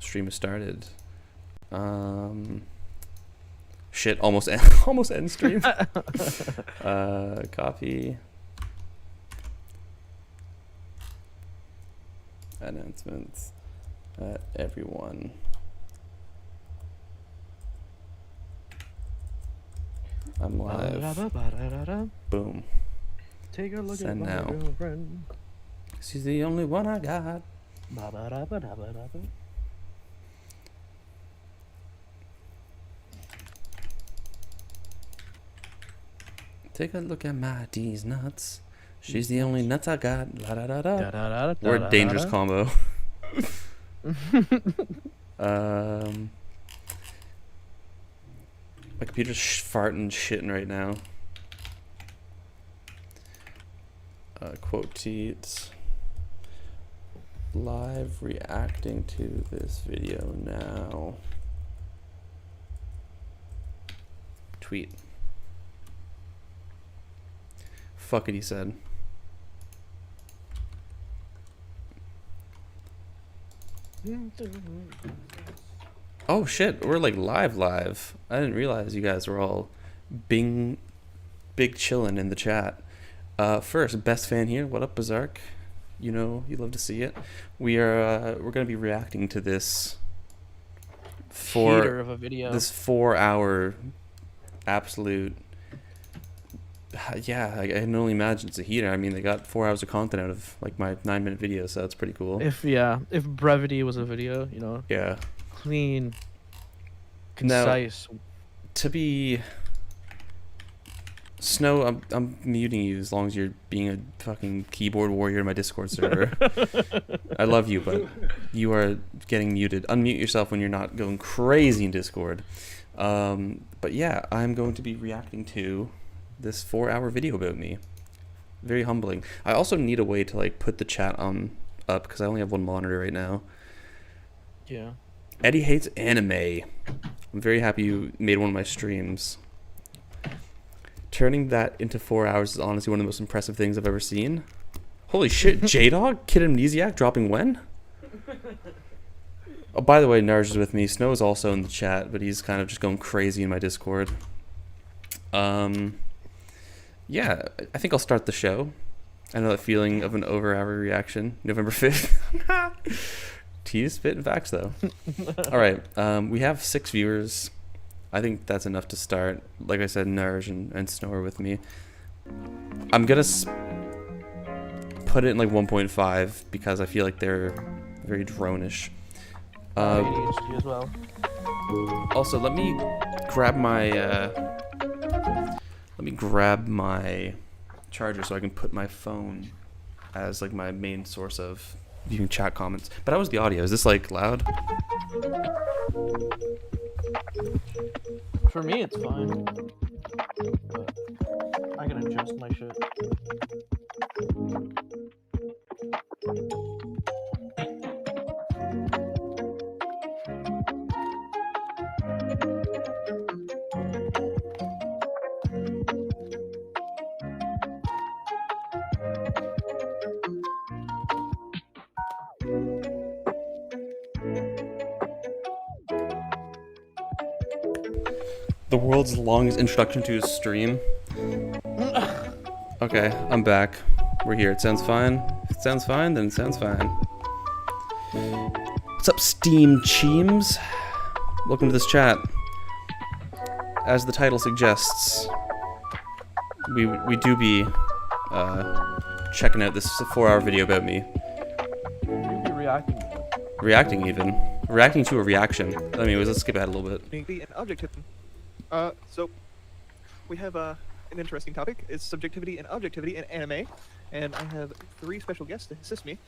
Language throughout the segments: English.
Stream has started. Shit, almost end, almost end stream. Copy. Announcements. Everyone. I'm live. Boom. Take a look Send at my now. girlfriend. She's the only one I got. Take a look at my D's nuts. She's the only nuts I got. La da da da. We're a dangerous combo. My computer's farting shitting right now. Quote tweets. Live reacting to this video now. Tweet. Fuck it, he said. Oh shit, we're like live. I didn't realize you guys were all big chillin' in the chat. First, best fan here. What up, Berserk? You know you love to see it. We're gonna be reacting to this Heater of a video. this 4-hour absolute. Yeah, I can only imagine it's a heater. I mean, they got 4 hours of content out of like my 9-minute video, so that's pretty cool. If brevity was a video, you know, Yeah. clean, Now, concise. to be Snow, I'm muting you as long as you're being a fucking keyboard warrior in my Discord server. I love you, but you are getting muted. Unmute yourself when you're not going crazy in Discord. But yeah, I'm going to be reacting to this 4-hour video about me. Very humbling. I also need a way to like put the chat on up because I only have one monitor right now. Yeah. Eddie hates anime. I'm very happy you made one of my streams. Turning that into 4 hours is honestly one of the most impressive things I've ever seen. Holy shit, J-Dog? Kid Amnesiac dropping when? Oh, by the way, Narj is with me. Snow is also in the chat, but he's kind of just going crazy in my Discord. Yeah, I think I'll start the show. I know that feeling of an over-hour reaction. November 5th. Tease, spit, and facts, though. All right, we have 6 viewers. I think that's enough to start. Like I said, Narj and Snow are with me. I'm gonna put it in like 1.5 because I feel like they're very drone-ish. ADHD as well. Also, let me grab my charger so I can put my phone as like my main source of viewing chat comments. But how was the audio? Is this like loud? For me, it's fine. But I can adjust my shit. The world's longest introduction to a stream. Okay, I'm back. We're here. It sounds fine. If it sounds fine, then it sounds fine. What's up, Steam Cheems? Welcome to this chat. As the title suggests, we do be checking out this 4-hour video about me. You'll be reacting. Reacting even. Reacting to a reaction. Anyways, let's skip ahead a little bit. Subjectivity and objectivity. So we have an interesting topic. It's subjectivity and objectivity in anime, and I have 3 special guests to assist me.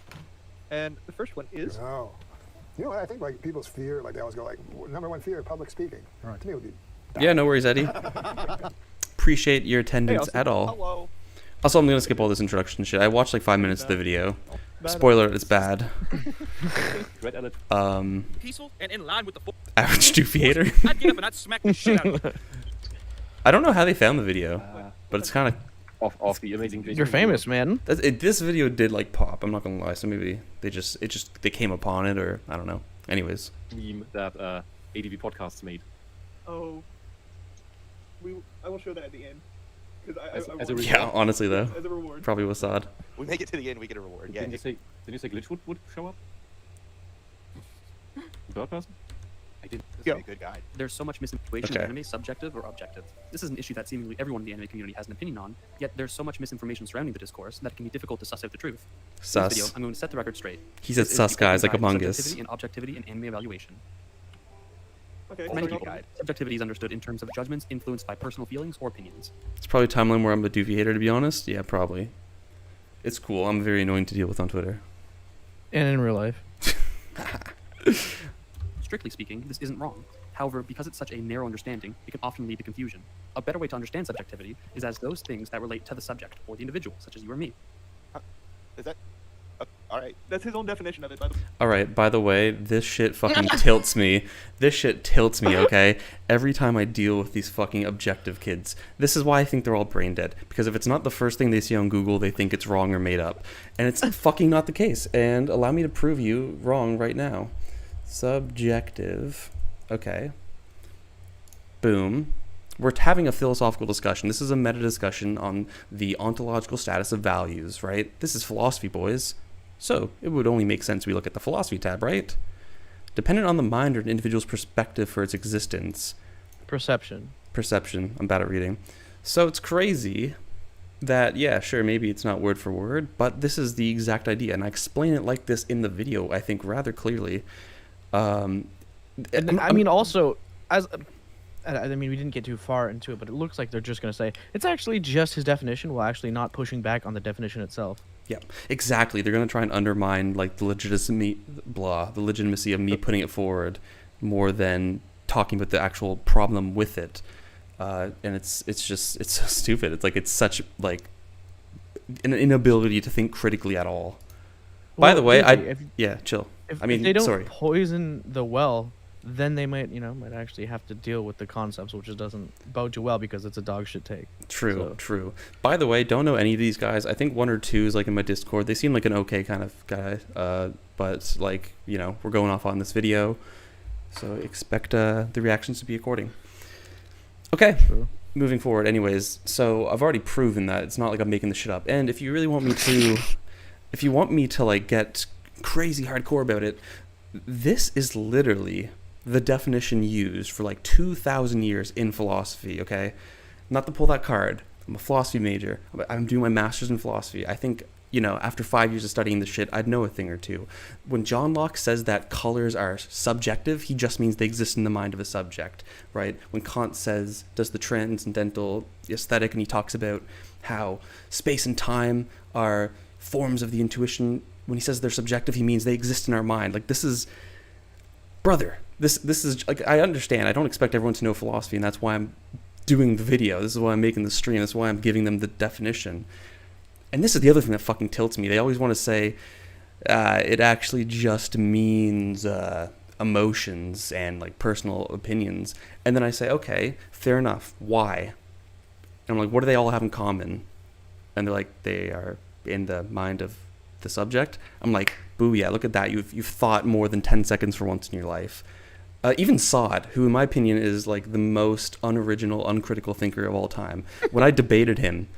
And the first one is. Oh, you know what? I think like people's fear, like they always go like, #1 fear, public speaking. To me, it would be. Yeah, no worries, Eddie. Appreciate your Hey, attendance also, at all. Hello. Also, I'm gonna skip all this introduction shit. I watched like 5 minutes of the video. Spoiler, it's bad. Peaceful and in line with the Average doofy hater. I'd get up and I'd smack the shit out of him. I don't know how they found the video, but it's kind of off the amazing. You're famous, man. this video did like pop. I'm not gonna lie. So maybe they came upon it, or I don't know. Anyways, meme that ADV Podcasts made. Oh. I will show that at the end. Because As a want- reward. yeah, honestly though, as a reward. probably Wasad. We make it to the end, we get a reward. Yeah. Didn't you say Glitch would show up? Third person? I did. This Go. would be a good guide. There's so much misinformation Okay. in anime, subjective or objective. This is an issue that seemingly everyone in the anime community has an opinion on, yet there's so much misinformation surrounding the discourse that it can be difficult to suss out the truth. In this video, Sus. I'm going to set the record straight. He said This is sus, the guys, like guide to Among Us. Subjectivity and objectivity in anime evaluation. Okay, For many so people, subjectivity is understood in terms of judgments influenced by personal feelings or opinions. It's probably a timeline where I'm a Doofy hater, to be honest. Yeah, probably. It's cool. I'm very annoying to deal with on Twitter. And in real life. Strictly speaking, this isn't wrong. However, because it's such a narrow understanding, it can often lead to confusion. A better way to understand subjectivity is as those things that relate to the subject or the individual, such as you or me. Is that? All right. that's his own definition of it, by the way. All right, by the way, this shit fucking tilts me. This shit tilts me, okay? Every time I deal with these fucking objective kids. This is why I think they're all brain dead. Because if it's not the first thing they see on Google, they think it's wrong or made up. And it's fucking not the case. And allow me to prove you wrong right now. Subjective. Okay. Boom. We're having a philosophical discussion. This is a meta discussion on the ontological status of values, right? This is philosophy, boys. So it would only make sense we look at the philosophy tab, right? Dependent on the mind or an individual's perspective for its existence. Perception. Perception. I'm bad at reading. So it's crazy that, yeah, sure, maybe it's not word for word, but this is the exact idea. And I explain it like this in the video, I think, rather clearly. And I mean, also, as I mean, we didn't get too far into it, but it looks like they're just going to say it's actually just his definition, while actually not pushing back on the definition itself. Yeah, exactly. They're going to try and undermine like the legitimacy of me putting it forward more than talking about the actual problem with it. And it's so stupid. It's like it's such like an inability to think critically at all. By the way, chill. If I mean, they don't sorry. poison the well, then they might actually have to deal with the concepts, which just doesn't bode you well because it's a dog shit take. True, So- true. By the way, don't know any of these guys. I think one or two is like in my Discord. They seem like an okay kind of guy. But like, we're going off on this video. So expect the reactions to be according. Okay. True. Moving forward, anyways. So I've already proven that it's not like I'm making this shit up. And if you really want me to, like get crazy hardcore about it, this is literally the definition used for like 2,000 years in philosophy, okay? Not to pull that card. I'm a philosophy major. I'm doing my master's in philosophy. I think, after 5 years of studying this shit, I'd know a thing or two. When John Locke says that colors are subjective, he just means they exist in the mind of a subject, right? When Kant says, does the transcendental aesthetic, and he talks about how space and time are forms of the intuition, when he says they're subjective, he means they exist in our mind. Like, this is... Brother, this is... Like, I understand. I don't expect everyone to know philosophy, and that's why I'm doing the video. This is why I'm making the stream. That's why I'm giving them the definition. And this is the other thing that fucking tilts me. They always want to say it actually just means emotions and, like, personal opinions. And then I say, okay, fair enough. Why? And I'm like, what do they all have in common? And they're like, they are in the mind of the subject. I'm like, boo, yeah, look at that. You've thought more than 10 seconds for once in your life. Even Sod, who in my opinion is like the most unoriginal, uncritical thinker of all time. When I debated him,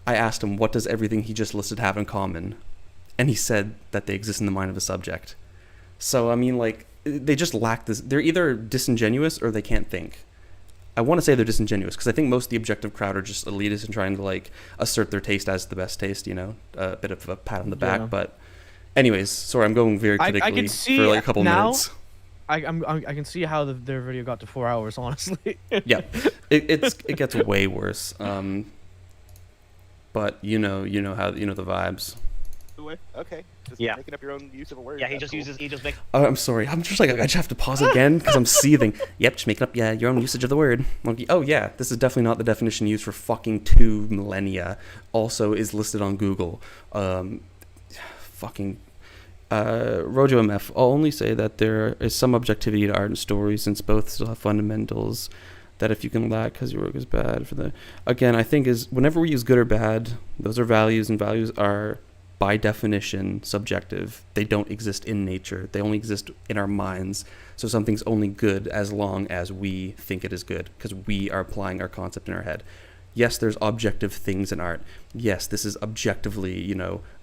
I asked him, what does everything he just listed have in common? And he said that they exist in the mind of a subject. So, I mean, like, they just lack this. They're either disingenuous or they can't think. I want to say they're disingenuous because I think most of the objective crowd are just elitists and trying to, like, assert their taste as the best taste, a bit of a pat on the back. Yeah. But anyways, sorry, I'm going very I critically can see for like a couple now- minutes. I can see how their video got to 4 hours, honestly. Yeah, it gets way worse. But you know the vibes. The way. Okay. Just Yeah. making up your own use of a word. Yeah, he That's just cool. makes. Oh, I'm sorry. I'm just like, I just have to pause again because I'm seething. Yep, just making up your own usage of the word. Like, oh yeah, this is definitely not the definition used for fucking 2 millennia. Also is listed on Google. Fucking Rojo MF. I'll only say that there is some objectivity to art and story since both still have fundamentals. That if you can lack because your work is bad for the... Again, I think is whenever we use good or bad, those are values, and values are by definition, subjective. They don't exist in nature. They only exist in our minds. So something's only good as long as we think it is good, because we are applying our concept in our head. Yes, there's objective things in art. Yes, this is objectively,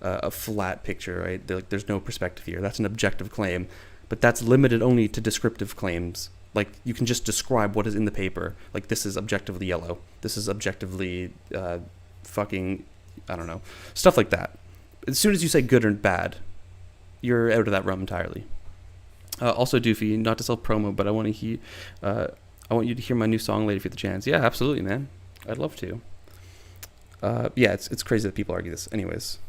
a flat picture, right? There's no perspective here. That's an objective claim. But that's limited only to descriptive claims. Like, you can just describe what is in the paper. Like, this is objectively yellow. This is objectively I don't know. Stuff like that. As soon as you say good or bad, you're out of that realm entirely. Also, Doofy, not to sell promo, but I want you to hear my new song later if you get the chance. Yeah, absolutely, man. I'd love to. Yeah, it's crazy that people argue this. Anyways.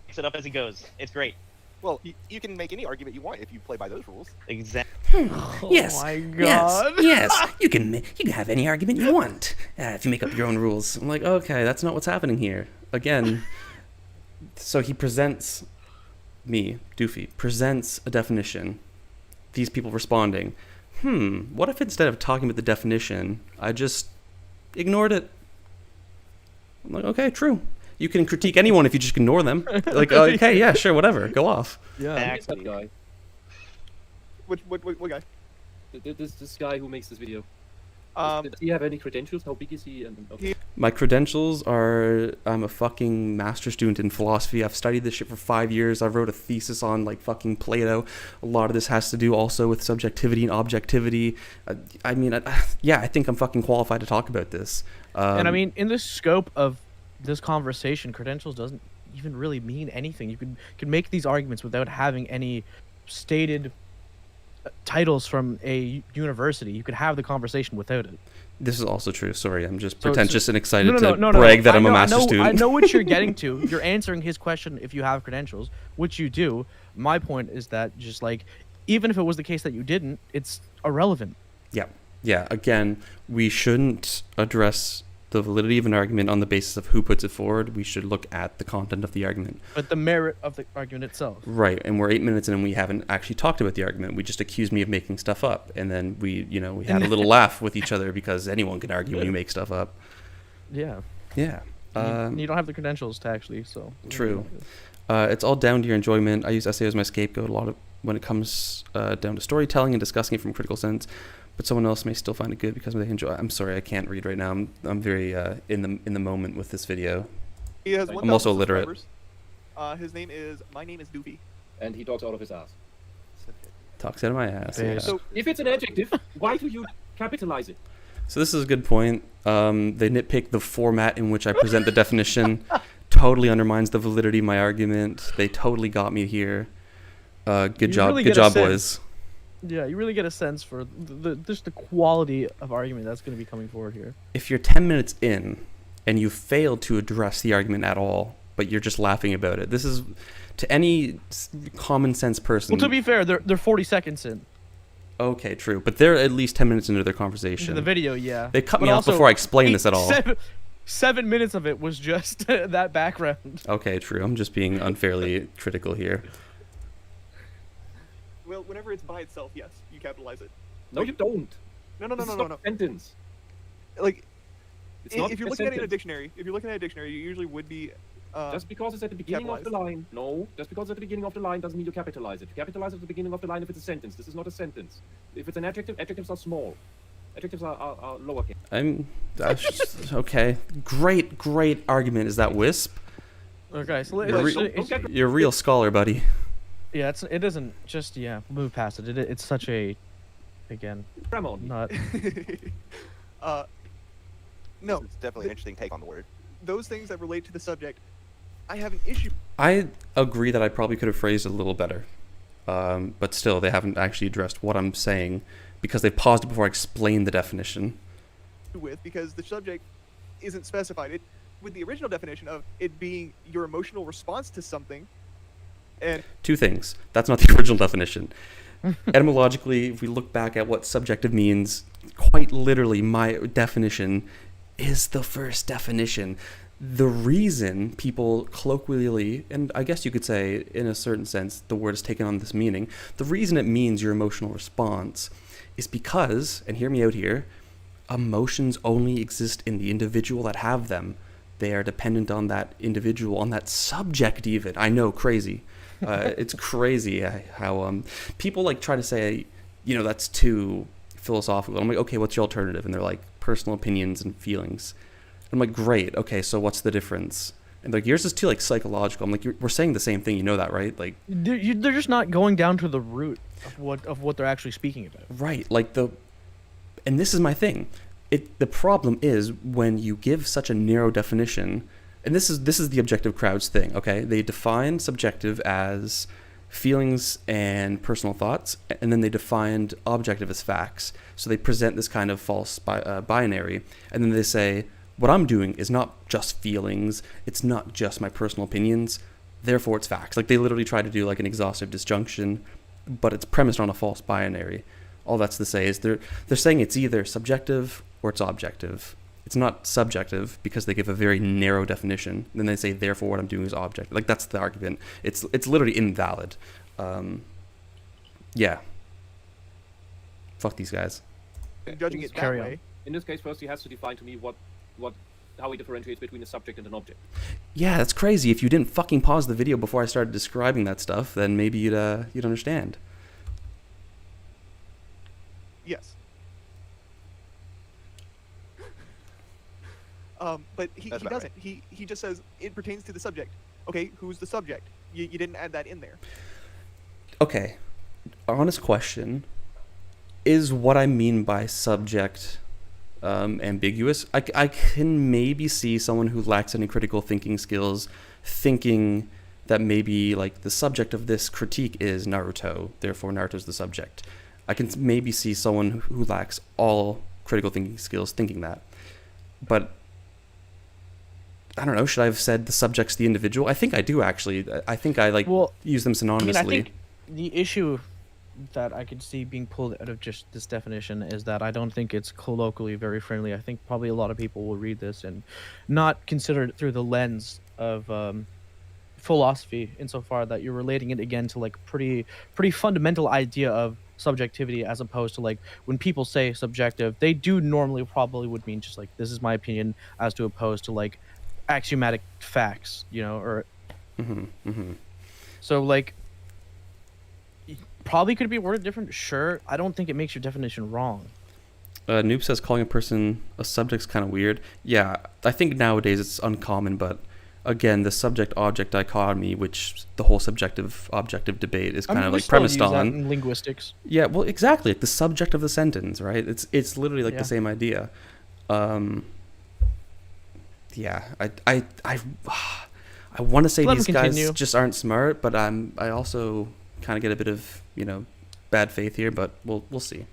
Mix it up as it goes. It's great. Well, you can make any argument you want if you play by those rules. Exactly. Yes. Oh my God. Yes. You can have any argument you want if you make up your own rules. I'm like, okay, that's not what's happening here. Again, so he presents Doofy, presents a definition. These people responding, what if instead of talking about the definition, I just ignored it? I'm like, okay, true. You can critique anyone if you just ignore them. Like, okay, yeah, sure, whatever, go off. Yeah. Who's that guy? What guy? This guy who makes this video. Um, Does he have any credentials? How big is he? Okay. My credentials are I'm a fucking master's student in philosophy. I've studied this shit for 5 years. I wrote a thesis on like fucking Plato. A lot of this has to do also with subjectivity and objectivity. I think I'm fucking qualified to talk about this. And I mean, in the scope of this conversation, credentials doesn't even really mean anything. You can make these arguments without having any stated titles from a university. You could have the conversation without it. This is also true. Sorry, I'm just So- pretentious and excited No, to brag that I'm a master's I student. know what you're getting to. You're answering his question if you have credentials, which you do. My point is that just like, even if it was the case that you didn't, it's irrelevant. Yeah. Again, we shouldn't address the validity of an argument on the basis of who puts it forward. We should look at the content of the argument. But the merit of the argument itself. Right, and we're 8 minutes in and we haven't actually talked about the argument. We just accused me of making stuff up, and then we had a little laugh with each other because anyone can argue when you make stuff up. Yeah. Yeah. You don't have the credentials to actually, so. True. It's all down to your enjoyment. I use essay as my scapegoat a lot of when it comes down to storytelling and discussing it from a critical sense. But someone else may still find it good because they enjoy it. I'm sorry, I can't read right now. I'm very in the moment with this video. he has I'm also 1,000 illiterate. subscribers. His name is My Name is Doofy. And he talks out of his ass. Talks out of my ass. Yeah. Yeah. So If it's an adjective, why do you capitalize it? So this is a good point. They nitpick the format in which I present the definition. Totally undermines the validity of my argument. They totally got me here. Good You job, really good get a job, sense. boys. Yeah, you really get a sense for just the quality of argument that's going to be coming forward here. If you're 10 minutes in and you fail to address the argument at all, but you're just laughing about it, this is to any common sense person. Well, to be fair, they're 40 seconds in. Okay, true, but they're at least 10 minutes into their Into conversation. the video, yeah. They cut But me off also, before I explained this at all. 7 minutes of it was just that background. Okay, true. I'm just being unfairly critical here. well, whenever it's by itself, yes, you capitalize it. No, you don't. No. This is not a sentence. Like, It's not if you're a looking at it in a sentence. dictionary, you usually would be. Just because it's at the beginning of the capitalized. line. No, just because it's at the beginning of the line doesn't mean you capitalize it. You capitalize it at the beginning of the line if it's a sentence. This is not a sentence. If it's an adjective, adjectives are small. Adjectives are lowercase. Okay. Great argument. Is that Wisp? Okay, so You're a real scholar, buddy. yeah, it isn't just we'll move past it. It's such a, again, Grammar only. not. No, It's definitely an interesting take on the word. those things that relate to the subject, I have an issue I agree that I probably could have phrased it a little better. But still, they haven't actually addressed what I'm saying because they paused it before I explained the definition. with because the subject isn't specified. With the original definition of it being your emotional response to something, and Two things. That's not the original definition. Etymologically, if we look back at what subjective means, quite literally, my definition is the first definition. The reason people colloquially, and I guess you could say in a certain sense, the word has taken on this meaning, the reason it means your emotional response is because, and hear me out here, emotions only exist in the individual that have them. they are dependent on that individual, on that subject even. I know, crazy. It's crazy how people like try to say, you know, that's too philosophical. I'm like, okay, what's your alternative? And they're like, personal opinions and feelings. I'm like, great, okay, so what's the difference? And like, yours is too like psychological. I'm like, we're saying the same thing, you know that, right? Like, They're just not going down to the root of what they're actually speaking about. right, like and this is my thing. The problem is when you give such a narrow definition, and this is the objective crowd's thing, okay? They define subjective as feelings and personal thoughts, and then they defined objective as facts. So they present this kind of false binary, and then they say, what I'm doing is not just feelings, it's not just my personal opinions, therefore it's facts. Like, they literally try to do like an exhaustive disjunction, but it's premised on a false binary. All that's to say is they're saying it's either subjective or it's objective. It's not subjective because they give a very narrow definition. Then they say, therefore, what I'm doing is objective. Like, that's the argument. It's literally invalid. Yeah. Fuck these guys. And judging it that Carry on. way, In this case, first he has to define to me how he differentiates between a subject and an object. Yeah, that's crazy. If you didn't fucking pause the video before I started describing that stuff, then maybe you'd understand. yes. But he That's about doesn't. He just says it pertains to the subject. Okay, who's the subject? You didn't add that in there. Okay, honest question. Is what I mean by subject ambiguous? I can maybe see someone who lacks any critical thinking skills thinking that maybe like the subject of this critique is Naruto, therefore Naruto's the subject. I can maybe see someone who lacks all critical thinking skills thinking that. But I don't know, should I have said the subject's the individual? I think I do, actually. I think I use them synonymously. I think the issue that I could see being pulled out of just this definition is that I don't think it's colloquially very friendly. I think probably a lot of people will read this and not consider it through the lens of philosophy, insofar that you're relating it again to like pretty fundamental idea of subjectivity, as opposed to like when people say subjective, they do normally probably would mean just like, this is my opinion, as to opposed to like axiomatic facts, you know, or so like probably could be worded different. Sure, I don't think it makes your definition wrong. Noob says calling a person a subject's kind of weird. Yeah, I think nowadays it's uncommon, but again, the subject-object dichotomy, which the whole subjective-objective debate is kind of we like still premised use that on. in linguistics. Yeah, well, exactly. Like the subject of the sentence, right? It's literally like Yeah. the same idea. Yeah, I want to say Let these him guys continue. just aren't smart, but I also kind of get a bit of, you know, bad faith here, but we'll see.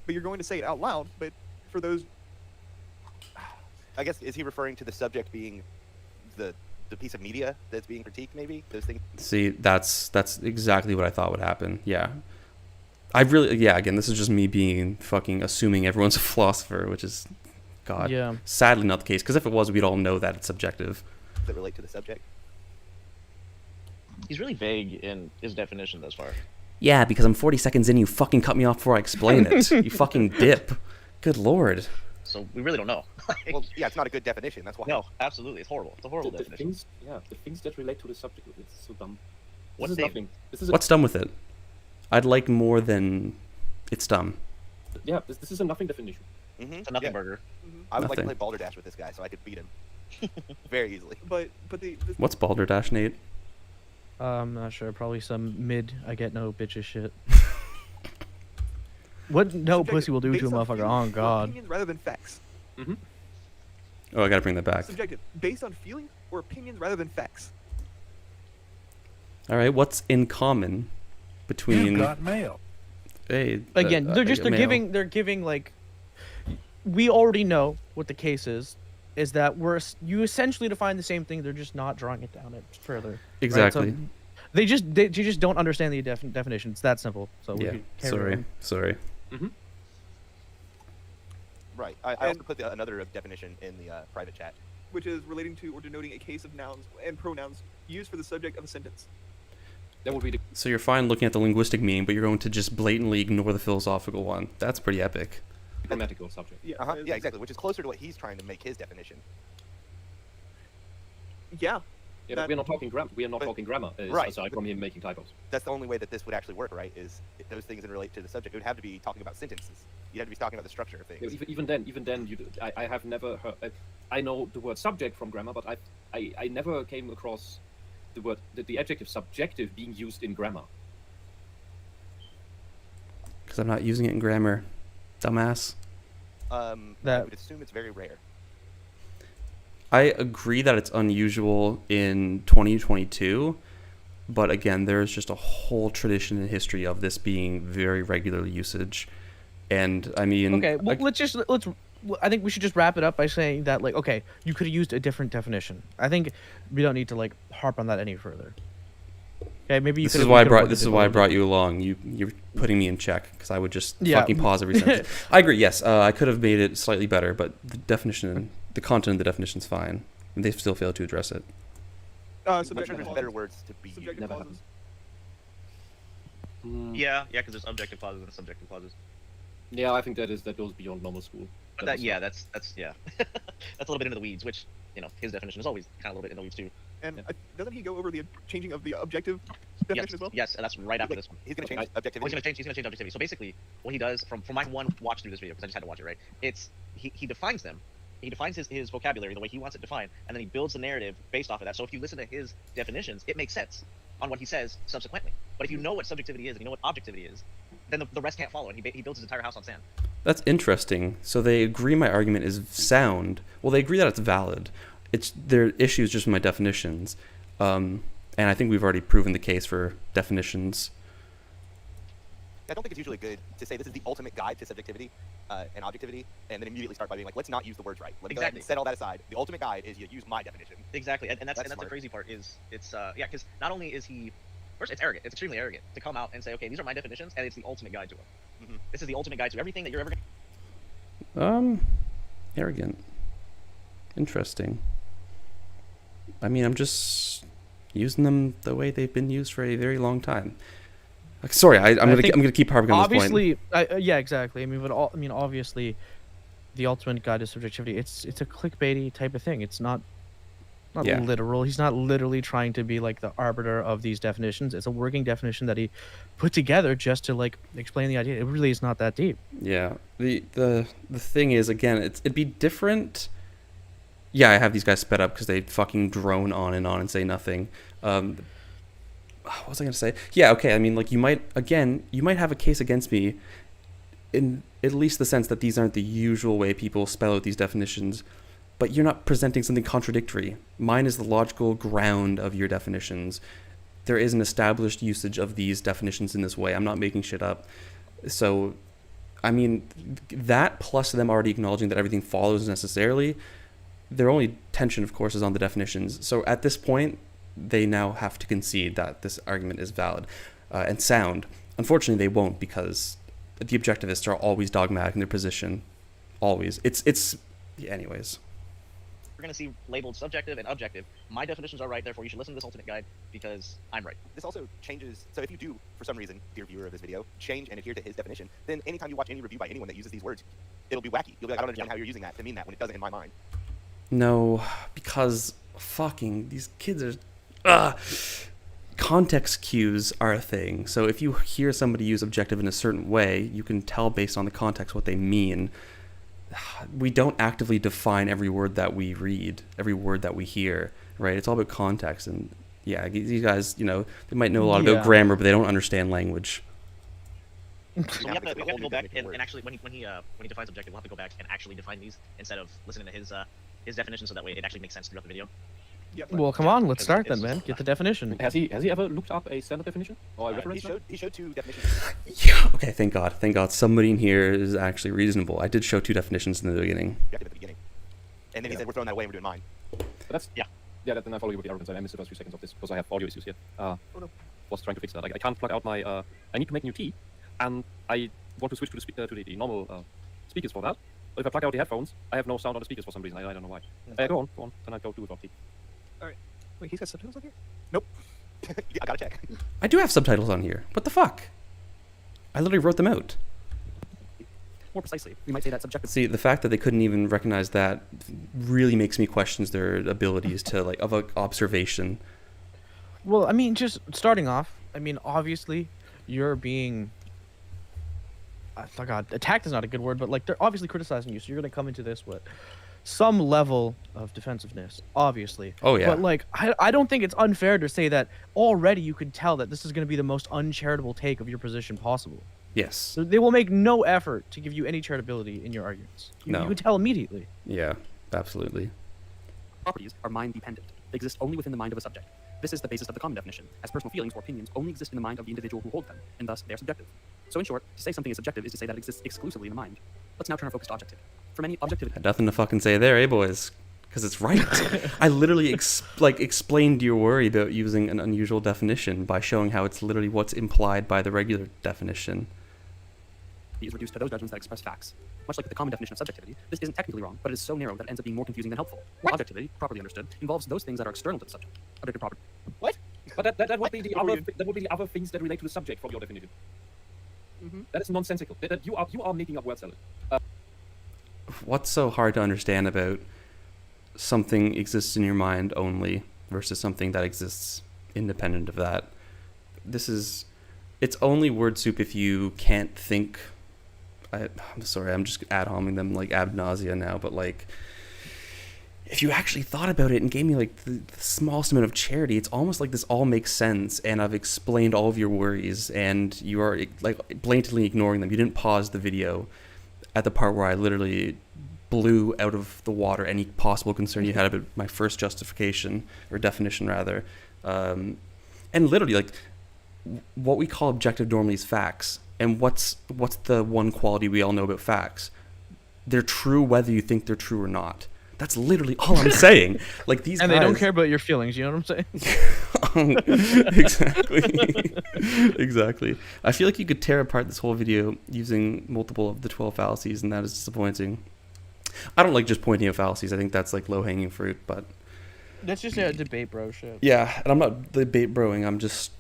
But you're going to say it out loud. But for those, I guess, is he referring to the subject being the piece of media that's being critiqued? Maybe those things. See, that's exactly what I thought would happen. Yeah. Again, this is just me being fucking assuming everyone's a philosopher, which is, God, Yeah. sadly not the case. Because if it was, we'd all know that it's subjective. That relate to the subject. He's really vague in his definition thus far. Yeah, because I'm 40 seconds in, you fucking cut me off before I explain it. You fucking dip. Good lord. So we really don't know. Well, yeah, it's not a good definition. That's why. No, absolutely, it's horrible. It's a horrible The definition. things that relate to the subject, it's so dumb. What This is thing? nothing. This is What's done with it? I'd like more than it's dumb. this is a nothing definition. Mm-hmm. It's a nothing burger. I would like to Nothing. play Balderdash with this guy, so I could beat him very easily. but the What's Balderdash, Nate? I'm not sure. Probably some mid I get no bitches shit. What no subjective, pussy will do to a based on motherfucker. feelings Oh or god. opinions rather than facts. Oh, I gotta bring that back. Subjective, based on feelings or opinions rather than facts. All right, what's in common between? mail. Hey, Again, they're mail. giving like, we already know what the case is that you essentially define the same thing. They're just not drawing it down further. right? Exactly. So they just don't understand the definition. It's that simple. So we Yeah. could carry on. Sorry. Right. I also put another definition in the private chat. Which is relating to or denoting a case of nouns and pronouns used for the subject of a sentence. That would be the So you're fine looking at the linguistic meaning, but you're going to just blatantly ignore the philosophical one. That's pretty epic. grammatical subject. Yeah. Yeah, exactly. Which is closer to what he's trying to make his definition. Yeah. Yeah, That- but we're not talking grammar. We are not But- talking grammar, right. aside from him making typos. That's the only way that this would actually work, right? Is if those things that relate to the subject. It would have to be talking about sentences. You'd have to be talking about the structure of Yeah, things. even then, I have never heard. I know the word subject from grammar, but I never came across the adjective subjective being used in grammar. Because I'm not using it in grammar, dumbass. I That- would assume it's very rare. I agree that it's unusual in 2022, but again, there's just a whole tradition and history of this being very regular usage. And I mean, Okay, well, let's. I think we should just wrap it up by saying that, like, okay, you could have used a different definition. I think we don't need to like harp on that any further. Okay, maybe you. this could've- is you why I could've brought worded this it is a why I little brought you along. You're putting me in check because I would just Yeah. fucking pause every sentence. I agree. Yes, I could have made it slightly better, but the definition, the content of the definition is fine. And they still failed to address it. I'm sure Subjective there's clauses. better words to be used. Subjective Never clauses. Yeah, because there's objective clauses and subjective clauses. Yeah, I think that goes beyond normal school. But That was- that's yeah, that's a little bit into the weeds, which his definition is always kind of a little bit in the weeds too. And Yeah. doesn't he go over the changing of the objective definition Yes, as well? yes, and that's right after this one. He's going to Okay, change objectivity. He's gonna change objectivity. So basically, what he does from my one watch through this video, because I just had to watch it, right? It's he defines them. He defines his vocabulary the way he wants it defined, and then he builds the narrative based off of that. So if you listen to his definitions, it makes sense on what he says subsequently. But if you know what subjectivity is and you know what objectivity is, then the rest can't follow, and he builds his entire house on sand. That's interesting. So they agree my argument is sound. Well, they agree that it's valid. It's their issue is just my definitions, and I think we've already proven the case for definitions. I don't think it's usually good to say this is the ultimate guide to subjectivity and objectivity, and then immediately start by being like, let's not use the words right. Let's Exactly. set all that aside. The ultimate guide is you use my definition. Exactly, and that's the smart. crazy part is it's yeah, because not only is he first, it's arrogant. It's extremely arrogant to come out and say, okay, these are my definitions, and it's the ultimate guide to them. Mhm. This is the ultimate guide to everything that you're ever. Arrogant. Interesting. I mean, I'm just using them the way they've been used for a very long time. Like, sorry, I'm think gonna keep harping on this point. Obviously, yeah, exactly. I mean, obviously, the ultimate guide to subjectivity. It's a clickbaity type of thing. It's not Yeah. literal. He's not literally trying to be like the arbiter of these definitions. It's a working definition that he put together just to like explain the idea. It really is not that deep. Yeah. The thing is, again, it'd be different. Yeah, I have these guys sped up because they fucking drone on and say nothing. What was I gonna say? Yeah, okay. I mean, like, you might have a case against me in at least the sense that these aren't the usual way people spell out these definitions, but you're not presenting something contradictory. Mine is the logical ground of your definitions. There is an established usage of these definitions in this way. I'm not making shit up. So, I mean, that plus them already acknowledging that everything follows necessarily, their only tension, of course, is on the definitions. So at this point, they now have to concede that this argument is valid and sound. Unfortunately, they won't, because the objectivists are always dogmatic in their position. Always. Yeah, anyways. We're gonna see labeled subjective and objective. My definitions are right, therefore you should listen to this ultimate guide because I'm right. This also changes. So if you do, for some reason, dear viewer of this video, change and adhere to his definition, then anytime you watch any review by anyone that uses these words, it'll be wacky. You'll be like, I don't understand how you're using that to mean that when it doesn't in my mind. No, because fucking these kids are... Context cues are a thing. So if you hear somebody use objective in a certain way, you can tell based on the context what they mean. We don't actively define every word that we read, every word that we hear, right? It's all about context. And yeah, these guys, they might know a lot Yeah. about grammar, but they don't understand language. So Yeah, we have because to of the go back definition and word. actually when he defines objective, we'll have to go back and actually define these instead of listening to his definition, so that way it actually makes sense throughout the video. Yeah. Well, come on, let's start then, It's man. just- Get the definition. Has he ever looked up a standard definition or a He reference? He showed two definitions. Yeah. Okay, thank God. Somebody in here is actually reasonable. I did show two definitions in the beginning. Objective at the beginning. And then he said, we're throwing that away and we're doing mine. But that's Yeah. Yeah, then I follow you with the arrogance. I missed the first few seconds of this because I have audio issues here. Oh, no. Was trying to fix that. I can't plug out my. I need to make new tea, and I want to switch to the normal speakers for that. But if I plug out the headphones, I have no sound on the speakers for some reason. I don't know why. Go on. Then I go do it without tea. Wait, he's got subtitles on here? Nope. I gotta check. I do have subtitles on here. What the fuck? I literally wrote them out. More precisely, we might say that subjective. See, the fact that they couldn't even recognize that really makes me question their abilities to like of observation. Well, I mean, just starting off, I mean, obviously, you're being. Oh God, attacked is not a good word, but like they're obviously criticizing you, so you're gonna come into this with some level of defensiveness, obviously. Oh yeah. But like, I don't think it's unfair to say that already you could tell that this is gonna be the most uncharitable take of your position possible. Yes. So they will make no effort to give you any charitability in your arguments. No. You can tell immediately. Yeah. Absolutely. Properties are mind dependent. They exist only within the mind of a subject. This is the basis of the common definition, as personal feelings or opinions only exist in the mind of the individual who hold them, and thus they are subjective. So in short, to say something is subjective is to say that it exists exclusively in the mind. Let's now turn our focus to objectivity. For many, objectivity. Had nothing to fucking say there, eh, boys? Because it's right. I literally explained your worry about using an unusual definition by showing how it's literally what's implied by the regular definition. Is reduced to those judgments that express facts. Much like the common definition of subjectivity, this isn't technically wrong, but it is so narrow that it ends up being more confusing than helpful. Objectivity, properly understood, involves those things that are external to the subject. Objective property. What? But that would be the How are other you? that would be the other things that relate to the subject from your definition. Mhm. That is nonsensical. That you are making up word salad. What's so hard to understand about something exists in your mind only versus something that exists independent of that? It's only word soup if you can't think. I'm sorry, I'm just ad-homing them like ab nausea now, but like, if you actually thought about it and gave me like the smallest amount of charity, it's almost like this all makes sense, and I've explained all of your worries, and you are like blatantly ignoring them. You didn't pause the video at the part where I literally blew out of the water any possible concern you had about my first justification, or definition rather, and literally like what we call objective normally is facts. And what's the one quality we all know about facts? They're true whether you think they're true or not. That's literally all I'm saying. Like these And guys, they don't care about your feelings, you know what I'm saying? Exactly. Exactly. I feel like you could tear apart this whole video using multiple of the 12 fallacies, and that is disappointing. I don't like just pointing out fallacies. I think that's like low-hanging fruit, but That's just a debate, bro. Shit. yeah, and I'm not debate broing. I'm just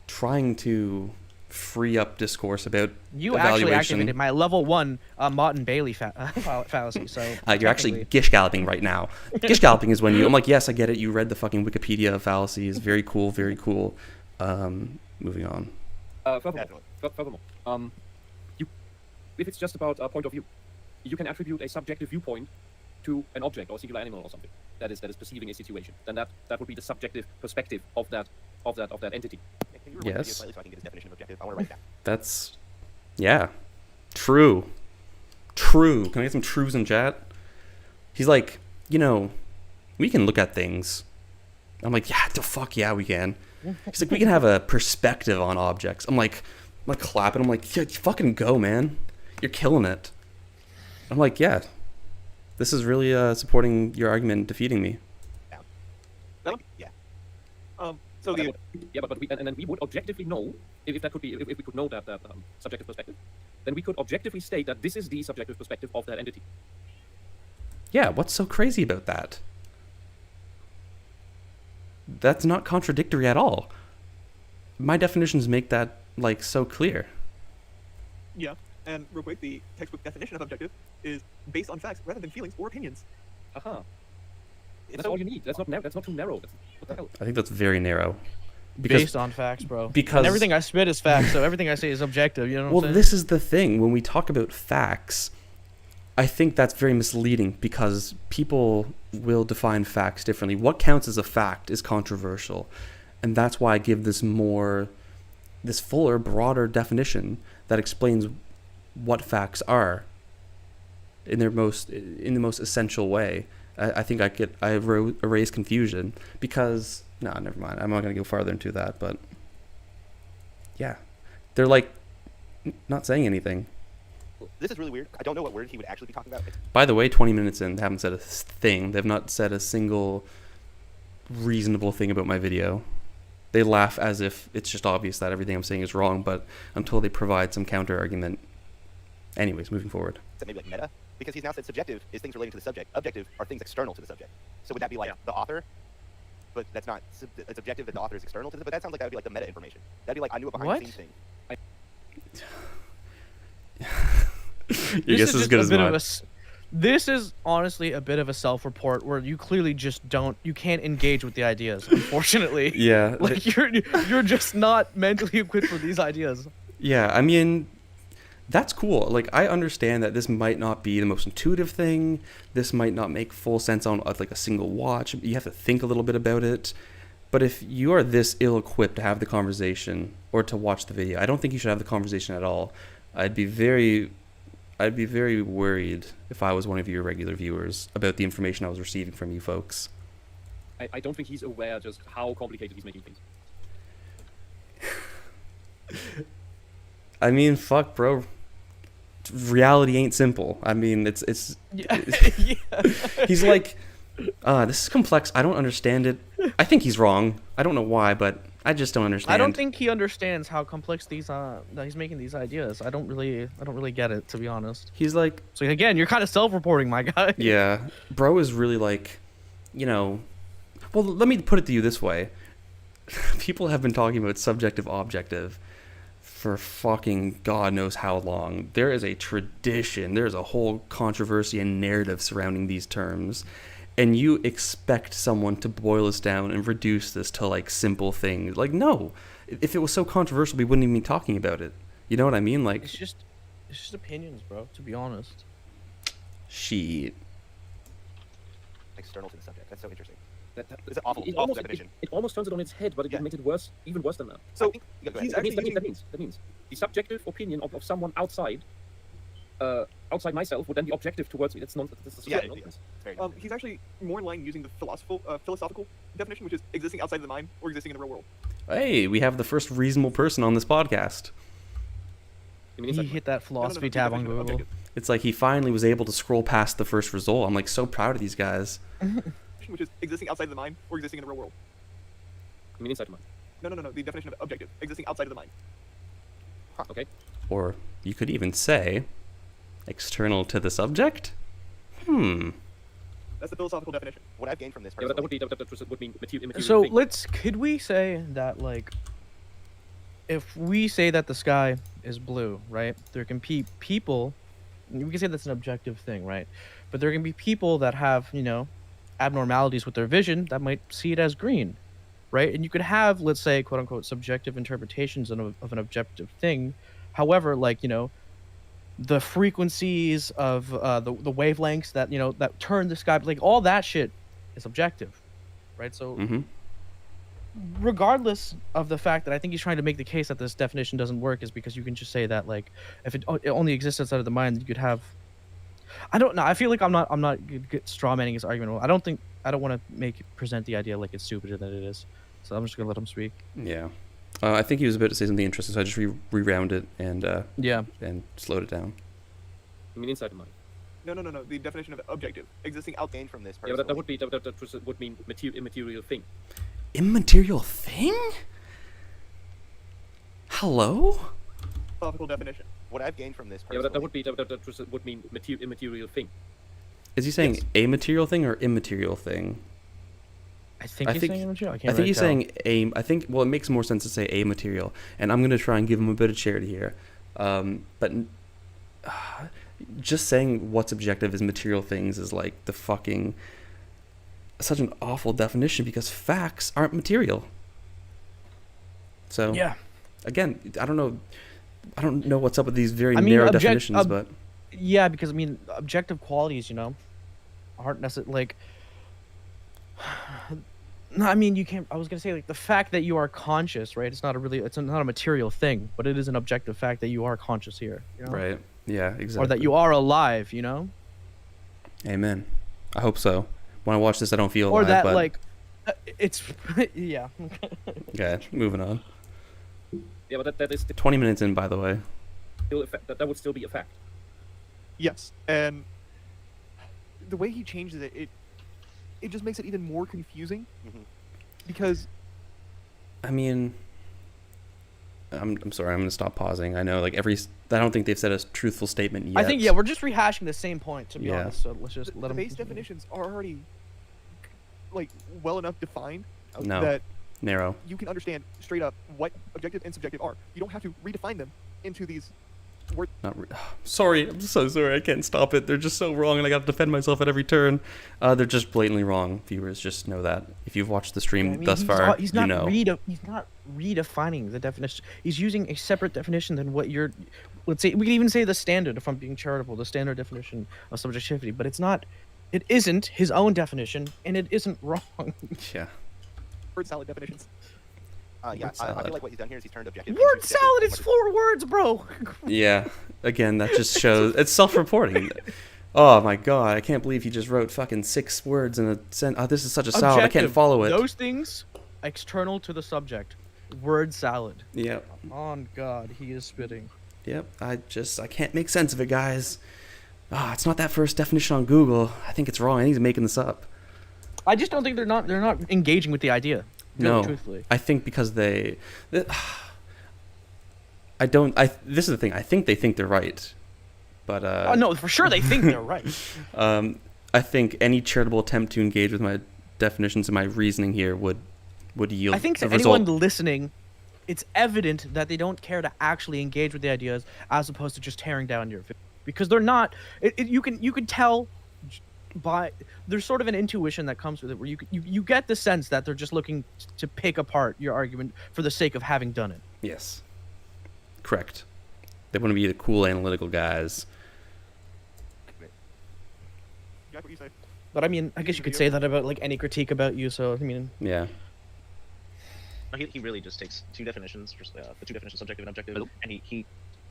trying to free up discourse about You actually evaluation. activated my level 1 Mott and Bailey fallacy. So You're actually technically- gish galloping right now. Gish galloping is when I'm like, yes, I get it. You read the fucking Wikipedia of fallacies. Very cool. Very cool. Moving on. Furthermore, if it's just about a point of view, you can attribute a subjective viewpoint to an object or a singular animal or something that is perceiving a situation. Then that would be the subjective perspective of that entity. Can you rewind the video Yes. slightly so I can get his definition of objective? I want to write it down. That's, yeah, true. Can I get some trues in chat? He's like, we can look at things. I'm like, yeah, the fuck yeah, we can. He's like, we can have a perspective on objects. I'm like clapping. I'm like, yeah, fucking go, man. You're killing it. I'm like, yeah, this is really supporting your argument, defeating me. Yeah. So the But we would objectively know if that could be if we could know that subjective perspective, then we could objectively state that this is the subjective perspective of that entity. Yeah, what's so crazy about that? That's not contradictory at all. My definitions make that like so clear. yeah, and real quick, the textbook definition of objective is based on facts rather than feelings or opinions. Aha. That's So- all you need. That's not too narrow. What the hell? I think that's very narrow. Because based on facts, bro. because- And everything I spit is facts, so everything I say is objective. You know what well, I'm saying? this is the thing. When we talk about facts, I think that's very misleading because people will define facts differently. What counts as a fact is controversial. And that's why I give this fuller, broader definition that explains what facts are in the most essential way. I think I erase confusion because no, never mind. I'm not going to go farther into that, but yeah, they're like not saying anything. This is really weird. I don't know what word he would actually be talking about. By the way, 20 minutes in, they haven't said a thing. They've not said a single reasonable thing about my video. They laugh as if it's just obvious that everything I'm saying is wrong, but until they provide some counter argument. Anyways, moving forward. Is that maybe like meta? Because he's now said subjective is things relating to the subject. Objective are things external to the subject. So would that be like the author? But that's not. It's objective that the author is external to this. But that sounds like that would be like the meta information. That'd be like I knew a behind the scenes thing. Your guess is as just good a as bit of mine. a this is honestly a bit of a self-report where you clearly just you can't engage with the ideas, unfortunately. Yeah. Like you're just not mentally equipped for these ideas. Yeah, I mean, that's cool. Like, I understand that this might not be the most intuitive thing. This might not make full sense on like a single watch. You have to think a little bit about it. But if you are this ill-equipped to have the conversation or to watch the video, I don't think you should have the conversation at all. I'd be very worried if I was one of your regular viewers about the information I was receiving from you folks. I don't think he's aware just how complicated he's making things. I mean, fuck, bro. Reality ain't simple. I mean, it's Yeah. he's like, this is complex. I don't understand it. I think he's wrong. I don't know why, but I just don't understand. I don't think he understands how complex these that he's making these ideas. I don't really get it, to be honest. He's like, So again, you're kind of self-reporting, my guy. yeah, bro is really like, well, let me put it to you this way. People have been talking about subjective objective for fucking God knows how long. There is a tradition, there's a whole controversy and narrative surrounding these terms. And you expect someone to boil this down and reduce this to like simple things. Like, no. If it was so controversial, we wouldn't even be talking about it. You know what I mean? Like, It's just opinions, bro, to be honest. shit. External to the subject. That's so interesting. That, It's an awful, it awful almost, definition. it almost turns it on its head, but it Yeah. makes it worse, even worse than that. So, think yeah, go he's ahead. actually That means the subjective opinion of someone outside myself would then be objective towards me. That's Yeah, nonsense. It's very he's actually more in line using the philosophical definition, which is existing outside of the mind or existing in the real world. Hey, we have the first reasonable person on this podcast. I mean, He it's like, hit that No, no, no, philosophy the tab on definition of Google. objective, It's like he finally was able to scroll past the first result. I'm like so proud of these guys. which is existing outside of the mind or existing in the real world. I mean, inside the mind. No. The definition of objective, existing outside of the mind. Okay. Or you could even say external to the subject? That's the philosophical definition. What I've gained from this Yeah, that personally. would mean immaterial So thing. could we say that, like, if we say that the sky is blue, right? There can be people, we can say that's an objective thing, right? But there can be people that have, abnormalities with their vision that might see it as green, right? And you could have, let's say, quote unquote, subjective interpretations of an objective thing. However, like, the frequencies of the wavelengths that, that turn the sky, like all that shit is objective, right? So Mm-hmm. regardless of the fact that I think he's trying to make the case that this definition doesn't work, is because you can just say that, like, if it only exists outside of the mind, you could have. I don't know. I feel like I'm not straw manning his argument. I don't want to present the idea like it's stupider than it is. So I'm just gonna let him speak. Yeah. I think he was about to say something interesting, so I just rewound it Yeah. and slowed it down. I mean, inside the mind. No. The definition of objective, existing out. Gained from this Yeah, personally. but that would mean immaterial thing. Immaterial thing? Hello? Philosophical definition. What I've gained from this Yeah, personally. that would mean immaterial thing. Is he saying Yes. a material thing or immaterial thing? I think he's saying immaterial. I think he's saying well, it makes more sense to say a material, and I'm going to try and give him a bit of charity here. But just saying what's objective is material things is like the fucking such an awful definition, because facts aren't material. So Yeah. again, I don't know what's up with these very I mean, narrow definitions, but Yeah, because objective qualities, aren't necessarily like. No, I mean, you can't. I was gonna say, like, the fact that you are conscious, right? It's not a material thing, but it is an objective fact that you are conscious here, right. Yeah, exactly. Or that you are alive, Amen. I hope so. When I watch this, I don't feel or alive, that but like, it's yeah. okay, moving on. Yeah, but that is 20 minutes in, by the way. still that would still be a fact. Yes, and the way he changes it just makes it even more confusing. Mhm. Because I mean, I'm sorry. I'm gonna stop pausing. I know, like I don't think they've said a truthful statement yet. I think we're just rehashing the same point, to be Yeah. honest. So let's just the let him. base definitions are already like well enough defined No. that narrow. you can understand straight up what objective and subjective are. You don't have to redefine them into these Sorry, I'm so sorry. I can't stop it. They're just so wrong, and I got to defend myself at every turn. They're just blatantly wrong. Viewers, just know that. If you've watched the stream I mean, thus far, he's you not know. he's not redefining the definition. He's using a separate definition than what you're. Let's say we can even say the standard, if I'm being charitable, the standard definition of subjectivity. But it's not. It isn't his own definition, and it isn't wrong. Yeah. Word salad definitions. Yeah, I salad. feel like what he's done here is he's turned objective. Word into salad subjective is what 4 words, bro. Yeah. Again, that just shows it's self-reporting. Oh my god, I can't believe he just wrote fucking 6 words in a sentence. Oh, this is such a salad. I can't Objective. follow it. Those things external to the subject. Word salad. Yep. On God, he is spitting. Yep. I can't make sense of it, guys. Ah, it's not that first definition on Google. I think it's wrong. I think he's making this up. I just don't think they're not engaging with the idea. No. Truthfully. I think because this is the thing. I think they think they're right. But Oh no, for sure they think they're right. I think any charitable attempt to engage with my definitions and my reasoning here would yield I think a to anyone result. listening, it's evident that they don't care to actually engage with the ideas as opposed to just tearing down your video. Because they're not. You can tell by there's sort of an intuition that comes with it where you get the sense that they're just looking to pick apart your argument for the sake of having done it. Yes. Correct. They want to be the cool analytical guys. Jack, what you say? But I mean, I guess you could say that about like any critique about you. So I mean, Yeah. No, he really just takes 2 definitions, just the 2 definitions, subjective and objective, and he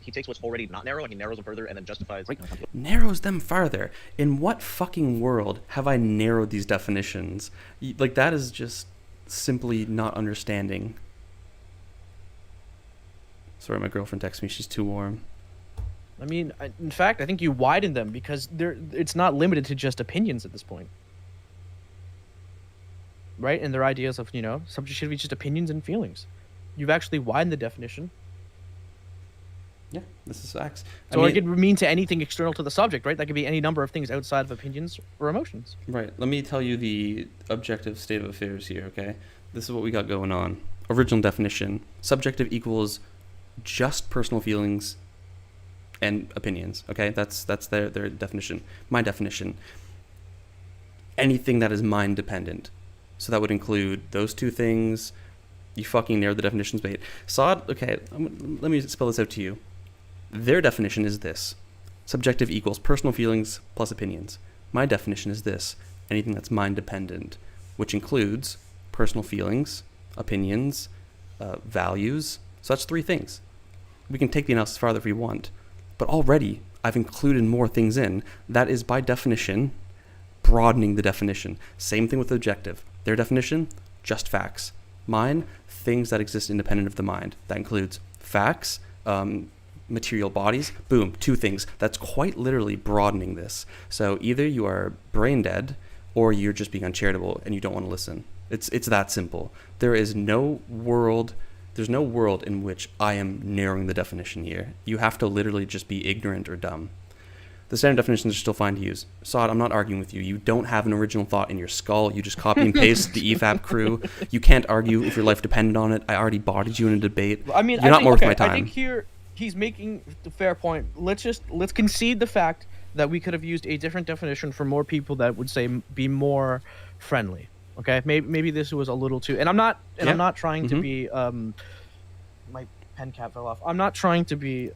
takes what's already not narrow and he narrows them further and then justifies. Narrows them farther. In what fucking world have I narrowed these definitions? Like, that is just simply not understanding. Sorry, my girlfriend texted me. She's too warm. I mean, in fact, I think you widen them because it's not limited to just opinions at this point. Right? And their ideas of, subjectivity, just opinions and feelings. You've actually widened the definition. Yeah, this is facts. So it could mean to anything external to the subject, right? That could be any number of things outside of opinions or emotions. Right. Let me tell you the objective state of affairs here, okay? This is what we got going on. Original definition. Subjective equals just personal feelings and opinions, okay? That's their definition. My definition. Anything that is mind dependent. So that would include those 2 things. You fucking narrowed the definitions, mate. Saad, okay, let me spell this out to you. Their definition is this. Subjective equals personal feelings plus opinions. My definition is this. Anything that's mind dependent, which includes personal feelings, opinions, values. So that's 3 things. We can take the analysis farther if we want. But already, I've included more things in. That is, by definition, broadening the definition. Same thing with objective. Their definition, just facts. Mine, things that exist independent of the mind. That includes facts, material bodies. Boom, 2 things. That's quite literally broadening this. So either you are brain dead or you're just being uncharitable and you don't want to listen. It's that simple. There's no world in which I am narrowing the definition here. You have to literally just be ignorant or dumb. The standard definitions are still fine to use. Saad, I'm not arguing with you. You don't have an original thought in your skull. You just copy and paste the EFAP crew. You can't argue if your life depended on it. I already bodied you in a debate. I mean, you're not worth my time. I think here he's making the fair point. Let's concede the fact that we could have used a different definition for more people that would say be more friendly. Okay, maybe this was a little too. And I'm not trying to be my pen cap fell off. I'm not trying to be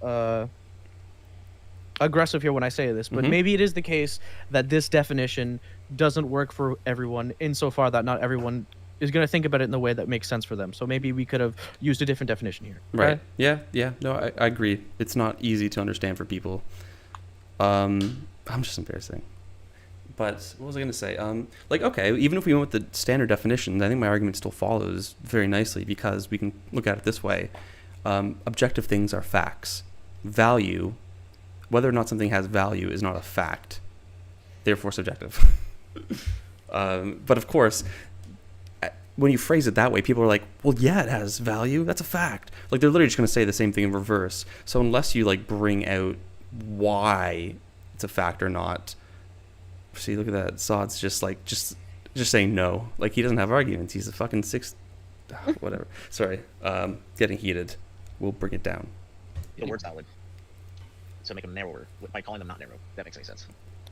aggressive here when I say this, but maybe it is the case that this definition doesn't work for everyone insofar that not everyone is going to think about it in the way that makes sense for them. So maybe we could have used a different definition here. Right. Yeah. No, I agree. It's not easy to understand for people. I'm just embarrassing. But what was I going to say? Okay, even if we went with the standard definition, I think my argument still follows very nicely because we can look at it this way. Objective things are facts. Value, whether or not something has value, is not a fact. Therefore subjective. But of course, when you phrase it that way, people are like, well, yeah, it has value. That's a fact. Like, they're literally just going to say the same thing in reverse. So unless you, bring out why it's a fact or not. See, look at that. Saad's just saying no. Like, he doesn't have arguments. He's a fucking whatever. Sorry. Getting heated. We'll bring it down. The word salad. to make them narrower by calling them not narrow. If that makes any sense.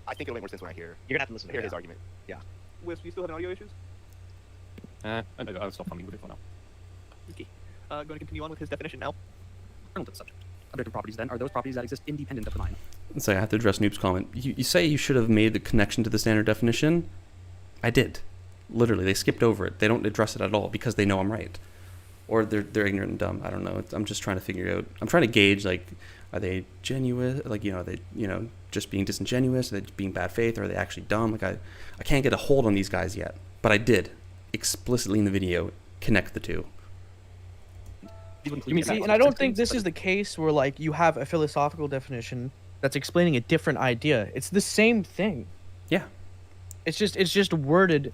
I think it'll make more sense when I hear You're gonna have to listen to his it. argument. Wisp, you still having audio issues? I'll stop fumbling with it for now. Okay. Going to continue on with his definition now. Kernel to the subject. Objective properties, then, are those properties that exist independent of the mind. So I have to address Noob's comment. You say you should have made the connection to the standard definition. I did. Literally, they skipped over it. They don't address it at all because they know I'm right. Or they're ignorant and dumb. I don't know. I'm just trying to figure out. I'm trying to gauge, like, are they genuine? Like, are they, just being disingenuous? Are they being bad faith? Or are they actually dumb? Like, I can't get a hold on these guys yet. But I did, explicitly in the video, connect the two. These would include You mean the facts, See, and I don't think experience, this but is the case where like you have a philosophical definition that's explaining a different idea. It's the same thing. Yeah. It's just worded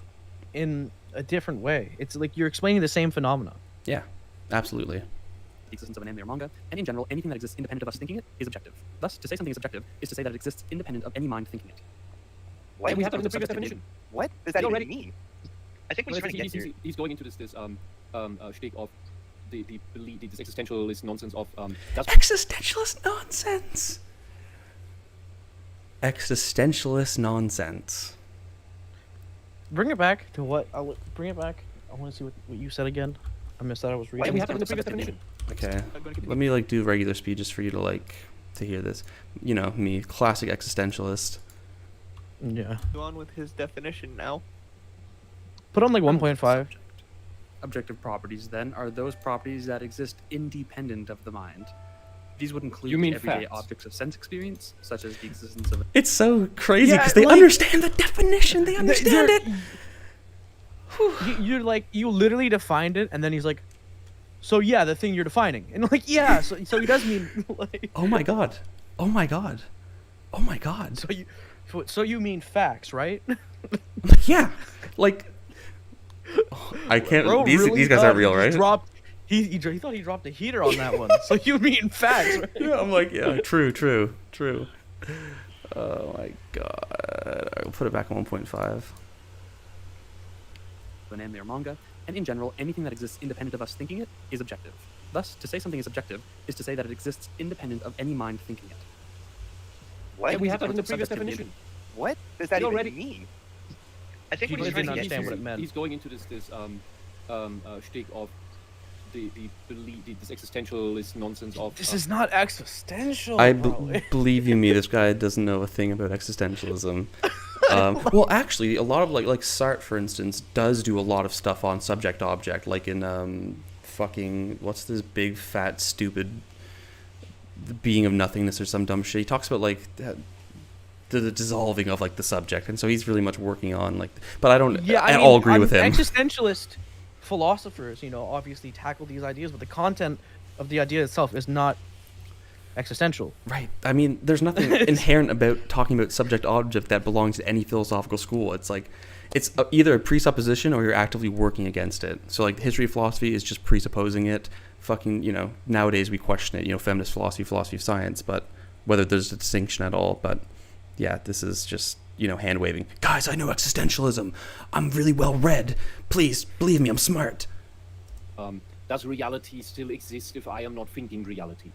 in a different way. It's like you're explaining the same phenomena. Yeah, absolutely. the existence of an anime or manga, and in general, anything that exists independent of us thinking it is objective. Thus, to say something is objective is to say that it exists independent of any mind thinking it. What? And we have that in the Subject previous definition. definition. What does that He even already- mean? I think what he's trying to get here. He's going into this shtick of the belief, this existentialist nonsense of that's Existentialist nonsense. Existentialist nonsense. Bring it back to what? Bring it back. I want to see what you said again. I missed that. I was why reading. we have that in the previous definition. Okay. Going to continue. Let me do regular speed just for you to hear this. Me, classic existentialist. Yeah. Go on with his definition now. Put on like Kernel to the 1.5. subject. Objective properties, then, are those properties that exist independent of the mind. These would include You mean everyday facts? objects of sense experience, such as the existence of It's so crazy Yeah, because they like- understand the definition. They understand it. You literally defined it, and then he's like, so yeah, the thing you're defining, and like yeah, so he does mean like Oh my god. Oh my god. Oh my god. so you mean facts, right? Yeah. Like. I can't. Bro These really guys thought are real, he right? He thought he dropped a heater on that one. So you mean facts, right? Yeah, I'm like, yeah, true. Oh my god. I'll put it back on 1.5. an anime or manga, and in general, anything that exists independent of us thinking it is objective. Thus, to say something is objective is to say that it exists independent of any mind thinking it. What? And we have that in the Subject previous to the definition. What does that He even already- mean? I think what People he's didn't trying to get understand here. what it meant. He's going into this shtick of the belief, this existentialist nonsense of This is not existential. I bro. believe you me, this guy doesn't know a thing about existentialism. Well, actually, a lot of like Sartre, for instance, does do a lot of stuff on subject object, like in fucking what's this big fat stupid being of nothingness or some dumb shit. He talks about like the dissolving of like the subject, and so he's really much working on like. But I don't. Yeah, I mean, all agree with him. Existentialist philosophers, obviously tackle these ideas, but the content of the idea itself is not existential. Right. I mean, there's nothing inherent about talking about subject object that belongs to any philosophical school. It's like, it's either a presupposition or you're actively working against it. So like history of philosophy is just presupposing it. Fucking, nowadays we question it, feminist philosophy, philosophy of science, but whether there's a distinction at all. But yeah, this is just, hand waving. Guys, I know existentialism. I'm really well read. Please believe me, I'm smart. does reality still exist if I am not thinking reality?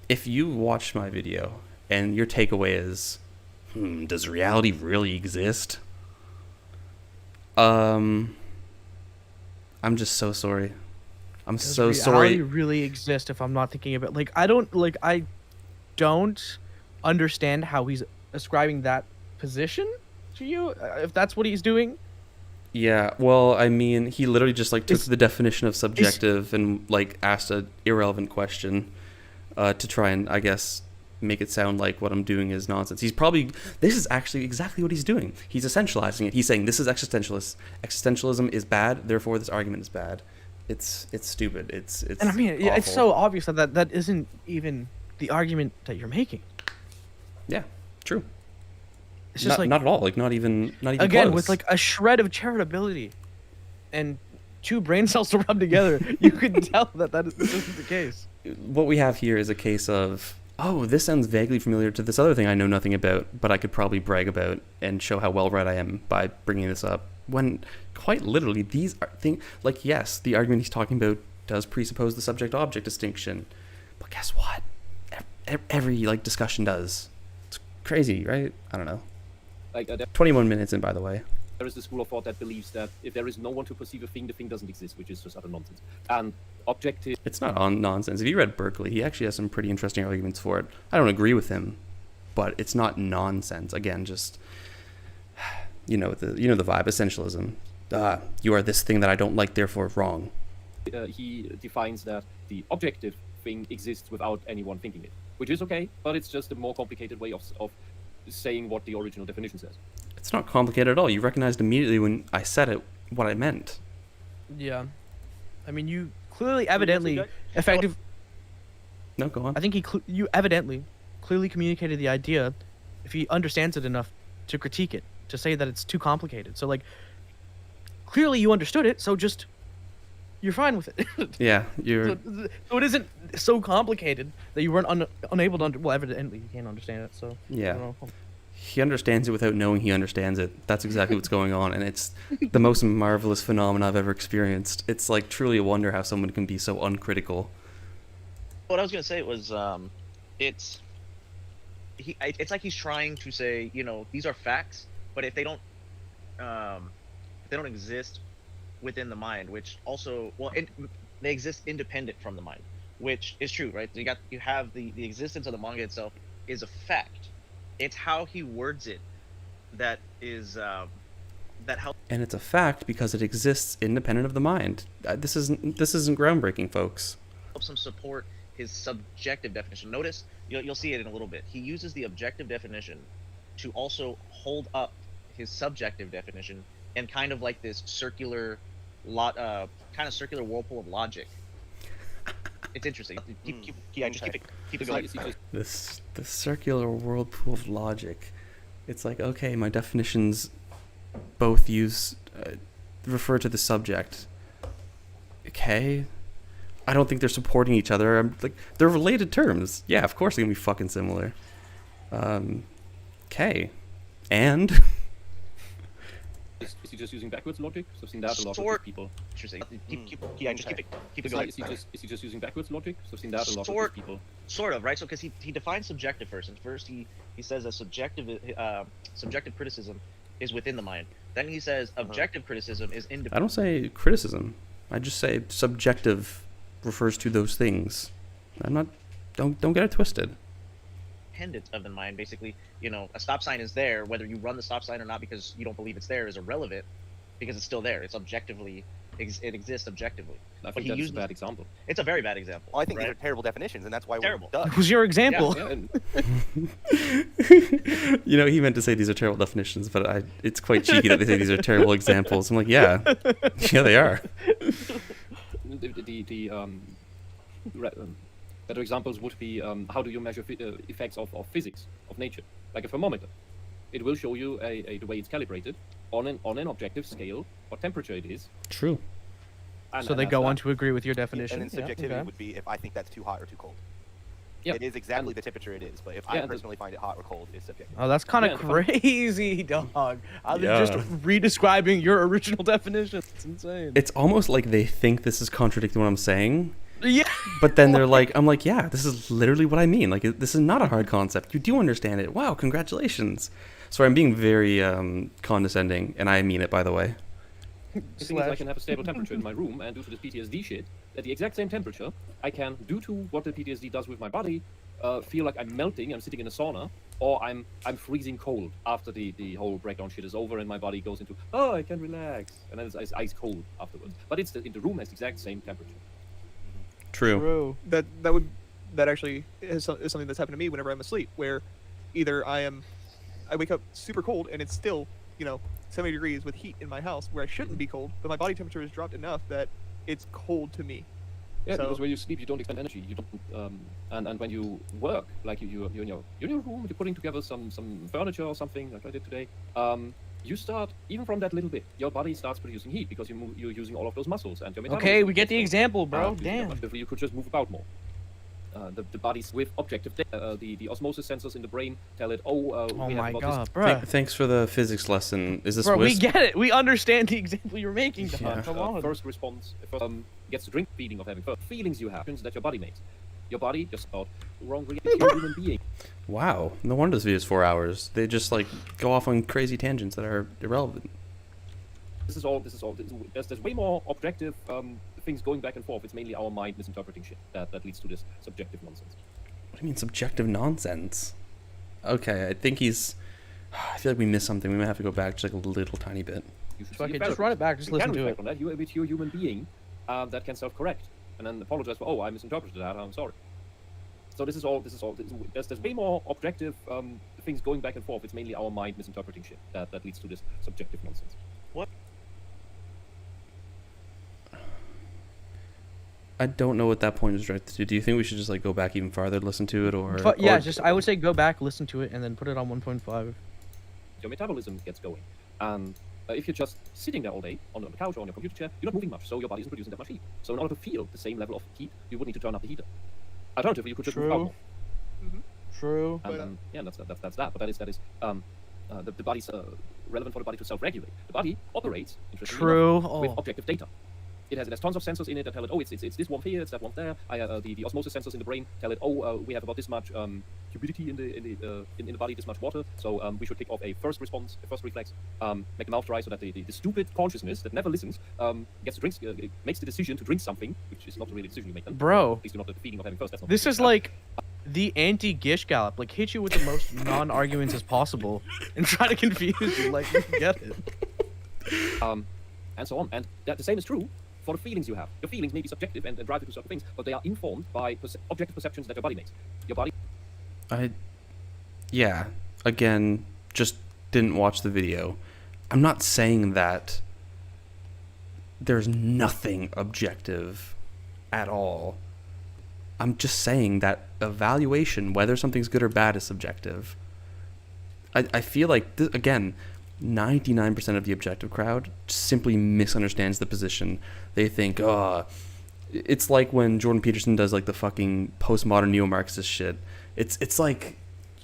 If you watch my video and your takeaway is, does reality really exist? I'm just so sorry. I'm Does so reality sorry. really exist if I'm not thinking about I don't understand how he's ascribing that position to you if that's what he's doing. Yeah, well, I mean, he literally just took Is- the definition of subjective and asked an irrelevant question to try and, I guess, make it sound like what I'm doing is nonsense. This is actually exactly what he's doing. He's essentializing it. He's saying this is existentialist. Existentialism is bad, therefore this argument is bad. It's stupid. It's And I mean, yeah, it's awful. so obvious that isn't even the argument that you're making. Yeah, true. It's just not at all. Not even again close. with a shred of charitability and two brain cells to rub together, you could tell this isn't the case. What we have here is a case of, oh, this sounds vaguely familiar to this other thing I know nothing about, but I could probably brag about and show how well read I am by bringing this up. When quite literally these are things, yes, the argument he's talking about does presuppose the subject-object distinction. But guess what? Every like discussion does. It's crazy, right? I don't know. Like, 21 minutes in, by the way. there is the school of thought that believes that if there is no one to perceive a thing, the thing doesn't exist, which is just utter nonsense. And objective. It's not on nonsense. If you read Berkeley, he actually has some pretty interesting arguments for it. I don't agree with him, but it's not nonsense. Again, just the vibe, essentialism. You are this thing that I don't like, therefore wrong. He defines that the objective thing exists without anyone thinking it, which is okay, but it's just a more complicated way of saying what the original definition says. It's not complicated at all. You recognized immediately when I said it what I meant. Yeah. I mean, you clearly, evidently, effective. No, go on. I think you evidently clearly communicated the idea, if he understands it enough, to critique it, to say that it's too complicated. So, like, clearly you understood it, so just, you're fine with it. Yeah, you're... So it isn't so complicated that you weren't unable to well, evidently you can't understand it, so... Yeah. I don't know. He understands it without knowing he understands it. That's exactly what's going on, and it's the most marvelous phenomenon I've ever experienced. It's like truly a wonder how someone can be so uncritical. What I was gonna say was, it's like he's trying to say, these are facts, but if they don't exist within the mind, which also, they exist independent from the mind, which is true, right? You have the existence of the manga itself is a fact. It's how he words it that is that helps. And it's a fact because it exists independent of the mind. This isn't groundbreaking, folks. Helps him support his subjective definition. Notice, you'll see it in a little bit. He uses the objective definition to also hold up his subjective definition and kind of like this circular whirlpool of logic. It's interesting. Keep it going. The circular whirlpool of logic. It's like, okay, my definitions both refer to the subject. Okay. I don't think they're supporting each other. I'm like, they're related terms. Yeah, of course they're gonna be fucking similar. Okay. And Is he just using backwards logic? So I've seen that a lot Sort- of people. Interesting. Keep it going. Is he just using backwards logic? So I've seen that a lot Sort- of people. Sort of, right? So because he defines subjective first, and first he says that subjective criticism is within the mind. Then he says objective criticism is independent. I don't say criticism. I just say subjective refers to those things. Don't get it twisted. Independent of the mind. Basically, a stop sign is there, whether you run the stop sign or not because you don't believe it's there is irrelevant, because it's still there. It's objectively, it exists objectively. I think that's a bad example. It's a very bad example. Well, I think right? these are terrible definitions, and that's why Terrible. we're done. It was your example. Yeah, and He meant to say these are terrible definitions, but it's quite cheeky that they say these are terrible examples. I'm like, yeah, they are. Better examples would be how do you measure effects of physics, of nature, like a thermometer. It will show you the way it's calibrated on an objective scale what temperature it is. True. So they go on to agree with your definition. And then subjectivity would be if I think that's too hot or too cold. Yeah. It is exactly the temperature it is, but if I personally find it hot or cold, it's subjective. Oh, that's kind of crazy, dog. I'm just re-describing your original definition. It's insane. It's almost like they think this is contradicting what I'm saying. Yeah. But then they're like, I'm like, yeah, this is literally what I mean. Like, this is not a hard concept. You do understand it. Wow, congratulations. Sorry, I'm being very condescending, and I mean it, by the way. The thing is, I can have a stable temperature in my room, and due to this PTSD shit, at the exact same temperature, I can, due to what the PTSD does with my body, feel like I'm melting, I'm sitting in a sauna, or I'm freezing cold after the whole breakdown shit is over, and my body goes into, oh, I can relax, and then it's ice cold afterwards. But it's in the room has the exact same temperature. True. That actually is something that's happened to me whenever I'm asleep, where either I wake up super cold and it's still 70 degrees with heat in my house where I shouldn't be cold, but my body temperature has dropped enough that it's cold to me. Yeah, So- because when you sleep, you don't expend energy. You don't, and when you work, like you're in your room, you're putting together some furniture or something, like I did today. You start even from that little bit. Your body starts producing heat because you're using all of those muscles and your metabolism. Okay, we get the gets example, bro. using that Damn. much. Therefore, you could just move about more. The body's with objective data. The osmosis sensors in the brain tell it, Oh we my have about god, this. bro. Thanks for the physics lesson. Is this Bro, we Wisp? get it. We understand the example you're making, dog. Yeah. Come on. First response. gets to drink the feeling of having fun. Feelings you have that your body makes. Your body just thought wrong reaction. You're a human being. Wow, no wonder this video is 4 hours. They just like go off on crazy tangents that are irrelevant. This is all. There's way more objective things going back and forth. It's mainly our mind misinterpreting shit that leads to this subjective nonsense. What do you mean subjective nonsense? Okay, I think he's. I feel like we missed something. We might have to go back just like a little tiny bit. You should Fuck see a it, just therapist. run it back, just You can listen to reflect it. on that. You're a human being that can self-correct and then apologize for, oh, I misinterpreted that. I'm sorry. So this is all. There's way more objective things going back and forth. It's mainly our mind misinterpreting shit that leads to this subjective nonsense. I don't know what that point is directed to. Do you think we should just like go back even farther, listen to it, or? But yeah, or- just I would say go back, listen to it, and then put it on 1.5. Your metabolism gets going. And if you're just sitting there all day on the couch or on your computer chair, you're not moving much, so your body isn't producing that much heat. So in order to feel the same level of heat, you would need to turn up the heater. Alternatively, you could just move out more. True. And But, yeah, that's that. But that is the body's relevant for the body to self-regulate. The body operates, interestingly enough, True. with Oh. objective data. It has tons of sensors in it that tell it, oh, it's this warmth here, it's that warmth there. The osmosis sensors in the brain tell it, oh, we have about this much humidity in the body, this much water. So we should kick off a first response, a first reflex, make the mouth dry so that the stupid consciousness that never listens gets to drink, makes the decision to drink something, which is not really a decision you make. Then. Bro. At least you're not the feeling of having first. That's not This the is feeling. like the anti-Gish Gallop. Like, hit you with the most non-arguments as possible and try to confuse you. Like, you get it. And so on. And the same is true for the feelings you have. Your feelings may be subjective and drive you to certain things, but they are informed by objective perceptions that your body makes. Your body. Yeah. Again, just didn't watch the video. I'm not saying that there's nothing objective at all. I'm just saying that evaluation, whether something's good or bad, is subjective. I feel like, again, 99% of the objective crowd simply misunderstands the position. They think, oh, it's like when Jordan Peterson does like the fucking postmodern neo-Marxist shit. It's like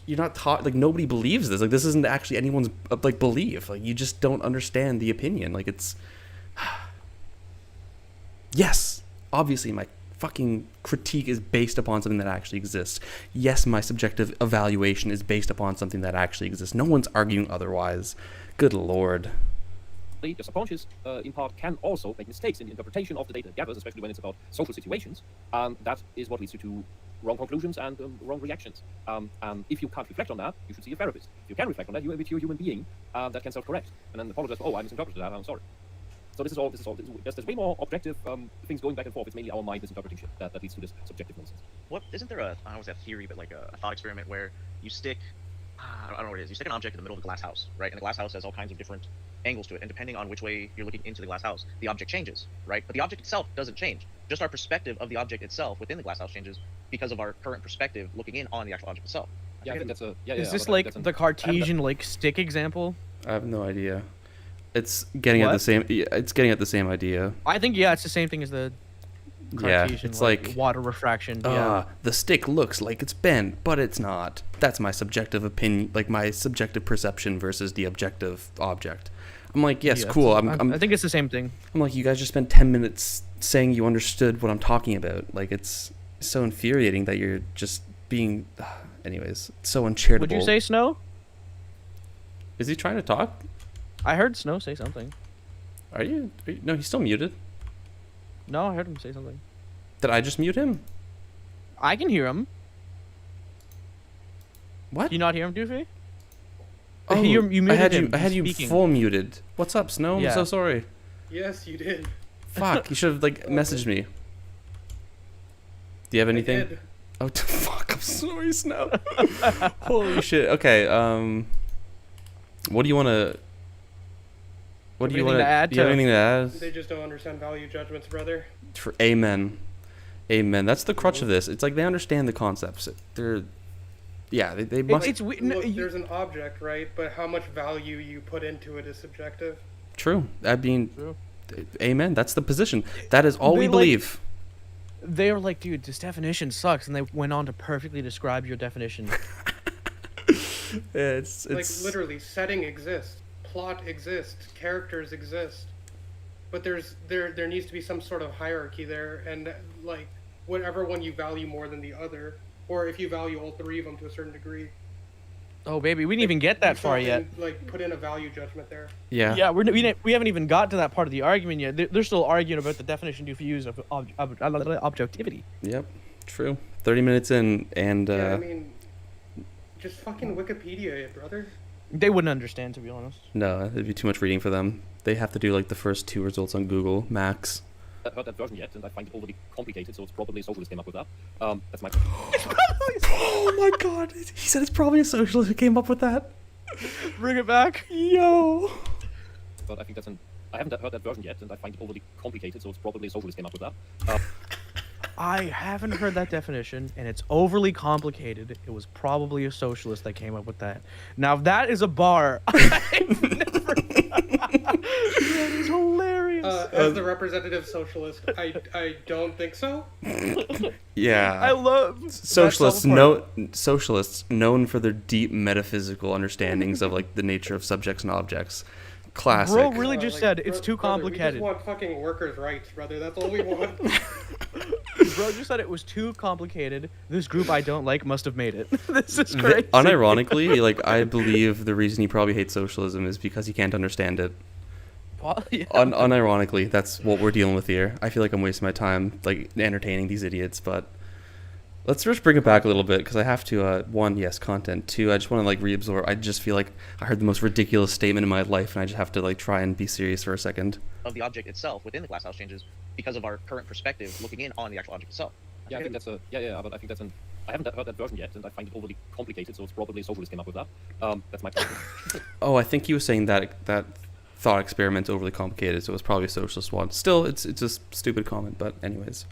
you're not taught, like nobody believes this. Like this isn't actually anyone's like belief. Like you just don't understand the opinion. Like it's yes, obviously my fucking critique is based upon something that actually exists. Yes, my subjective evaluation is based upon something that actually exists. No one's arguing otherwise. Good lord. Your subconscious, in part, can also make mistakes in the interpretation of the data it gathers, especially when it's about social situations. That is what leads you to wrong conclusions and wrong reactions. And if you can't reflect on that, you should see a therapist. If you can reflect on that, you're a human being that can self-correct and then apologize for, oh, I misinterpreted that, I'm sorry. So this is all. There's way more objective things going back and forth. It's mainly our mind misinterpreting shit that leads to this subjective nonsense. What isn't there a, I don't know if it's a theory, but like a thought experiment where you stick, I don't know what it is. You stick an object in the middle of a glass house, right? And the glass house has all kinds of different angles to it, and depending on which way you're looking into the glass house, the object changes, right? But the object itself doesn't change. Just our perspective of the object itself within the glass house changes because of our current perspective looking in on the actual object itself. Yeah, I think that's a. Yeah, Is yeah, this but like that's the Cartesian like stick example? I have no idea. It's getting at the What? same. It's getting at the same idea. I think it's the same thing as the Yeah, Cartesian, it's like water refraction. Yeah. the stick looks like it's bent, but it's not. That's my subjective opinion, like my subjective perception versus the objective object. I'm like, yes, Yeah, cool. I think it's the same thing. I'm like, you guys just spent 10 minutes saying you understood what I'm talking about. Like, it's so infuriating that you're just being. Anyways, it's so uncharitable. Would you say Snow? Is he trying to talk? I heard Snow say something. Are you? No, he's still muted. No, I heard him say something. Did I just mute him? I can hear him. What? Do you not hear him, Doofy? Oh, you muted I had him. you. I had He's you speaking. full muted. What's up, Snow? Yeah. I'm so sorry. Yes, you did. Fuck, you should have like messaged me. Do you have anything? I did. Oh, fuck! I'm sorry, Snow. Holy shit. Okay. What do you want to? What do you Anything want to add Do you have to- anything to add? They just don't understand value judgments, brother. Amen. Amen. That's the crutch of this. It's like they understand the concepts. They're, yeah, they must. It's no, Look, there's an object, right? But how much value you put into it is subjective. True. I mean, True. amen. That's the position. That is all They, we like- believe. They were like, dude, this definition sucks, and they went on to perfectly describe your definition. It's Like literally, setting exists, plot exists, characters exist. but there needs to be some sort of hierarchy there, and like whatever one you value more than the other, or if you value all three of them to a certain degree. Oh baby, we didn't even get that far yet. Like put in a value judgment there. Yeah. Yeah, we haven't even got to that part of the argument yet. They're still arguing about the definition of use of objectivity. Yep. True. 30 minutes in, and Yeah, I mean, just fucking Wikipedia it, brother. They wouldn't understand, to be honest. no, it'd be too much reading for them. They have to do like the first 2 results on Google max. I haven't heard that version yet, and I find it overly complicated, so it's probably socialists came up with that. That's my. Oh my god, he said it's probably a socialist who came up with that. Bring it back. Yo. But I think I haven't heard that version yet, and I find it overly complicated, so it's probably socialists came up with that. I haven't heard that definition, and it's overly complicated. It was probably a socialist that came up with that. Now, that is a bar. I've never... That is hilarious. As the representative socialist, I don't think so. Yeah. I love socialists socialists known for their deep metaphysical understandings of like the nature of subjects and objects. Classic. Bro really just said it's too brother, complicated. We just want fucking workers' rights, brother. That's all we want. Bro just said it was too complicated. This group I don't like must have made it. This is crazy. Unironically, like I believe the reason he probably hates socialism is because he can't understand it. Yeah. Unironically, that's what we're dealing with here. I feel like I'm wasting my time like entertaining these idiots, but let's just bring it back a little bit because I have to. 1, yes, content. 2, I just want to like reabsorb. I just feel like I heard the most ridiculous statement in my life, and I just have to like try and be serious for a second. Of the object itself within the glasshouse changes because of our current perspective looking in on the actual object itself. Yeah, I think that's a but I think that's I haven't heard that version yet, and I find it overly complicated, so it's probably socialists came up with that. That's my. Oh, I think he was saying that thought experiment's overly complicated, so it's probably a socialist one. Still, it's a stupid comment, but anyways.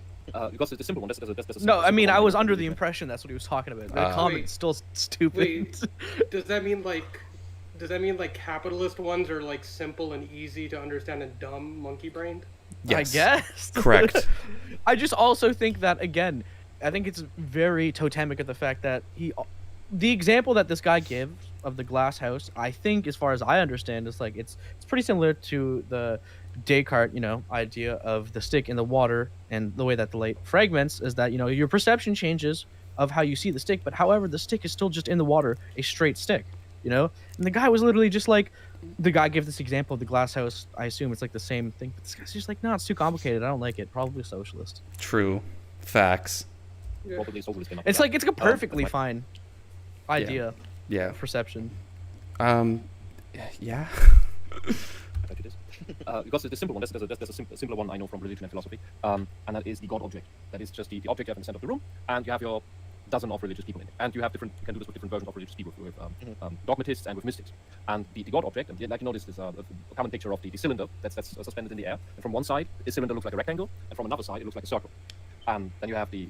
Because it's a simple one. That's No, I mean I was under the impression that's what he was talking about. The comment's still stupid. Wait, does that mean like capitalist ones are like simple and easy to understand and dumb monkey brained? Yes. I guess. Correct. I just also think that again, I think it's very totemic of the fact that the example that this guy gives of the glass house, I think, as far as I understand, is like it's pretty similar to the Descartes, idea of the stick in the water and the way that the light fragments is that, your perception changes of how you see the stick, but however, the stick is still just in the water, a straight stick, And the guy was literally just like, the guy gave this example of the glass house. I assume it's like the same thing, but this guy's just like, no, it's too complicated. I don't like it. Probably a socialist. True. Facts. Yeah. Probably socialists came up It's with like, it's a perfectly that's my- fine idea Yeah. of perception. Yeah. I bet it is. Because it's a simple one. There's a simpler one I know from religion and philosophy, and that is the God object. That is just the object you have in the center of the room, and you have your dozen of religious people in it. And you have you can do this with different versions of religious people, with dogmatists and with mystics. And the God object, and like this is a common picture of the cylinder that's suspended in the air. And from one side, the cylinder looks like a rectangle, and from another side, it looks like a circle. And then you have the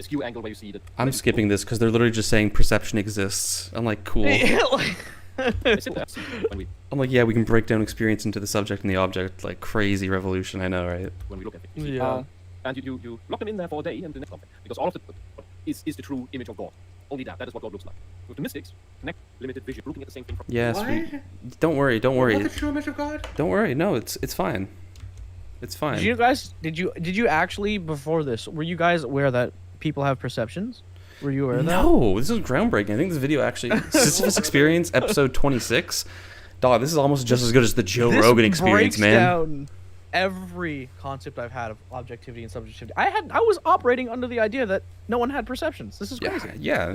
skew angle where you see that. I'm skipping this because they're literally just saying perception exists. I'm like, cool. I'm like, yeah, we can break down experience into the subject and the object, like crazy revolution. I know, right? When we look at it. Yeah. And you lock them in there for a day and the next something. Because all of it is the true image of God. Only that is what God looks like. With the mystics, connect, limited vision, looking at the same thing from. Yes. What? Don't worry. What the true image of God? Don't worry. No, it's fine. It's fine. Did you actually, before this, were you guys aware that people have perceptions? Were you aware of that? No, this is groundbreaking. I think this video actually, Sisyphus Experience, episode 26. Dog, this is almost just as good as the Joe Rogan Experience, breaks man. Down every concept I've had of objectivity and subjectivity. I was operating under the idea that no one had perceptions. This is crazy. Yeah,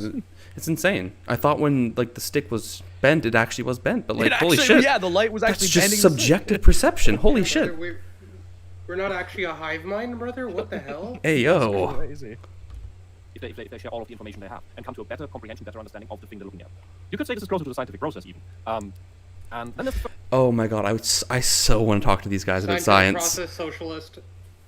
it's insane. I thought when like the stick was bent, it actually was bent, but like holy actually, shit. Yeah, the light was actually that's just bending subjective perception. Holy shit. We're not actually a hive mind, brother. What the hell? Hey yo. Crazy. If they share all of the information they have and come to a better comprehension, better understanding of the thing they're looking at. You could say this is closer to the scientific process even. And then Oh my god, I so want to talk to these guys about science. Process socialist.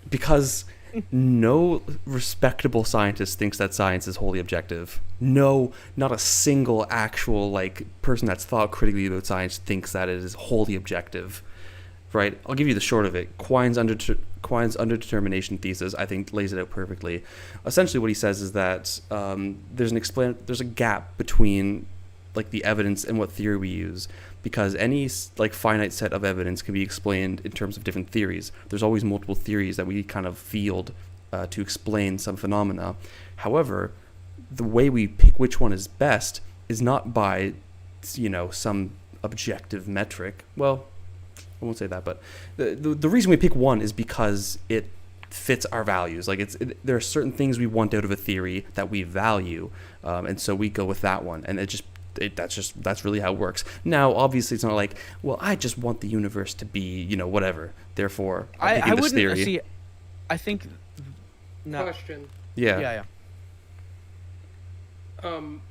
Because no respectable scientist thinks that science is wholly objective. No, not a single actual like person that's thought critically about science thinks that it is wholly objective. Right? I'll give you the short of it. Quine's underdetermination thesis, I think, lays it out perfectly. Essentially, what he says is that there's a gap between like the evidence and what theory we use, because any like finite set of evidence can be explained in terms of different theories. There's always multiple theories that we kind of field to explain some phenomena. However, the way we pick which one is best is not by, you know, some objective metric. Well, I won't say that, but the reason we pick one is because it fits our values. Like there are certain things we want out of a theory that we value, and so we go with that one. And that's really how it works. Now, obviously, it's not like, well, I just want the universe to be, you know, whatever. Therefore, I'm picking this wouldn't theory. see. I think. No. Question. Yeah.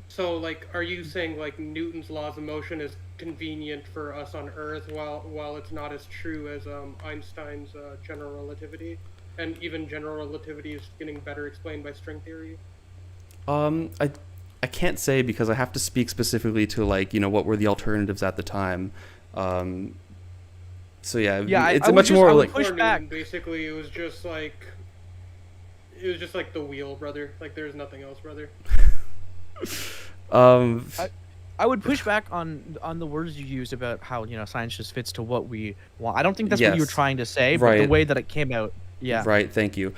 So like, are you saying like Newton's laws of motion is convenient for us on Earth, while it's not as true as Einstein's general relativity, and even general relativity is getting better explained by string theory? I can't say, because I have to speak specifically to, like, you know, what were the alternatives at the time. So yeah, it's I much would more just, like push back. Newton, basically, it was just like the wheel, brother. Like, there's nothing else, brother. I would push back on the words you used about how, you know, science just fits to what we want. I don't think that's what you were Yes. trying to say, but Right. the way that it came out, yeah. Right, thank you.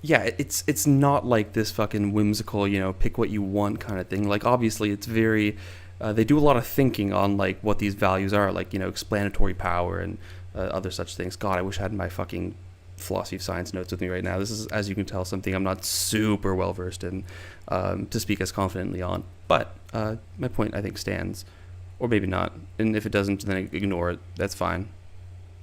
Yeah, it's not like this fucking whimsical, you know, pick what you want kind of thing. Like, obviously, it's very, they do a lot of thinking on, like, what these values are, like, you know, explanatory power and other such things. God, I wish I had my fucking philosophy of science notes with me right now. This is, as you can tell, something I'm not super well versed in to speak as confidently on. But my point, I think, stands, or maybe not. And if it doesn't, then ignore it. That's fine.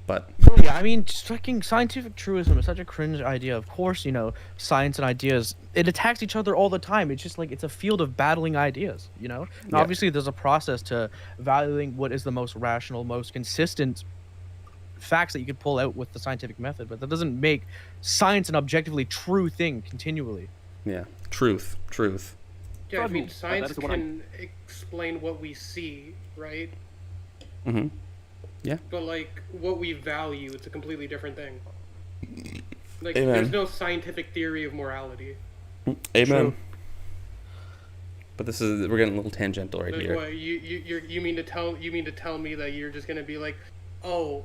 But Well, yeah, I mean, just fucking scientific truism is such a cringe idea. Of course, you know, science and ideas, it attacks each other all the time. It's just like, it's a field of battling ideas, you know? And Yeah. obviously, there's a process to valuing what is the most rational, most consistent facts that you could pull out with the scientific method, but that doesn't make science an objectively true thing continually. yeah, truth. Yeah, I True. mean, That science is the one I- can explain what we see, right? Mm-hmm. But like what we value, it's a completely different thing. Like, Amen. there's no scientific theory of morality. Amen. True. But we're getting a little tangential right Like, here. what, you mean to tell me that you're just gonna be like, oh,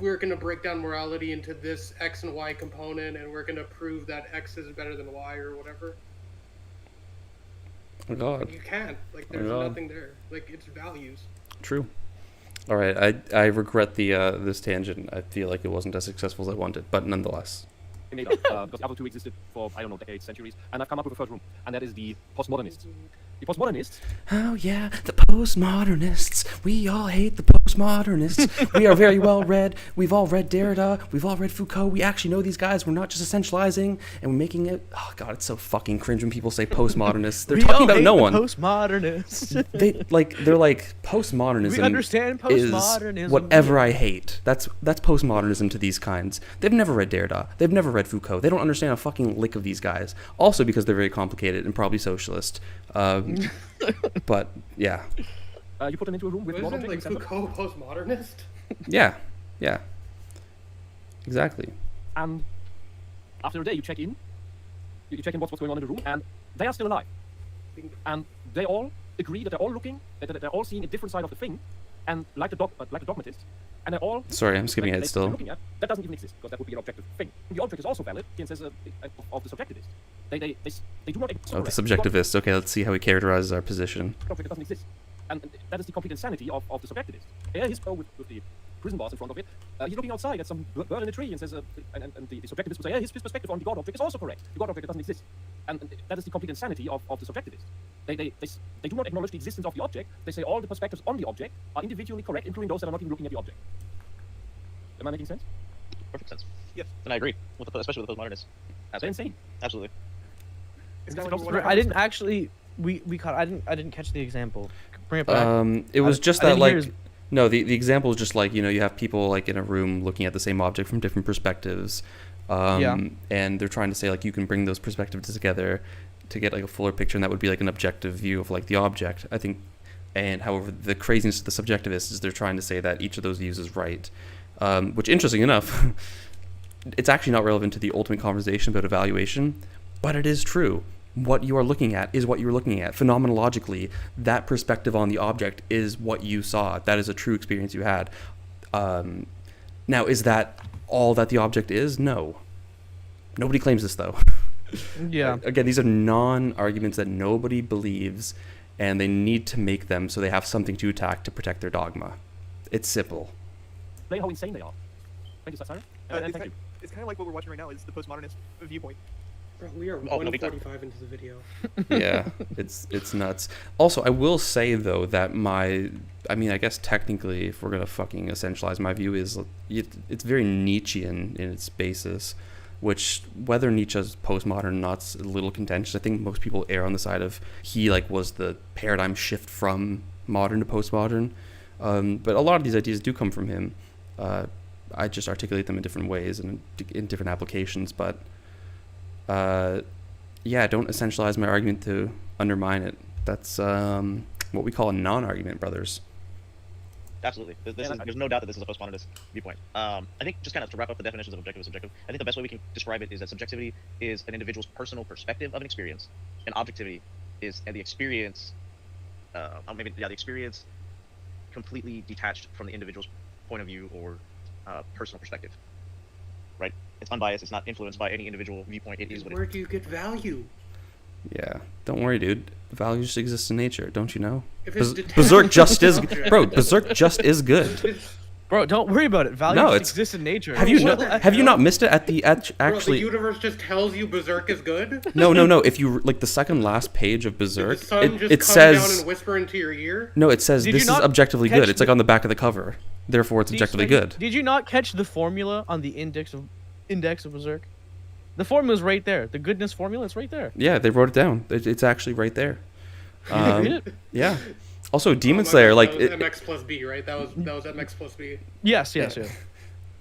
we're gonna break down morality into this X and Y component, and we're gonna prove that X is better than Y or whatever? Oh God, You can't. Like, there's God. nothing there. Like, it's values. true. All right, I regret the this tangent. I feel like it wasn't as successful as I wanted, but nonetheless. made up because the other two existed for, I don't know, decades, centuries, and I've come up with a third room, and that is the postmodernists. The postmodernists, Oh yeah, the postmodernists. We all hate the postmodernists. We are very well read. We've all read Derrida. We've all read Foucault. We actually know these guys. We're not just essentializing, and we're making it. Oh God, it's so fucking cringe when people say postmodernists. They're We talking all about hate no the one. Postmodernists. They're like postmodernism. We understand is postmodernism. whatever I hate. That's postmodernism to these kinds. They've never read Derrida. They've never read Foucault. They don't understand a fucking lick of these guys. Also because they're very complicated and probably socialist. But yeah, you put them into a room with Wasn't non-object like example, Foucault postmodernist? yeah, exactly. and after a day you check in what's going on in the room, and they are still alive. And they all agree that they're all looking, that they're all seeing a different side of the thing, and like the dogmatists, and they're all Sorry, I'm skipping ahead they're still. looking at, that doesn't even exist, because that would be an objective thing. The object is also valid in the sense of the subjectivist. They do not Oh, the subjectivist. Okay, let's see how he characterizes our position. object doesn't exist. And that is the complete insanity of the subjectivist. Here he's with the prison bars in front of it. He's looking outside at some bird in a tree and says, and the subjectivist would say, yeah, his perspective on the God object is also correct. The God object doesn't exist. And that is the complete insanity of the subjectivist. They do not acknowledge the existence of the object. They say all the perspectives on the object are individually correct, including those that are not even looking at the object. Am I making sense? Perfect sense. Yes. And I agree, especially with the postmodernists. They're insane. Absolutely. I didn't actually. I didn't catch the example. Bring it back. It was I- just I that, didn't like, hear his- no, the example is just like, you know, you have people like in a room looking at the same object from different perspectives. Yeah. And they're trying to say, like, you can bring those perspectives together to get like a fuller picture, and that would be like an objective view of like the object, I think. And however, the craziness of the subjectivists is they're trying to say that each of those views is right, which, interesting enough, it's actually not relevant to the ultimate conversation about evaluation, but it is true. what you are looking at is what you're looking at. Phenomenologically, that perspective on the object is what you saw. That is a true experience you had. Now, is that all that the object is? No. Nobody claims this, though. Yeah. Again, these are non-arguments that nobody believes, and they need to make them so they have something to attack to protect their dogma. It's simple. Explain how insane they are. Thank you, Cyrus. And thank you. It's kind of like what we're watching right now is the postmodernist viewpoint. Bro, we are Oh, no, big time. 145 into the video. Yeah, it's nuts. Also, I will say, though, that I guess technically, if we're going to fucking essentialize, my view is it's very Nietzschean in its basis, which, whether Nietzsche's postmodern or not's a little contentious. I think most people err on the side of he was the paradigm shift from modern to postmodern. But a lot of these ideas do come from him. I just articulate them in different ways and in different applications. But don't essentialize my argument to undermine it. That's what we call a non-argument, brothers. Absolutely. There's no doubt that this is a postmodernist viewpoint. I think just kind of to wrap up the definitions of objective and subjective, I think the best way we can describe it is that subjectivity is an individual's personal perspective of an experience, and objectivity is the experience, the experience completely detached from the individual's point of view or personal perspective. Right? It's unbiased. It's not influenced by any individual viewpoint. It is what it is. Where do you get value? Yeah, don't worry, dude. Value just exists in nature, don't you know? If it's detached Berserk just from is, the object. bro. Berserk just is good. Bro, don't worry about it. Value No, just it's- exists in nature. Have you What the have you hell? not missed it at the Bro, actually? the universe just tells you Berserk is good? No. If you the second last page of Berserk, Did the sun just it come down says and whisper into your ear? no. It says Did this you is not objectively catch good. It's like the- on the back of the cover. Therefore, it's Did you objectively catch- good. Did you not catch the formula on the index of Berserk? The formula's right there. The goodness formula, it's right there. Yeah, they wrote it down. It's actually right there. Read it? Yeah. Also, Demon Oh my Slayer, God, like that was it, MX plus B, right? That was MX plus B. Yes.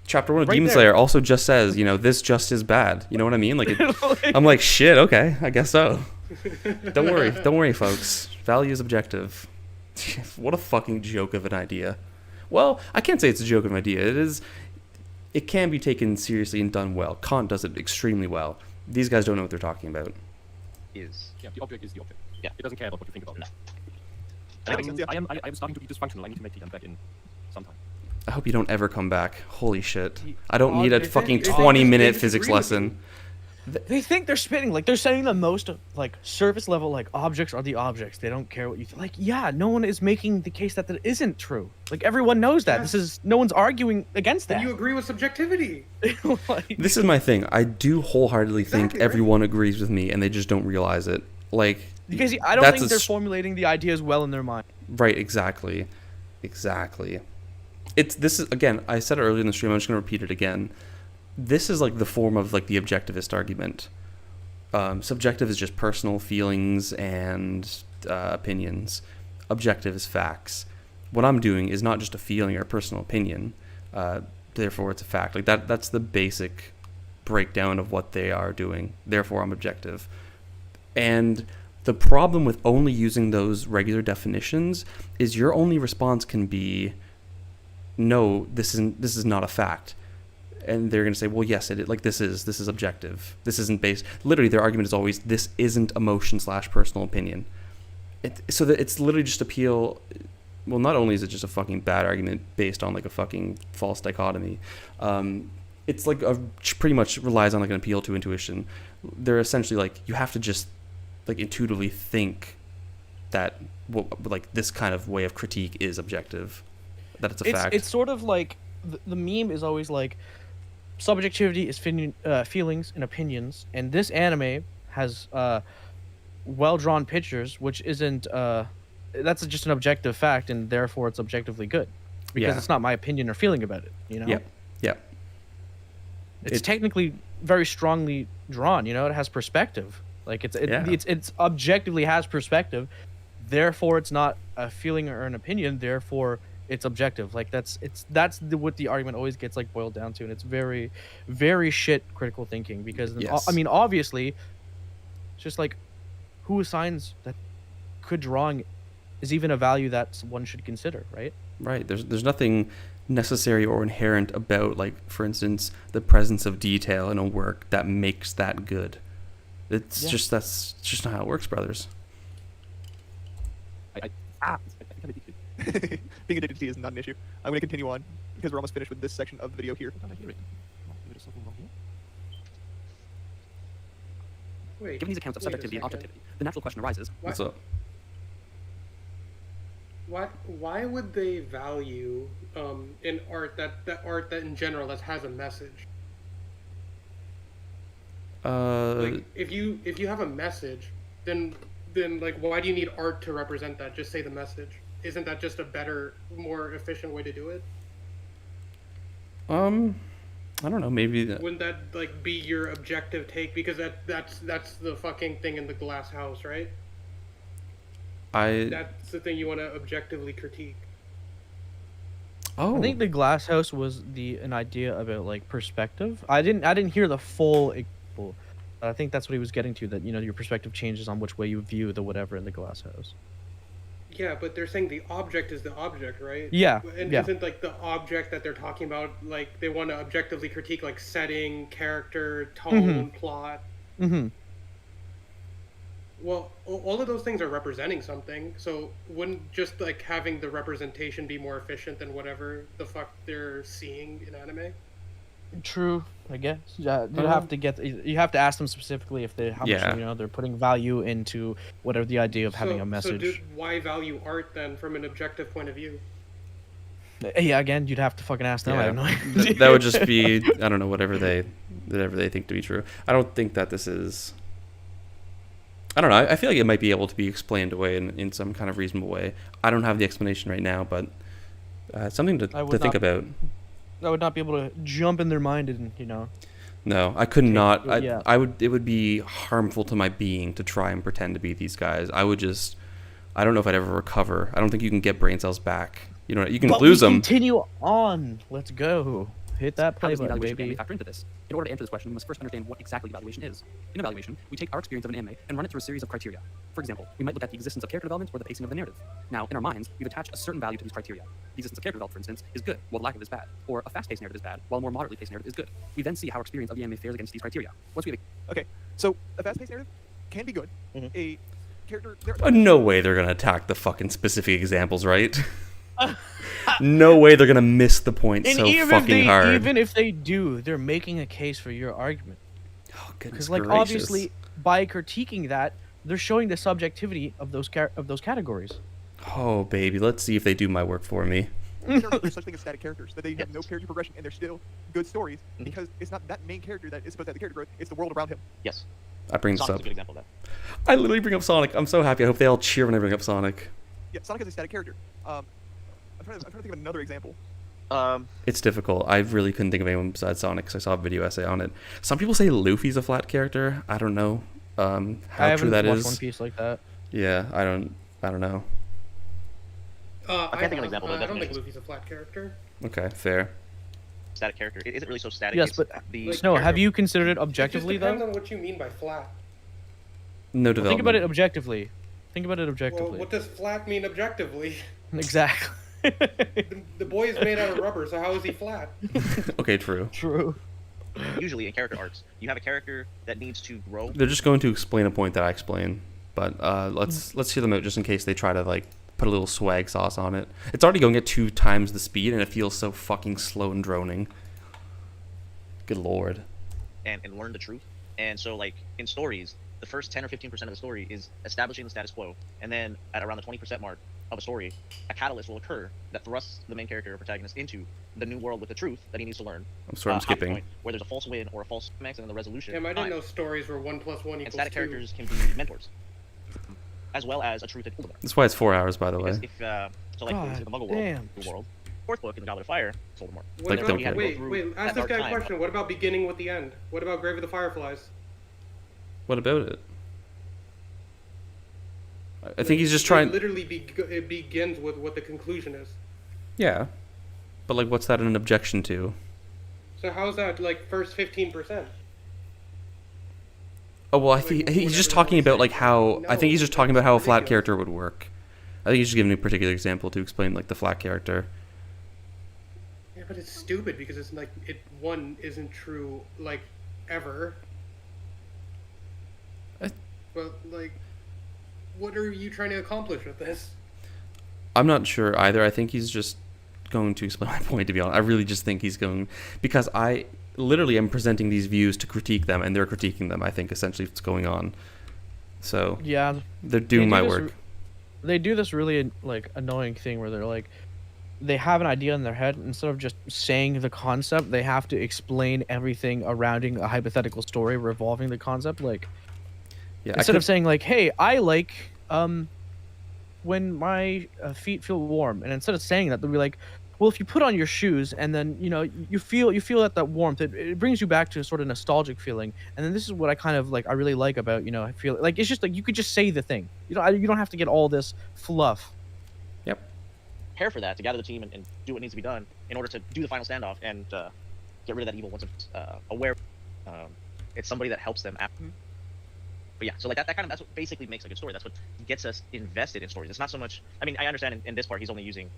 chapter 1 of right Demon there. Slayer also just says, this just is bad. You know what I mean? Like, Like- I'm like, shit. Okay, I guess so. Don't worry, folks. Value is objective. What a fucking joke of an idea. Well, I can't say it's a joke of an idea. It can be taken seriously and done well. Kant does it extremely well. These guys don't know what they're talking about. Yeah, the object is the object. Yeah. It doesn't care about what you think about it. That makes sense, yeah. I am starting to be dysfunctional. I need to make tea. I'm back in sometime. I hope you don't ever come back. Holy shit. The I don't need a object- fucking the 20-minute object physics disagrees with lesson. They think they're spitting. Like, they're saying the most, surface level, objects are the objects. They don't care what you think. Like, yeah, no one is making the case that isn't true. Like, everyone knows that. Yeah. No one's arguing against that. And you agree with subjectivity. Like, This is my thing. I do wholeheartedly think Exactly, right? everyone agrees with me and they just don't realize it. Like, because I don't that's think a they're s- formulating the ideas well in their mind. right, exactly. This is, again, I said it earlier in the stream, I'm just going to repeat it again. This is like the form of like the objectivist argument. Subjective is just personal feelings and opinions. Objective is facts. What I'm doing is not just a feeling or a personal opinion. Therefore, it's a fact. Like that's the basic breakdown of what they are doing. Therefore, I'm objective. And the problem with only using those regular definitions is your only response can be, no, this is not a fact. And they're going to say, well, yes, this is objective. This isn't based. Literally, their argument is always, this isn't emotion/personal opinion. So that it's literally just appeal. Well, not only is it just a fucking bad argument based on like a fucking false dichotomy, it's like pretty much relies on like an appeal to intuition. They're essentially like, you have to just like intuitively think that like this kind of way of critique is objective, that it's a fact. It's sort of like the meme is always like, subjectivity is feelings and opinions, and this anime has well-drawn pictures, which isn't that's just an objective fact, and therefore it's objectively good because Yeah. it's not my opinion or feeling about it. Yep. It's It- technically very strongly drawn. It has perspective. Like it's objectively has perspective. Therefore, it's not a feeling or an opinion. Therefore, it's objective. Like that's what the argument always gets like boiled down to, and it's very, very shit critical thinking because Yes. I mean obviously, it's just like, who assigns that good drawing is even a value that one should consider, right? Right. There's nothing necessary or inherent about, like, for instance, the presence of detail in a work that makes that good. It's Yeah. that's just not how it works, brothers. I think I'm addicted. Being addicted to tea is not an issue. I'm going to continue on because we're almost finished with this section of the video here. Don't I hear it? Maybe there's something wrong here. Wait. Given these accounts of wait a subjectivity and second. objectivity, the natural question arises: What's up? Why would they value in art that art that in general that has a message? Like if you have a message, then like why do you need art to represent that? Just say the message. Isn't that just a better, more efficient way to do it? I don't know. Maybe Wouldn't that like be your objective take? Because that's the fucking thing in the glass house, right? That's the thing you want to objectively critique. Oh, I think the glass house was an idea about like perspective. I didn't hear the full example. But I think that's what he was getting to. That your perspective changes on which way you view the whatever in the glass house. Yeah, but they're saying the object is the object, right? Yeah. And yeah. isn't like the object that they're talking about like they want to objectively critique like setting, character, tone, plot? Mm-hmm. Well, all of those things are representing something. So wouldn't just like having the representation be more efficient than whatever the fuck they're seeing in anime? True, I guess. Yeah, you have to ask them specifically if they how Yeah. much they're putting value into whatever the idea of having a message. Why value art then from an objective point of view? Yeah, again, you'd have to fucking ask them. I Yeah. have no idea. that would just be I don't know whatever they think to be true. I don't think that this is. I don't know. I feel like it might be able to be explained away in some kind of reasonable way. I don't have the explanation right now, but something to would think not- about. I would not be able to jump in their mind and No, I could not. yeah. I would. It would be harmful to my being to try and pretend to be these guys. I would just. I don't know if I'd ever recover. I don't think you can get brain cells back. You can But lose we them. Continue on. Let's go. Hit that how play does the button, evaluation baby. family factor into this? In order to answer this question, we must first understand what exactly evaluation is. In evaluation, we take our experience of an anime and run it through a series of criteria. For example, we might look at the existence of character development or the pacing of the narrative. Now, in our minds, we've attached a certain value to these criteria. The existence of character development, for instance, is good, while the lack of it is bad. Or a fast-paced narrative is bad, while a more moderately paced narrative is good. We then see how our experience of the anime fares against these criteria. Once we have Okay, so a fast-paced narrative can be good. A character... No way they're gonna attack the fucking specific examples, right? No way they're gonna miss the point And so even fucking hard. even if they do, they're making a case for your argument. Oh, goodness Because like gracious. obviously by critiquing that, they're showing the subjectivity of those categories. Oh baby, let's see if they do my work for me. There's such thing as static characters, that they have no character progression and they're still good stories because it's not that main character that is supposed to have the character growth, it's the world around him. Yes. I bring this Sonic's up. a good example of that. I literally bring up Sonic. I'm so happy. I hope they all cheer when I bring up Sonic. Yeah, Sonic is a static character. I'm trying to think of another example. It's difficult. I really couldn't think of anyone besides Sonic because I saw a video essay on it. Some people say Luffy's a flat character. I don't know I how haven't true that watched is. One Piece like that. Yeah, I don't know. I can't think of an example, but I don't think definitions. Luffy's a flat character. Okay, fair. Static character. It isn't really so static. Yes, it's but the Snow, have character- you considered it It objectively just depends though? on what you mean by flat. No Well, development. think about it objectively. Think about it Well, objectively. what does flat mean objectively? Exactly. The boy is made out of rubber, so how is he flat? Okay, true. True. Usually in character arcs, you have a character that needs to grow. They're just going to explain a point that I explain, but let's hear them out just in case they try to like put a little swag sauce on it. It's already going at 2 times the speed, and it feels so fucking slow and droning. Good lord. and learn the truth. And so, like, in stories, the first 10 or 15% of the story is establishing the status quo. And then at around the 20% mark of a story, a catalyst will occur that thrusts the main character or protagonist into the new world with the truth that he needs to learn. I'm sorry, I'm Up to the skipping. point where there's a false win or a false climax, and then the resolution. Damn, I didn't Fine. know stories were 1 + 1 And = static 2. characters can be mentors, as well as a truth that Voldemort. That's why it's 4 hours, by the way. Because if, so like, God in the Muggle damn. world, fourth book in the Goblet of Fire, is Voldemort. What Like, about, don't we had to go wait, through wait, ask that this guy a dark time. question. What about beginning with the end? What about Grave of the Fireflies? What about it? I think he's just It trying. literally it begins with what the conclusion is. Yeah, but like, what's that an objection to? So how's that like first 15%? Oh well, I Like, think he's whatever just you talking wanna about say. like how I think he's just No, talking about how a flat ridiculous. character would work. I think he's just giving a particular example to explain like the flat character. Yeah, but it's stupid because it's like one isn't true like ever. but like, what are you trying to accomplish with this? I'm not sure either. I think he's just going to explain my point, to be honest. I really just think he's going, because I literally am presenting these views to critique them, and they're critiquing them. I think essentially what's going on. So Yeah, they're doing my work. they do this really like annoying thing where they're like, they have an idea in their head, instead of just saying the concept, they have to explain everything surrounding a hypothetical story revolving the concept. Like, Yeah, instead of saying like, hey, I like when my feet feel warm, and instead of saying that, they'll be like, well, if you put on your shoes and then you feel that warmth, it brings you back to a sort of nostalgic feeling. And then this is what I kind of like, I really like about, I feel like it's just like you could just say the thing, you don't have to get all this fluff. Yep. Prepare for that, to gather the team and do what needs to be done in order to do the final standoff and get rid of that evil once it's aware it's somebody that helps them after. But yeah, so like that kind of, that's what basically makes a good story. That's what gets us invested in stories. It's not so much, I mean, I understand in this part he's only using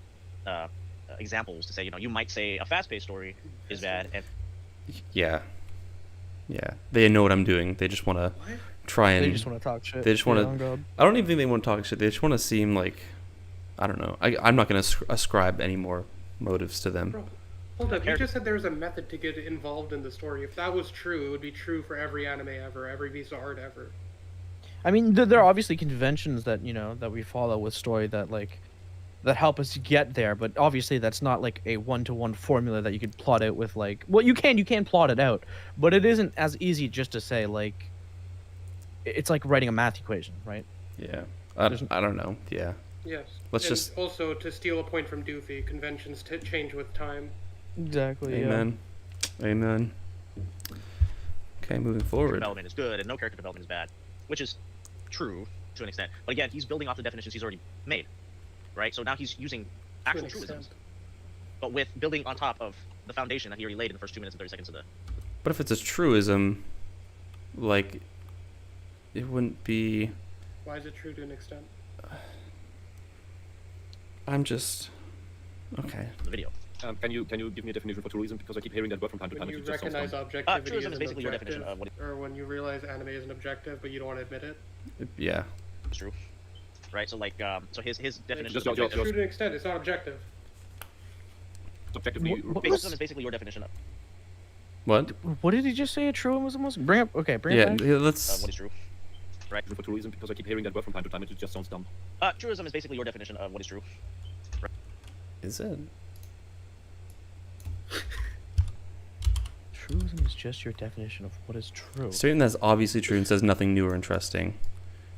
examples to say, you might say a fast-paced story is bad, and Yeah. They know what I'm doing. They just want to try and. They just want to talk shit. They just want Yeah, to. God. I don't even think they want to talk shit. They just want to seem like, I don't know. I'm not going to ascribe any more motives to them. Bro, hold up. You just said there was a method to get involved in the story. If that was true, it would be true for every anime ever, every piece of art ever. I mean, there are obviously conventions that that we follow with story that help us get there, but obviously that's not like a one-to-one formula that you could plot out with like. Well, you can plot it out, but it isn't as easy just to say like. It's like writing a math equation, right? Yeah. I don't know. Yeah. Yes. Let's and just. also, to steal a point from Doofy, conventions change with time. Exactly. Amen. Amen. Okay, moving forward. development is good and no character development is bad, which is true to an extent. But again, he's building off the definitions he's already made, right? So now he's using actual extent. truisms, but with building on top of the foundation that he already laid in the first 2 minutes and 30 seconds of the. But if it's a truism, like, it wouldn't be. Why is it true to an extent? I'm just. Okay. The video. Can you give me a definition for truism? Because I keep hearing that word from time to When time. you It just sounds recognize dumb. objectivity Truism as is an basically your objective, definition of what or when you realize anime is an objective, but you don't want to admit it. Yeah. is true, right? So like, so his definition. Just- of just- It's true to an extent. It's not objective. Subjectively, truism is basically your definition of What? What did he just say? A truism was? Bring it Yeah. back. Let's. what is true. Right. for truism, because I keep hearing that word from time to time. It just sounds dumb. Truism is basically your definition of what is true. Is it? Truism is just your definition of what is true. Statement that's obviously true and says nothing new or interesting.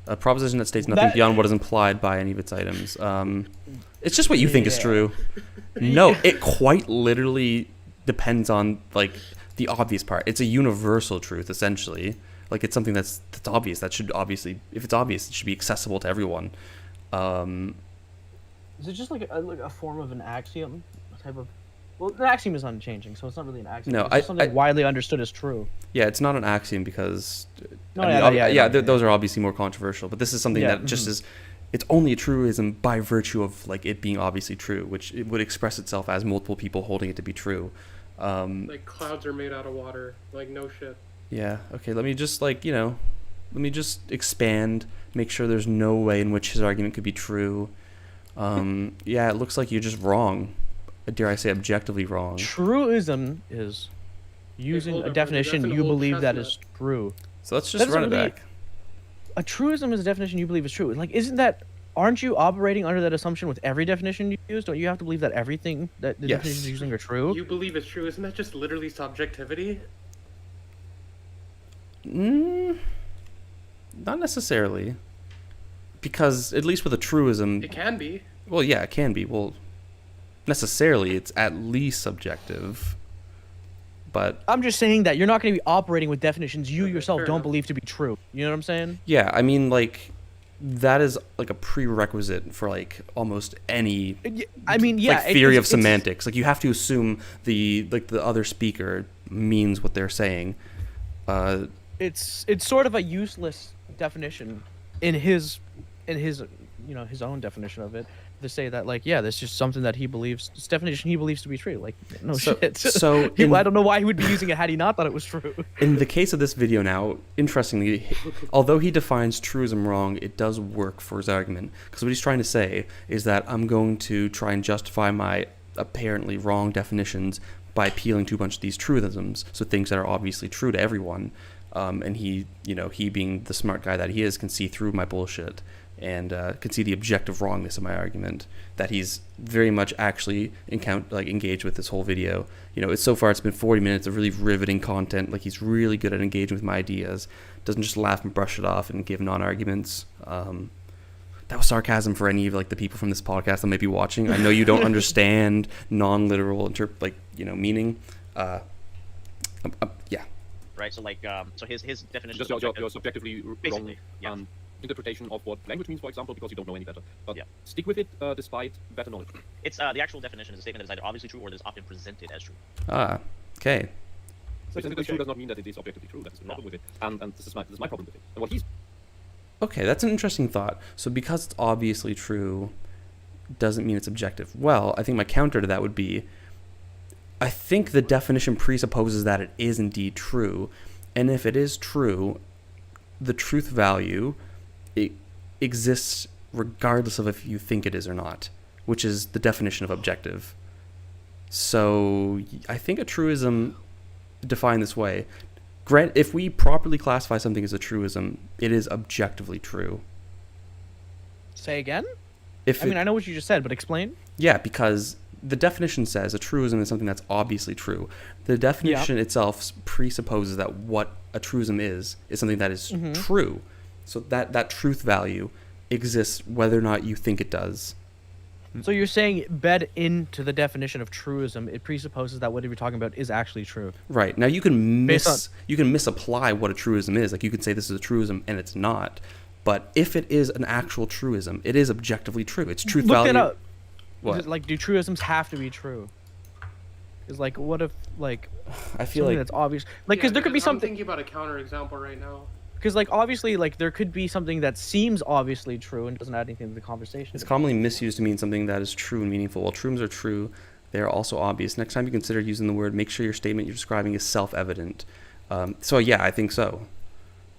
A proposition that states nothing beyond what is implied by any of its items. It's just what you think is Yeah. true. No, it quite literally depends on like the obvious part. It's a universal truth essentially. Like it's something that's obvious. That should obviously, if it's obvious, it should be accessible to everyone. Is it just like a form of an axiom, a type of? Well, an axiom is unchanging, so it's not really an axiom. No, it's just something widely understood as true. Yeah, it's not an axiom because No, I mean, yeah, those are obviously more controversial. But this is something Yeah, that just is. It's only a truism by virtue of like it being obviously true, which it would express itself as multiple people holding it to be true. Like clouds are made out of water. Like no shit. Yeah. Okay. Let me just let me just expand. Make sure there's no way in which his argument could be true. Yeah, it looks like you're just wrong. Dare I say, objectively wrong. Truism is using hold a up, definition that's an you old believe that is chestnut. true. So let's just That run it doesn't really- back. A truism is a definition you believe is true. Like, aren't you operating under that assumption with every definition you use? Don't you have to believe that everything that the Yes. definitions you're using are true? You believe it's true. Isn't that just literally subjectivity? Not necessarily. Because at least with a truism, It can be. well, yeah, it can be. Well, necessarily, it's at least subjective. But I'm just saying that you're not going to be operating with definitions you Okay, yourself fair don't enough. believe to be true. You know what I'm saying? yeah, I mean, like, that is like a prerequisite for like almost any I mean, yeah. like theory of it's- semantics. Like you have to assume the other speaker means what they're saying. It's sort of a useless definition in his his own definition of it, to say that like, yeah, this is just something that he believes, this definition he believes to be true. Like, no shit. So I don't know why he would be using it had he not thought it was true. in the case of this video now, interestingly, although he defines truism wrong, it does work for his argument. Because what he's trying to say is that I'm going to try and justify my apparently wrong definitions by appealing to a bunch of these truisms, so things that are obviously true to everyone. And he being the smart guy that he is, can see through my bullshit and can see the objective wrongness of my argument that he's very much actually engaged with this whole video. So far it's been 40 minutes of really riveting content. Like, he's really good at engaging with my ideas. Doesn't just laugh and brush it off and give non-arguments. That was sarcasm for any of the people from this podcast that might be watching. I know you don't understand non-literal meaning. Yeah. Right. So so his definition. Just your subjectively basically, wrong interpretation of what language means, for example, because you don't know any better. But yeah. Stick with it despite better knowledge. It's the actual definition is a statement that is either obviously true or that is often presented as true. Okay. Presented as true does not mean that it is objectively true. That's the problem with it, and this is my problem with it. And what he's Okay, that's an interesting thought. So because it's obviously true doesn't mean it's objective. Well, I think my counter to that would be, I think the definition presupposes that it is indeed true. And if it is true, the truth value, it exists regardless of if you think it is or not, which is the definition of objective. So I think a truism defined this way, if we properly classify something as a truism, it is objectively true. Say again? I know what you just said, but explain. Yeah, because the definition says a truism is something that's obviously true. The definition itself presupposes that what a truism is something that is true. So that truth value exists whether or not you think it does. So you're saying bed into the definition of truism, it presupposes that whatever you're talking about is actually true. Right. Now you can misapply what a truism is. Like, you could say this is a truism and it's not. But if it is an actual truism, it is objectively true. It's truth value. Look it up. What? Do truisms have to be true? Because what if I feel something that's obvious, because there could be something. I'm thinking about a counterexample right now. Because obviously there could be something that seems obviously true and doesn't add anything to the conversation. It's commonly misused to mean something that is true and meaningful. While truisms are true, they are also obvious. Next time you consider using the word, make sure your statement you're describing is self-evident. So yeah, I think so.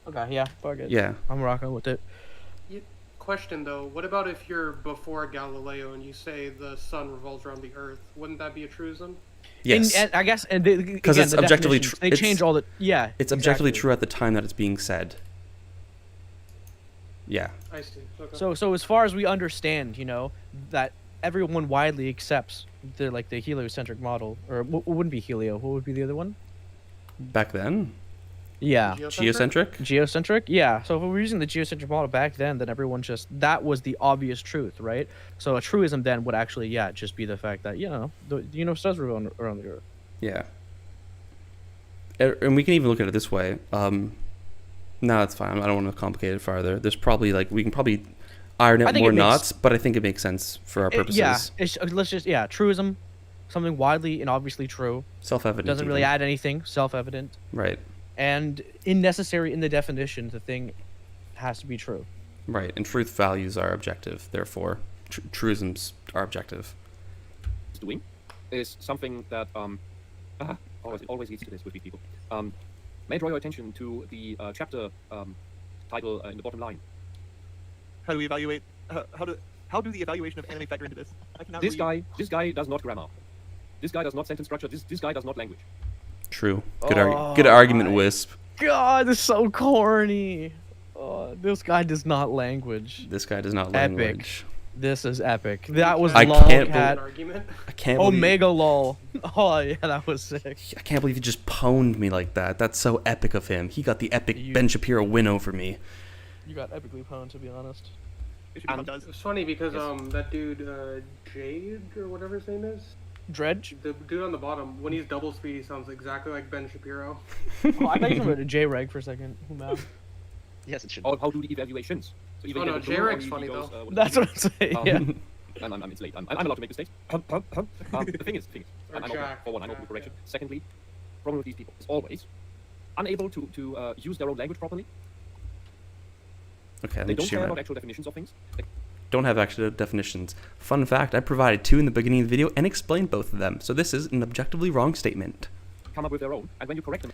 Okay, yeah, fuck it. Yeah. I'm rocking with it. Question though, what about if you're before Galileo and you say the sun revolves around the Earth? Wouldn't that be a truism? Yes. And I guess, because it's objectively true. They change all the It's objectively true at the time that it's being said. Yeah. I see. Okay. So as far as we understand, that everyone widely accepts the heliocentric model, or what wouldn't be helio? What would be the other one? Back then? Yeah. Geocentric? Yeah. So if we were using the geocentric model back then everyone that was the obvious truth, right? So a truism then would actually, just be the fact that, the universe does revolve around the Earth. Yeah. And we can even look at it this way. No, that's fine. I don't want to complicate it farther. There's probably, we can probably iron out more knots, but I think it makes sense for our purposes. Truism, something widely and obviously true. Self-evident. Doesn't really add anything. Self-evident. Right. And necessary in the definition, the thing has to be true. Right, and truth values are objective. Therefore, truisms are objective. Doing is something that always leads to this with people. May I draw your attention to the chapter title in the bottom line? How do we evaluate? How do the evaluation of anime factor into this? I cannot This guy does not grammar. This guy does not sentence structure. This guy does not language. True. Good argument, Wisp. God, this is so corny. This guy does not language. This guy does not Epic. language. This is epic. That was I can't Omega lol. Oh yeah, that was sick. I can't believe he just pwned me like that. That's so epic of him. He got the epic Ben Shapiro win over me. You got epically pwned, to be honest. It's funny because that dude Jade or whatever his name is. Dredge? The dude on the bottom, when he's double speed, he sounds exactly like Ben Shapiro. I thought you were a J-Reg for a second. Yes, it should. How do the evaluations? So Oh no, J-Reg's funny though. That's what I'm saying. Yeah. It's late. I'm allowed to make mistakes. The thing is, I know for one, I know the correction. Secondly, problem with these people is always unable to use their own language properly. Okay, they don't care about actual definitions of things. don't have actual definitions. Fun fact, I provided 2 in the beginning of the video and explained both of them, so this is an objectively wrong statement. come up with their own, and when you correct them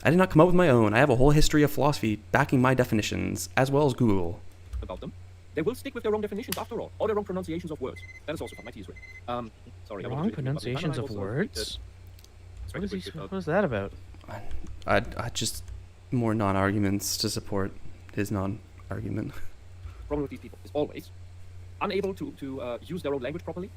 I did not come up with my own. I have a whole history of philosophy backing my definitions, as well as Google. about them, they will stick with their own definitions after all, or their own pronunciations of words. That is also from my T3. Sorry, I Wrong wanted to pronunciations of words? What was that about? I just more non-arguments to support his non-argument. problem with these people is always unable to use their own language properly.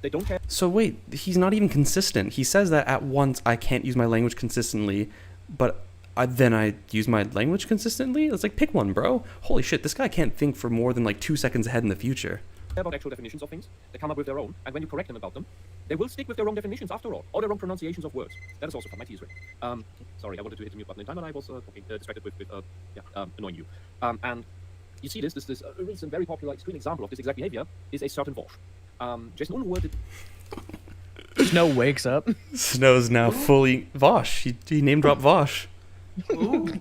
They don't care. So wait, he's not even consistent. He says that at once I can't use my language consistently, but then I use my language consistently? It's like, pick one, bro. Holy shit, this guy can't think for more than like 2 seconds ahead in the future. About actual definitions of things. They come up with their own, and when you correct them about them, they will stick with their own definitions after all, or their own pronunciations of words. That is also from my T3. Sorry, I wanted to hit the mute button in time, and I was distracted with annoying you. And you see this recent very popular extreme example of this exact behavior is a certain Vosh. Jason Unruhe did Snow wakes up. Snow's now fully Vosh. He name dropped Vosh. Ooh.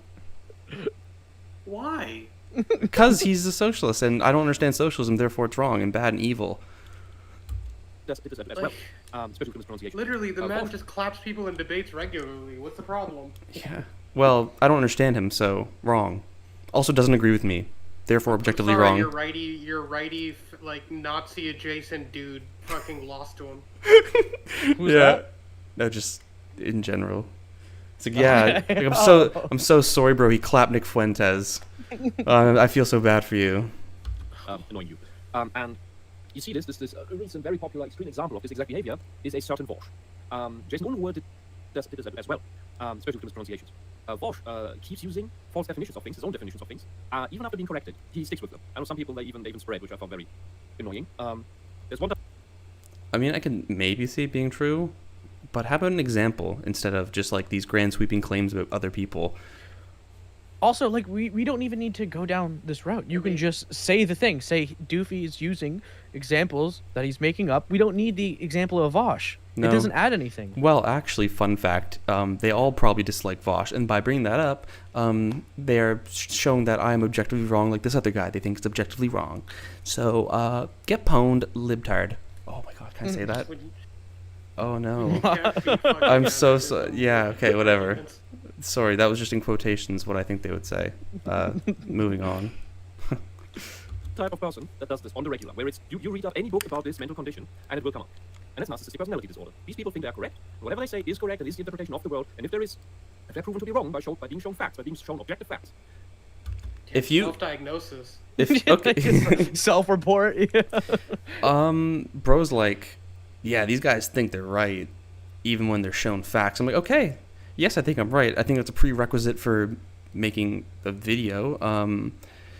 Why? Because he's a socialist, and I don't understand socialism, therefore it's wrong and bad and evil. this as well. Especially with pronunciation. Literally, the man Vosh. just claps people in debates regularly. What's the problem? Yeah. Well, I don't understand him, so wrong. Also doesn't agree with me, therefore objectively Sorry, wrong. Your righty, like Nazi adjacent dude, fucking lost to him. Who's yeah. that? No, just in general. It's like, yeah, like, I'm so sorry, bro. He clapped Nick Fuentes. I feel so bad for you. Annoying you. And you see this recent very popular extreme example of this exact behavior is a certain Vosh. Jason Unruhe did this as well, especially with his pronunciations. Vosh keeps using false definitions of things, his own definitions of things, even after being corrected. He sticks with them. I know some people they even spread, which I found very annoying. There's one. I mean, I can maybe see it being true, but how about an example instead of just like these grand sweeping claims about other people? Also, like, we don't even need to go down this route. You can just say the thing. Say Doofy is using examples that he's making up. We don't need the example of Vosh. No. It doesn't add anything. Well, actually, fun fact, they all probably dislike Vosh, and by bringing that up, they are showing that I am objectively wrong like this other guy. They think it's objectively wrong. So, get pwned, libtard. Oh my god, can I say that? Oh no. I'm so yeah, okay, whatever. Sorry, that was just in quotations what I think they would say. Moving on. Type of person that does this on the regular, where it's you read up any book about this mental condition and it will come up. And it's narcissistic personality disorder. These people think they are correct. And whatever they say is correct and is the interpretation of the world. And if they're proven to be wrong by being shown facts, by being shown objective facts. If you Self-diagnosis. if okay. Self-report. Bro's like, yeah, these guys think they're right even when they're shown facts. I'm like, okay, yes, I think I'm right. I think that's a prerequisite for making a video.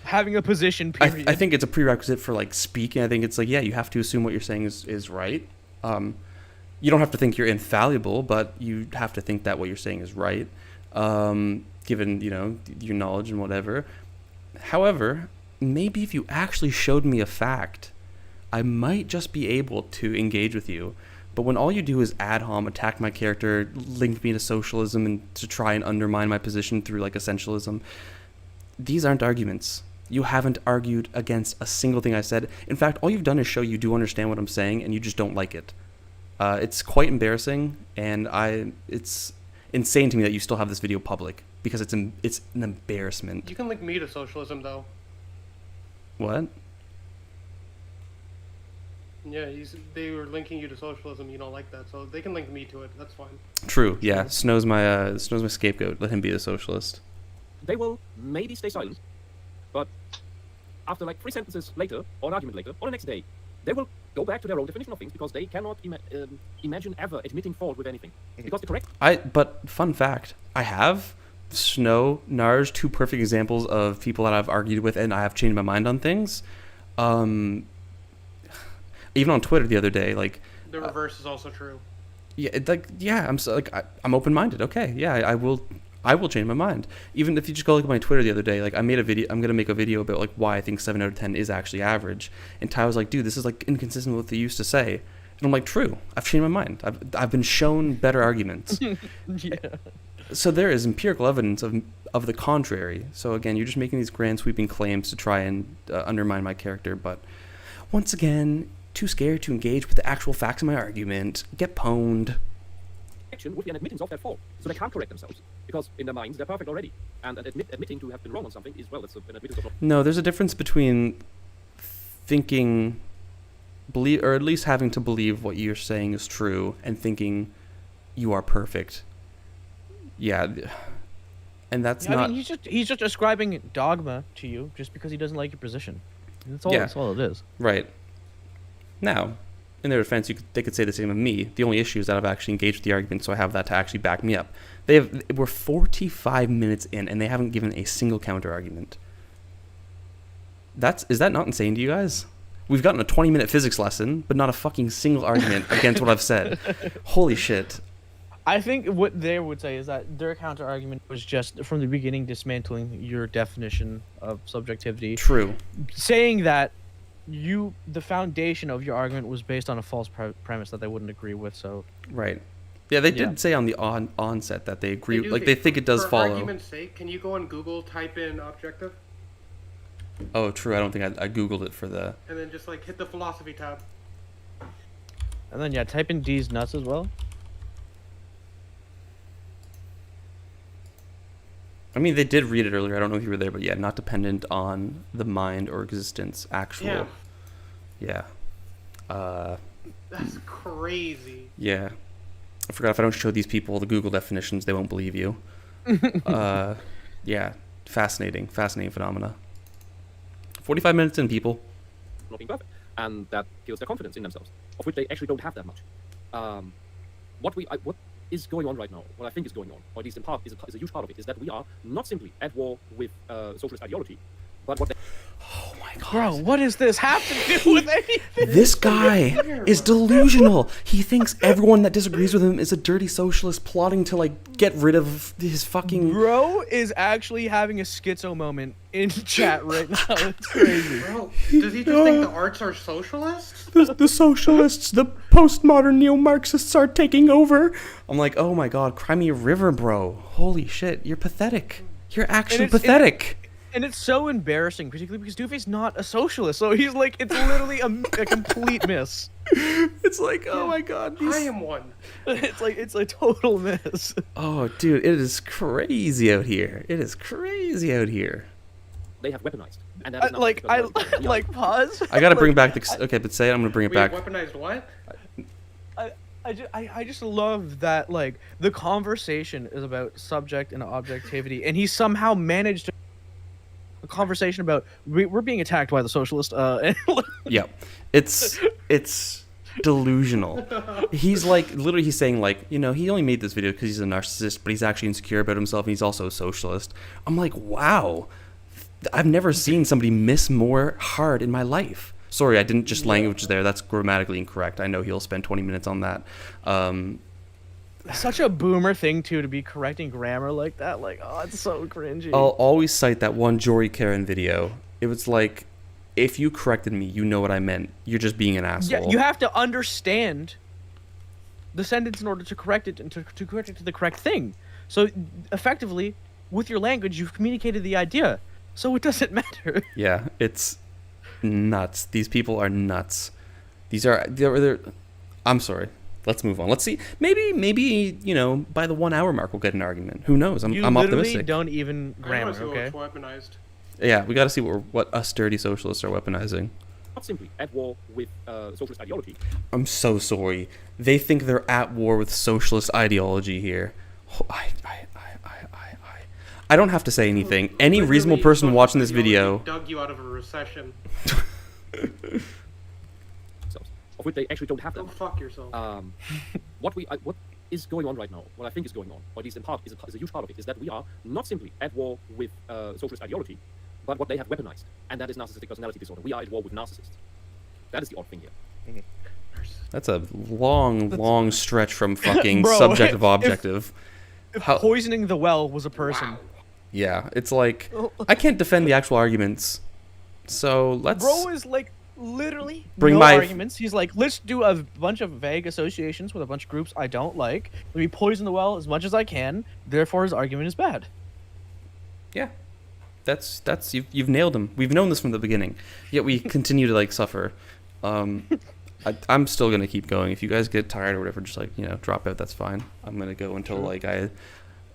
Having a position, period. I think it's a prerequisite for like speaking. I think it's like, yeah, you have to assume what you're saying is right. You don't have to think you're infallible, but you have to think that what you're saying is right, given, you know, your knowledge and whatever. However, maybe if you actually showed me a fact, I might just be able to engage with you. But when all you do is ad hom, attack my character, link me to socialism, and to try and undermine my position through like essentialism, these aren't arguments. You haven't argued against a single thing I said. In fact, all you've done is show you do understand what I'm saying, and you just don't like it. It's quite embarrassing, and it's insane to me that you still have this video public, because it's an embarrassment. You can link me to socialism, though. What? Yeah, they were linking you to socialism. You don't like that, so they can link me to it. That's fine. True. Yeah. Snow's my scapegoat. Let him be the socialist. They will maybe stay silent, but after like 3 sentences later, or an argument later, or the next day, they will go back to their own definition of things because they cannot imagine ever admitting fault with anything. Because the correct. But fun fact, I have Snow, Narj, 2 perfect examples of people that I've argued with and I have changed my mind on things. Even on Twitter the other day, like The reverse is also true. Yeah, I'm open-minded. Okay, yeah, I will change my mind. Even if you just go look at my Twitter the other day, like I made a video. I'm gonna make a video about like why I think 7 out of 10 is actually average. And Ty was like, "Dude, this is like inconsistent with what they used to say." And I'm like, "True. I've changed my mind. I've been shown better arguments." Yeah. So there is empirical evidence of the contrary. So again, you're just making these grand sweeping claims to try and undermine my character. But once again, too scared to engage with the actual facts of my argument. Get pwned. Action would be an admittance of their fault, so they can't correct themselves because in their minds they're perfect already. And admitting to have been wrong on something is well, it's an admittance of. No, there's a difference between thinking, believe, or at least having to believe what you're saying is true, and thinking you are perfect. Yeah, and that's I not. mean, he's just ascribing dogma to you just because he doesn't like your position. That's all. Yeah. That's all it is. Right. Now, in their defense, they could say the same of me. The only issue is that I've actually engaged with the argument, so I have that to actually back me up. We're 45 minutes in, and they haven't given a single counter argument. Is that not insane to you guys? We've gotten a 20-minute physics lesson, but not a fucking single argument against what I've said. Holy shit. I think what they would say is that their counter argument was just from the beginning dismantling your definition of subjectivity, True. saying that the foundation of your argument was based on a false premise that they wouldn't agree with. So Right. Yeah, they Yeah. did say on the onset that they agree. do Like, they think it does for follow. argument's sake, can you go on Google, type in objective, Oh, true. I don't think I Googled it for the... and then just like hit the philosophy tab? and then type in D's nuts as well. I mean, they did read it earlier. I don't know if you were there, but yeah, not dependent on the mind or existence. Actual. Yeah. Yeah. That's crazy. Yeah. I forgot, if I don't show these people the Google definitions, they won't believe you. Yeah. Fascinating phenomena. 45 minutes in, people. Not being perfect, and that kills their confidence in themselves, of which they actually don't have that much. What is going on right now, what I think is going on, or at least in part is a huge part of it, is that we are not simply at war with socialist ideology, but what they Oh my god. Bro, what does this have to do with anything? This guy is delusional. He thinks everyone that disagrees with him is a dirty socialist plotting to, like, get rid of his fucking... Bro is actually having a schizo moment in chat right now. It's crazy. Bro, does he just think the arts are socialists? The socialists, the postmodern neo-Marxists are taking over. I'm like, oh my god, Crimea River, bro. Holy shit, you're pathetic. You're actually pathetic. And it's so embarrassing, particularly because Doofy's not a socialist, so he's like, it's literally a complete miss. It's like, oh my god. I am one. It's a total miss. Oh, dude, it is crazy out here. It is crazy out here. they have weaponized, and that is not like pause. I gotta bring back the... Okay, but say it, I'm gonna bring it We back. weaponized what? I just love that, like, the conversation is about subject and objectivity, and he somehow managed to a conversation about we're being attacked by the socialist. Yeah, it's delusional. He's like, literally, he's saying, like, you know, he only made this video because he's a narcissist, but he's actually insecure about himself, and he's also a socialist. I'm like, wow, I've never seen somebody miss more hard in my life. Sorry, I didn't just language there. That's grammatically incorrect. I know he'll spend 20 minutes on that. Such a boomer thing too, to be correcting grammar like that. Like, oh, it's so cringy. I'll always cite that one Jory Karen video. It was like, if you corrected me, you know what I meant. You're just being an asshole. Yeah, you have to understand the sentence in order to correct it and to correct it to the correct thing. So effectively, with your language, you've communicated the idea. So it doesn't matter. Yeah, it's nuts. These people are nuts. They're I'm sorry. Let's move on. Let's see. Maybe you know, by the 1 hour mark we'll get an argument. Who knows? I'm literally optimistic. don't even I grammar, want to see okay? what's weaponized. Yeah, we got to see what us dirty socialists are weaponizing. not simply at war with socialist ideology. I'm so sorry. They think they're at war with socialist ideology here. I don't have to say anything. Any reasonable person watching this video... dug you out of a recession. Of which they actually don't have Go them. fuck yourself. What is going on right now, what I think is going on, or at least in part is a huge part of it, is that we are not simply at war with socialist ideology, but what they have weaponized, and that is narcissistic personality disorder. We are at war with narcissists. That is the odd thing here. That's a long stretch from fucking Bro, subjective objective. If poisoning the well was a person. Wow. Yeah, it's like, I can't defend the actual arguments. So let's... Bro is like literally Bring no my- arguments. He's like, let's do a bunch of vague associations with a bunch of groups I don't like. Let me poison the well as much as I can. Therefore, his argument is bad. Yeah. That's you've nailed him. We've known this from the beginning. Yet we continue to like suffer. I'm still gonna keep going. If you guys get tired or whatever, just like drop out. That's fine. I'm gonna go until like I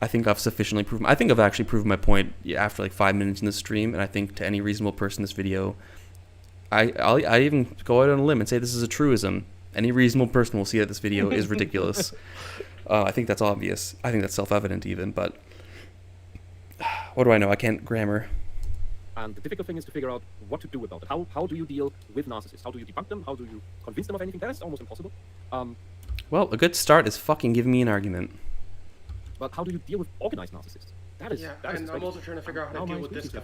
think I've sufficiently proven. I think I've actually proven my point after like 5 minutes in the stream, and I think to any reasonable person, this video, I even go out on a limb and say this is a truism. Any reasonable person will see that this video is ridiculous. I think that's obvious. I think that's self-evident even. But what do I know? I can't grammar. And the difficult thing is to figure out what to do about it. How do you deal with narcissists? How do you debunk them? How do you convince them of anything? That is almost impossible. Well, a good start is fucking giving me an argument. But how do you deal with organized narcissists? That is. Yeah, that is and I'm also trying to figure out how to deal with this guy.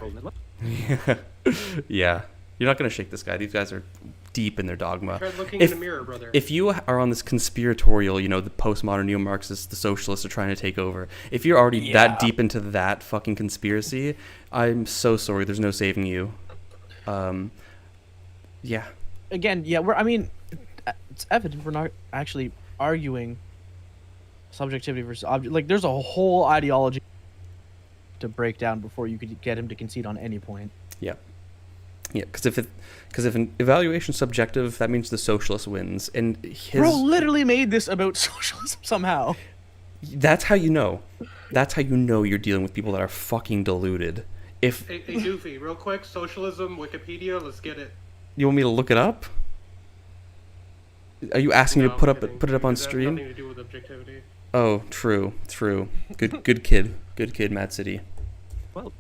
Yeah. You're not going to shake this guy. These guys are deep in their dogma. Try looking in the mirror, brother. If you are on this conspiratorial, the postmodern neo-Marxists, the socialists are trying to take over. If you're already that deep into that fucking conspiracy, I'm so sorry. There's no saving you. Yeah. Again, yeah, it's evident we're not actually arguing subjectivity versus object. Like, there's a whole ideology to break down before you could get him to concede on any point. Yeah. Yeah, because if an evaluation is subjective, that means the socialist wins. And Bro literally made this about socialism somehow. That's how you know. That's how you know you're dealing with people that are fucking deluded. Hey, Doofy, real quick, socialism, Wikipedia, let's get it. You want me to look it up? Are you asking me to put it up on That has stream? nothing to do with objectivity. Oh, true. Good kid, Mad City. Well,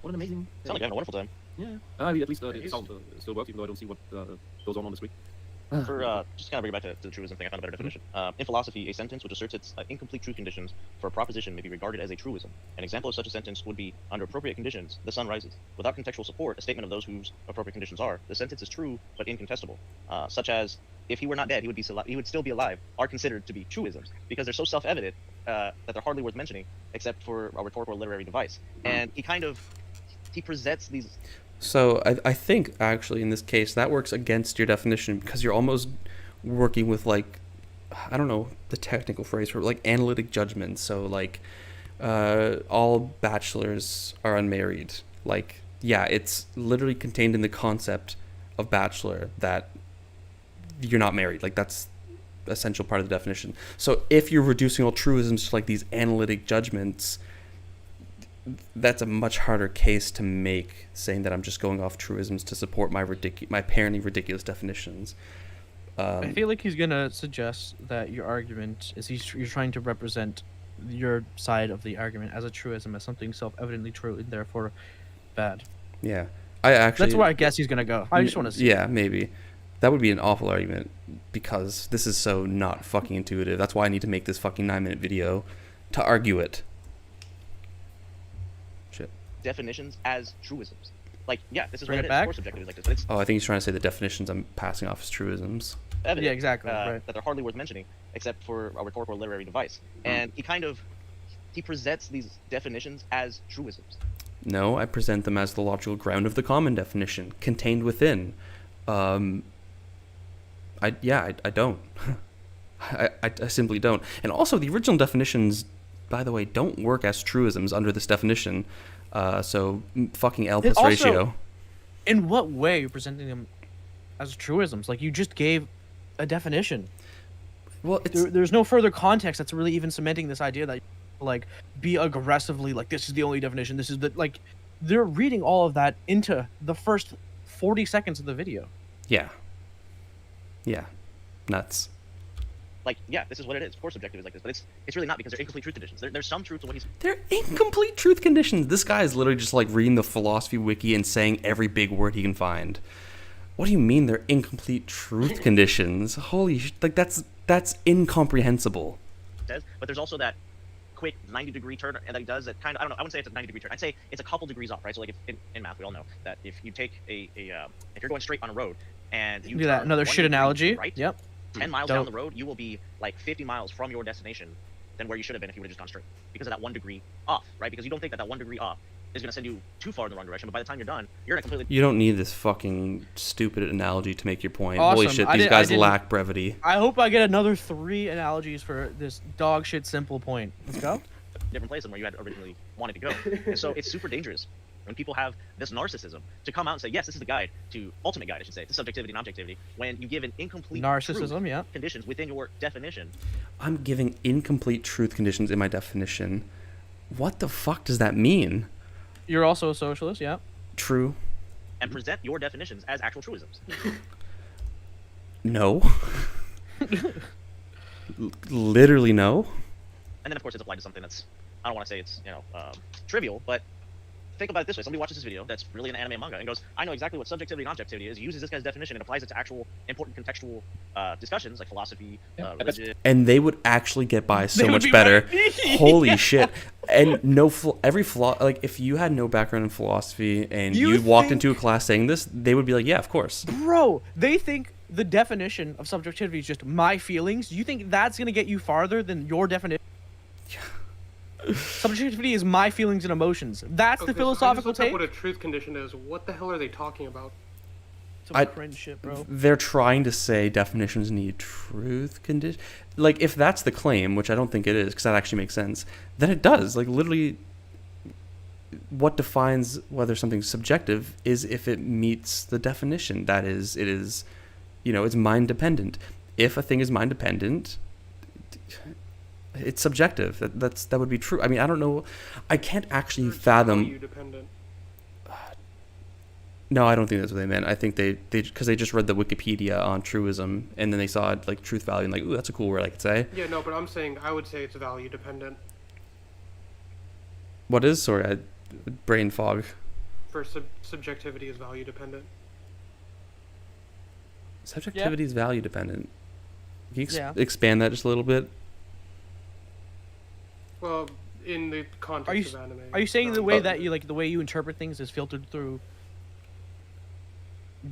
what an amazing. Sounds like you're having a wonderful time. Yeah. At least the sound still works, even though I don't see what goes on the screen. For just kind of bring it back to the truism thing, I found a better definition. In philosophy, a sentence which asserts its incomplete true conditions for a proposition may be regarded as a truism. An example of such a sentence would be, under appropriate conditions, the sun rises. Without contextual support, a statement of those whose appropriate conditions are, the sentence is true but incontestable. Such as, if he were not dead, he would still be alive, are considered to be truisms because they're so self-evident that they're hardly worth mentioning, except for a rhetorical or literary device. And he presents these. So I think actually in this case that works against your definition because you're almost working with like, I don't know the technical phrase for like analytic judgment. So like all bachelors are unmarried. Like, yeah, it's literally contained in the concept of bachelor that you're not married. Like, that's essential part of the definition. So if you're reducing all truisms to like these analytic judgments, that's a much harder case to make, saying that I'm just going off truisms to support my apparently ridiculous definitions. I feel like he's gonna suggest that your argument is you're trying to represent your side of the argument as a truism, as something self-evidently true and therefore bad. Yeah, that's where I guess he's gonna go. I just want to see. Yeah, maybe. That would be an awful argument because this is so not fucking intuitive. That's why I need to make this fucking 9-minute video to argue it. Definitions as truisms. Like, yeah, this is Bring what it it is. Of back? course, objective is like this, but it's Oh, I think he's trying to say the definitions I'm passing off as truisms. evident, Yeah, exactly, right. that they're hardly worth mentioning, except for a rhetorical or literary device. And he presents these definitions as truisms. No, I present them as the logical ground of the common definition contained within. I don't. I simply don't. And also, the original definitions, by the way, don't work as truisms under this definition. So fucking L plus Also, ratio. In what way are you presenting them as truisms? Like, you just gave a definition. Well, There's no further context that's really even cementing this idea that, like, be aggressively like, this is the only definition. This is the, like, they're reading all of that into the first 40 seconds of the video. Yeah. Nuts. Like, yeah, this is what it is. Of course, objective is like this, but it's really not because they're incomplete truth conditions. There's some truth to what he's. They're incomplete truth conditions. This guy is literally just like reading the philosophy wiki and saying every big word he can find. What do you mean they're incomplete truth conditions? Holy like that's incomprehensible. Says, but there's also that quick 90-degree turn that he does that kind of, I don't know, I wouldn't say it's a 90-degree turn. I'd say it's a couple degrees off, right? So like if in math, we all know that if you take if you're going straight on a road and you Do that. turn Another 1 shit degree analogy. right, Yep. 10 miles Dope. down the road, you will be like 50 miles from your destination than where you should have been if you would have just gone straight because of that 1 degree off, right? Because you don't think that 1 degree off is going to send you too far in the wrong direction, but by the time you're done, you're in a completely. You don't need this fucking stupid analogy to make your point. Awesome. Holy shit, I these didn't- guys lack brevity. I hope I get another 3 analogies for this dog shit simple point. Let's go. different place than where you had originally wanted to go. And so it's super dangerous, when people have this narcissism to come out and say, yes, this is the guide to ultimate guide, I should say, to subjectivity and objectivity, when you give an incomplete Narcissism, truth yeah. conditions within your definition. I'm giving incomplete truth conditions in my definition. What the fuck does that mean? You're also a socialist, yeah. True. And present your definitions as actual truisms. No. Literally no. And then, of course, it's applied to something that's, I don't want to say it's, trivial, but think about it this way. Somebody watches this video that's really an anime and manga and goes, I know exactly what subjectivity and objectivity is, uses this guy's definition and applies it to actual important contextual discussions like philosophy, religion. And they would actually get by so They would much be better. right. Holy shit. And every flaw, like if you had no background in philosophy and you walked into a class saying this, they would be like, yeah, of course. Bro, they think the definition of subjectivity is just my feelings. You think that's going to get you farther than your definition? Subjectivity is my feelings and emotions. That's the philosophical so I just looked take. up what a truth condition is. What the hell are they talking about? Some cringe shit, bro. They're trying to say definitions need truth condition. Like, if that's the claim, which I don't think it is, because that actually makes sense, then it does. Like, literally, what defines whether something's subjective is if it meets the definition. That is, it is, it's mind dependent. If a thing is mind dependent, it's subjective. That would be true. I mean, I don't know. I can't actually fathom. Value dependent. No, I don't think that's what they meant. I think because they just read the Wikipedia on truism and then they saw like truth value and like, ooh, that's a cool word I could say. Yeah, no, but I'm saying I would say it's value dependent. What is? Sorry, brain fog. For subjectivity is value dependent. Subjectivity is value dependent. Can you Yeah. expand that just a little bit? Well, in the context of anime. Are you saying the way that the way you interpret things is filtered through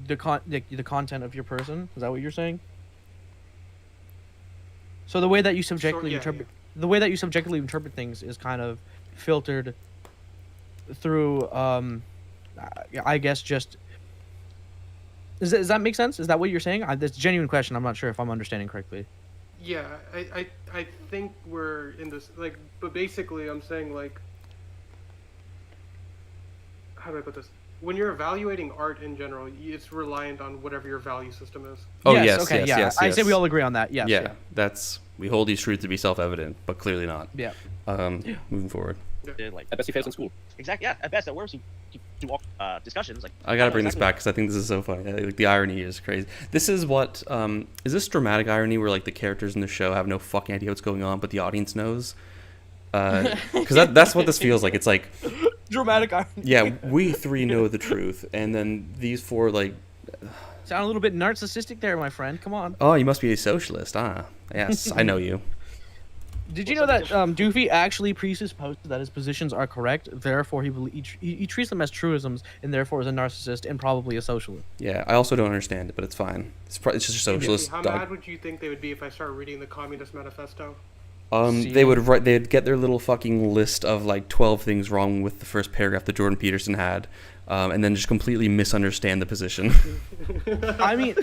the content of your person? Is that what you're saying? So the way that you subjectively the way that you subjectively interpret things is kind of filtered through I guess just does that make sense? Is that what you're saying? That's a genuine question. I'm not sure if I'm understanding correctly. Yeah, I think we're in this, but basically I'm saying, how do I put this? When you're evaluating art in general, it's reliant on whatever your value system is. Oh, yes. yes, Okay. yes, Yeah. yes, I say yes. we all agree on that. Yes. Yeah, we hold these truths to be self-evident, but clearly not. Yeah. Moving forward. Like, At best, he fails in school. exactly. Yeah. At best, at worst, you do all discussions. Like, I gotta know bring this exactly back because I think this is so funny. Like, the irony is crazy. This is what is this dramatic irony where like the characters in the show have no fucking idea what's going on, but the audience knows. Because that's what this feels like. It's like Dramatic irony. yeah, we three know the truth, and then these four like. Sound a little bit narcissistic there, my friend. Come on. Oh, you must be a socialist, ah? Yes, I know you. Did you know that Doofy actually presupposes that his positions are correct, therefore he treats them as truisms, and therefore is a narcissist and probably a socialist? Yeah, I also don't understand it, but it's fine. It's just a socialist. How mad would you think they would be if I start reading the Communist Manifesto? They would write. They'd get their little fucking list of like 12 things wrong with the first paragraph that Jordan Peterson had, and then just completely misunderstand the position. I mean,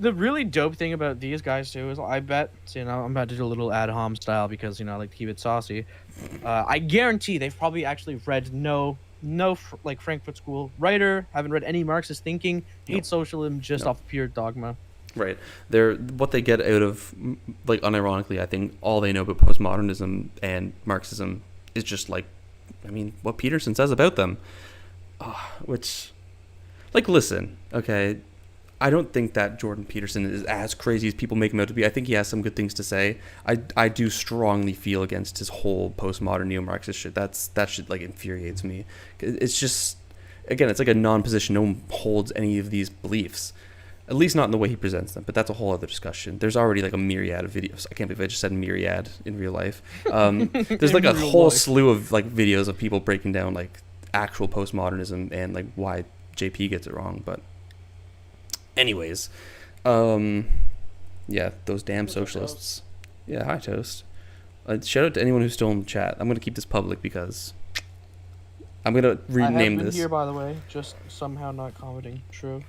the really dope thing about these guys too is I bet, I'm about to do a little ad hom style because I like to keep it saucy. I guarantee they've probably actually read no Frankfurt School writer, haven't read any Marxist thinking, hate socialism just off pure dogma. Right. They're what they get out of, like, unironically, I think all they know about postmodernism and Marxism is just like, what Peterson says about them. Which, listen, okay, I don't think that Jordan Peterson is as crazy as people make him out to be. I think he has some good things to say. I do strongly feel against his whole postmodern neo-Marxist shit. That shit infuriates me. It's just, again, it's like a non-position. No one holds any of these beliefs. At least not in the way he presents them, but that's a whole other discussion. There's already a myriad of videos. I can't believe I just said myriad in real life. There's a whole slew of videos of people breaking down actual postmodernism and why JP gets it wrong. But anyways, yeah, those damn socialists. Yeah, hi Toast. Shout out to anyone who's still in the chat. I'm gonna keep this public because I'm gonna rename this. Here, by the way, just somehow not commenting. True.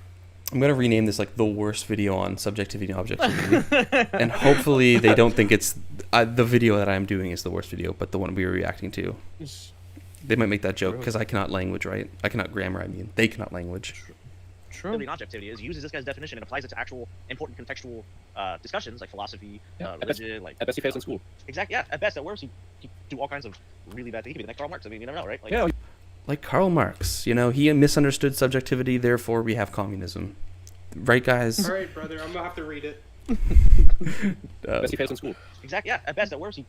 I'm going to rename this the worst video on subjectivity and objectivity. And hopefully they don't think it's the video that I'm doing is the worst video, but the one we were reacting to. They might make that joke because I cannot language, right? I cannot grammar. I mean, they cannot language. True. Ability and objectivity is uses this guy's definition and applies it to actual important contextual discussions like philosophy, religion, like At best, he fails in school. exactly. Yeah, at best, at worst, he do all kinds of really bad things. He could be the next Karl Marx. I mean, you never know, right? Like, Yeah, Like Karl Marx, you know, he misunderstood subjectivity. Therefore, we have communism. Right, guys? All right, brother. I'm gonna have to read it. at best, he fails in school. exactly. Yeah, at best, at worst, he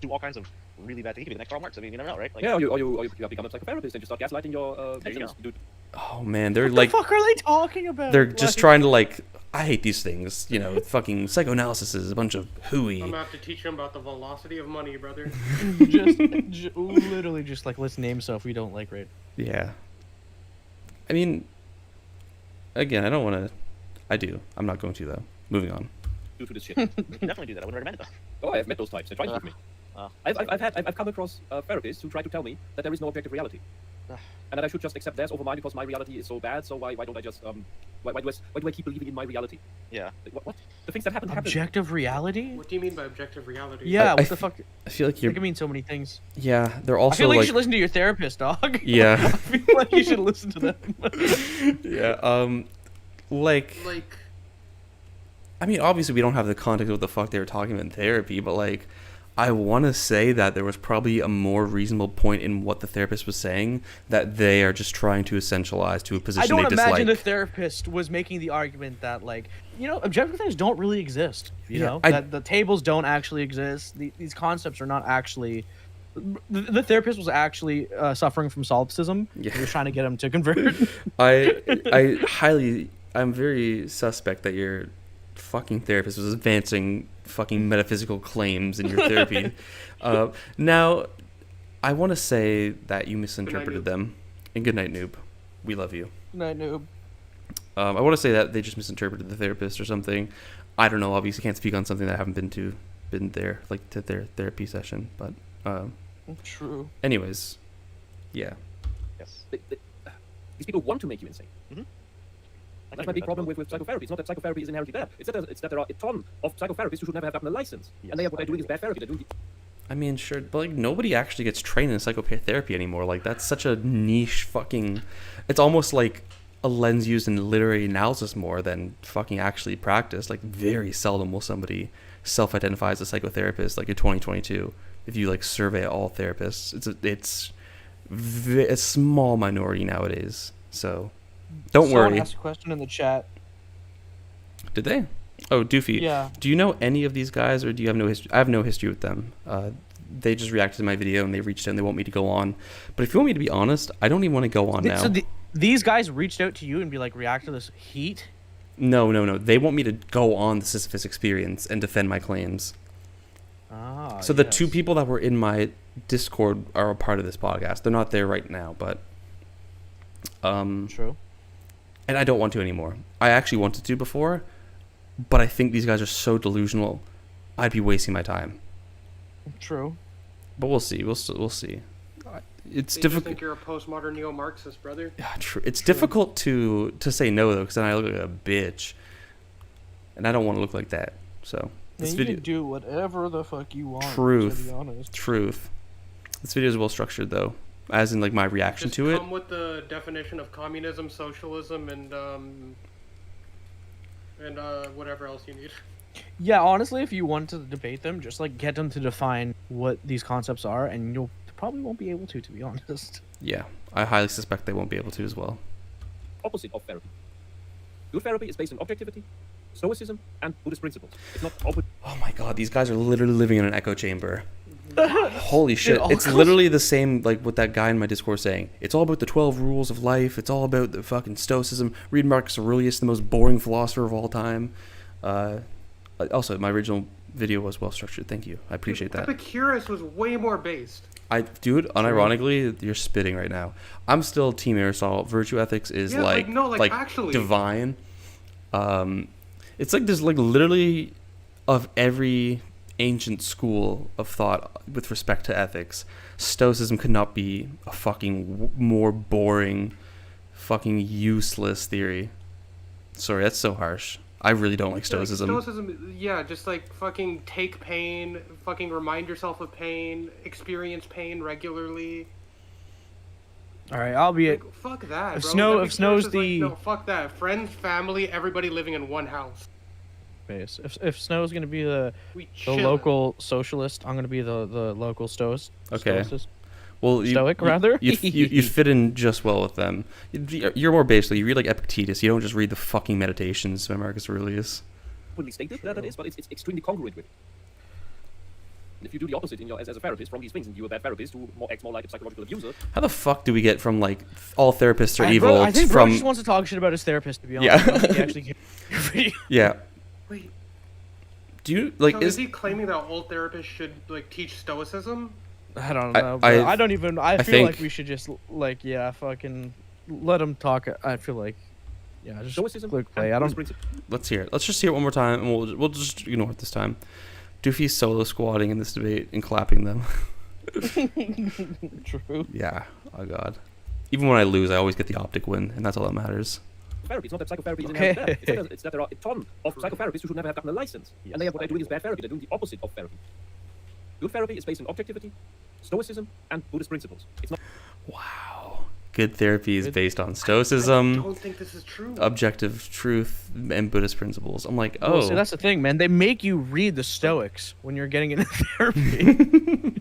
do all kinds of really bad things. He could be the next Karl Marx. I mean, you never know, right? Like, Yeah, or you become a psychotherapist and you start gaslighting your There you patients. Dude, Oh man, they're What like, the fuck are they talking about? they're just Like, trying to like. I hate these things. You know, fucking psychoanalysis is a bunch of I'm hooey. gonna have to teach him about the velocity of money, brother. literally just like, let's name stuff we don't like, right? Yeah. I mean, again, I don't want to. I do. I'm not going to though. Moving on. due to this shit. definitely do that. I wouldn't recommend it though. Oh, I have met those types. They try to trick me. I've come across therapists who try to tell me that there is no objective reality, and that I should just accept theirs over mine because my reality is so bad. So why don't I just why do I keep believing in my reality? Yeah. Like, what? The things that happen happen. Objective reality? What do you mean by objective reality? Yeah, I what the fuck? I feel like It you're. can mean so many things. Yeah, they're I also feel like, you like. should listen to your therapist, dog. Yeah. I feel like you should listen to them. Yeah. Like. Like, I mean, obviously, we don't have the context of what the fuck they were talking about in therapy, but like, I want to say that there was probably a more reasonable point in what the therapist was saying that they are just trying to essentialize to a I position don't they dislike. imagine the therapist was making the argument that, like, you know, objective things don't really exist. You Yeah, know, I- that the tables don't actually exist. These concepts are not actually. The therapist was actually suffering from solipsism. Yeah. He was trying to get him to convert. I'm very suspect that your fucking therapist was advancing fucking metaphysical claims in your therapy. Now, I want to say that you misinterpreted Noob. them. And good night, noob. We love you. No, noob. I want to say that they just misinterpreted the therapist or something. I don't know. Obviously, can't speak on something that I haven't been there, like to their therapy session. But, True. anyways, yeah. Yes. These people want to make you insane. I That's can my agree big with problem that. with psychotherapy. It's not that psychotherapy is inherently bad. It's that there are a ton of psychotherapists who should never have gotten a license. Yes, And what I they're doing agree is bad therapy. They're doing I mean, sure, but like nobody actually gets trained in psychotherapy anymore. Like that's such a niche fucking. It's almost like a lens used in literary analysis more than fucking actually practiced. Like very seldom will somebody self-identify as a psychotherapist. Like in 2022, if you like survey all therapists, it's a small minority nowadays. So don't Someone worry. asked a question in the chat. Did they? Oh, Doofy. Yeah. Do you know any of these guys, or do you have no history? I have no history with them. They just reacted to my video and they reached out and they want me to go on. But if you want me to be honest, I don't even want to go on now. So these guys reached out to you and be like, react to this heat? No. They want me to go on the Sisyphus experience and defend my claims. Ah. So the two people that were in my Discord are a part of this podcast. They're not there right now, but True. and I don't want to anymore. I actually wanted to before, but I think these guys are so delusional. I'd be wasting my time. True. But we'll see. We'll see. It's they just difficult. think you're a postmodern neo-Marxist, brother. Yeah, true. It's difficult to say no though, because then I look like a bitch, and I don't want to look like that. So this you video, can do whatever the fuck you want. Truth. To be honest. truth. This video is well structured though, as in like my reaction Just to it. come with the definition of communism, socialism, and whatever else you need. Yeah, honestly, if you want to debate them, just like get them to define what these concepts are, and you'll probably won't be able to be honest. Yeah, I highly suspect they won't be able to as well. opposite of therapy. Good therapy is based on objectivity, stoicism, and Buddhist principles. It's not opposite. Oh my god, these guys are literally living in an echo chamber. Holy shit. all It's goes- literally the same like what that guy in my Discord saying. It's all about the 12 rules of life. It's all about the fucking stoicism. Read Marcus Aurelius, the most boring philosopher of all time. Also, my original video was well structured. Thank you. I appreciate that. Epicurus was way more based. Dude, unironically, you're spitting right now. I'm still Team Aristotle. Virtue ethics is Yeah, like actually. divine. It's like there's like literally of every ancient school of thought with respect to ethics, Stoicism could not be a fucking more boring, fucking useless theory. Sorry, that's so harsh. I really don't like Stoicism. Stoicism, yeah, just like fucking take pain, fucking remind yourself of pain, experience pain regularly. All right, I'll be it. Like, fuck that, If bro. Snow's Epicurus is the- like, no, fuck that. Friends, family, everybody living in one house. Base. If Snow's gonna be the We the chillin'. local socialist, I'm gonna be the local stoist. Okay. Stoicist. Well, Stoic, rather? You'd fit in just well with them. You're more basically, you read like Epictetus. You don't just read the fucking Meditations by Marcus Aurelius. Openly stated that is, but it's extremely congruent with it. If you do the opposite as a therapist from these things, and you're a bad therapist who acts more like a psychological abuser, How the fuck do we get from like all therapists are I- evil bro, I think bro from just wants to talk shit about his therapist. To be honest, Yeah. I don't think he actually cares your video. yeah? Wait, Do you like so is he claiming that all therapists should like teach stoicism? I don't I- know. Bro. I don't even. I feel like think- we should just like fucking let him talk. I feel like just stoicism click and play. I Buddhist don't. principle. Let's hear it. Let's just hear it one more time, and we'll just ignore it this time. Doofy solo squatting in this debate and clapping them. True. Yeah. Oh god. Even when I lose, I always get the optic win, and that's all that matters. Therapy. It's not that psychotherapy is Okay. inherently bad. It's that there are a ton of psychotherapists who should never have gotten a license. Yes. And what they're doing is bad therapy. They're doing the opposite of therapy. Good therapy is based on objectivity, stoicism, and Buddhist principles. It's not Wow. Good therapy is Good- based on I stoicism, don't think this is true. objective truth, and Buddhist principles. I'm like, Oh, oh, see, that's the thing, man. They make you read the Stoics when you're getting into therapy.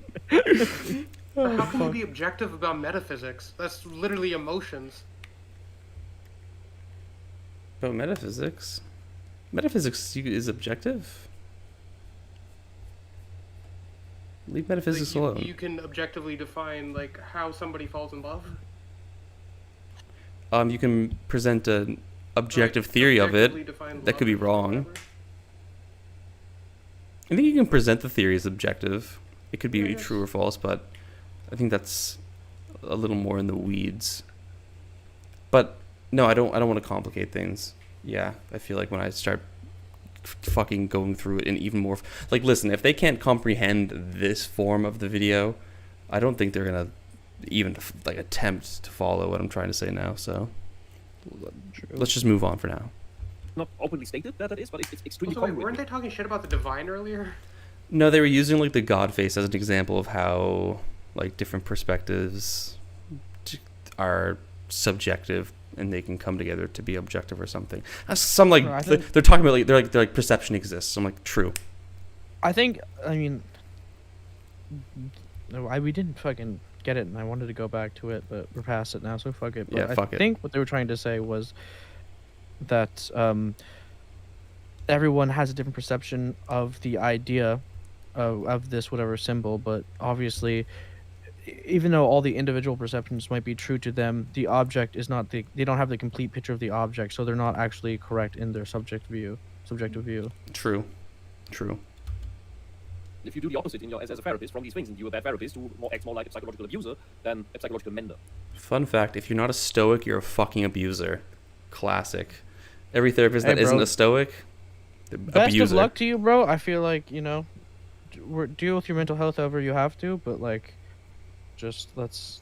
But how can you be objective about metaphysics? That's literally emotions. about metaphysics. Metaphysics is objective. Leave Like, metaphysics you, alone. you can objectively define like how somebody falls in love. You can present an objective Like, theory of it. objectively define That could be love or wrong. whatever. I think you can present the theory as objective. It could be Yeah, yes. true or false, but I think that's a little more in the weeds. But no, I don't want to complicate things. Yeah, I feel like when I start fucking going through it in even more like, listen, if they can't comprehend this form of the video, I don't think they're gonna even like attempt to follow what I'm trying to say now. So let's just move on for now. openly stated that it is, but it's extremely Also, wait, congruent. weren't they talking shit about the divine earlier? No, they were using like the God face as an example of how like different perspectives are subjective and they can come together to be objective or something. Some like No, I think- they're talking about like they're like perception exists. I'm like, true. I think. I mean, no, we didn't fucking get it, and I wanted to go back to it, but we're past it now, so fuck it. But Yeah, fuck I it. think what they were trying to say was that everyone has a different perception of the idea of this whatever symbol, but obviously, even though all the individual perceptions might be true to them, the object is not they don't have the complete picture of the object, so they're not actually correct in their subjective view. True. If you do the opposite as a therapist from these things, and you're a bad therapist who acts more like a psychological abuser than a psychological mender. Fun fact: if you're not a stoic, you're a fucking abuser. Classic. Every therapist Hey, that isn't bro. a stoic, Best abuser. of luck to you, bro. I feel like deal with your mental health however you have to, but like, just let's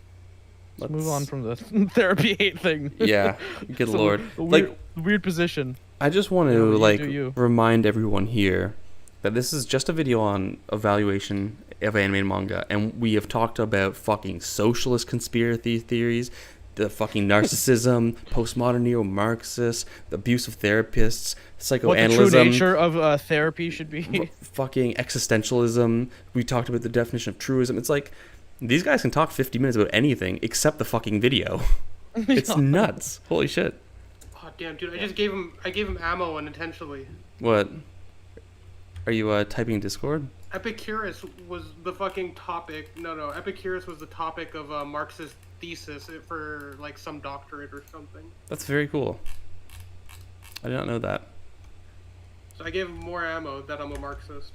move on from the therapy hate thing. Yeah, good It's a lord. weird position. I just want You to know, you like do you. remind everyone here that this is just a video on evaluation of animated manga, and we have talked about fucking socialist conspiracy theories, the fucking narcissism, postmodern neo-Marxists, the abuse of therapists, What the true psychoanalysis, nature of therapy should be. fucking existentialism. We talked about the definition of truism. It's like these guys can talk 50 minutes about anything except the fucking video. It's nuts. Holy shit. Oh damn, dude! I gave him ammo unintentionally. What? Are you typing Discord? Epicurus was the fucking topic. No. Epicurus was the topic of Marx's thesis for like some doctorate or something. That's very cool. I did not know that. So I gave him more ammo that I'm a Marxist.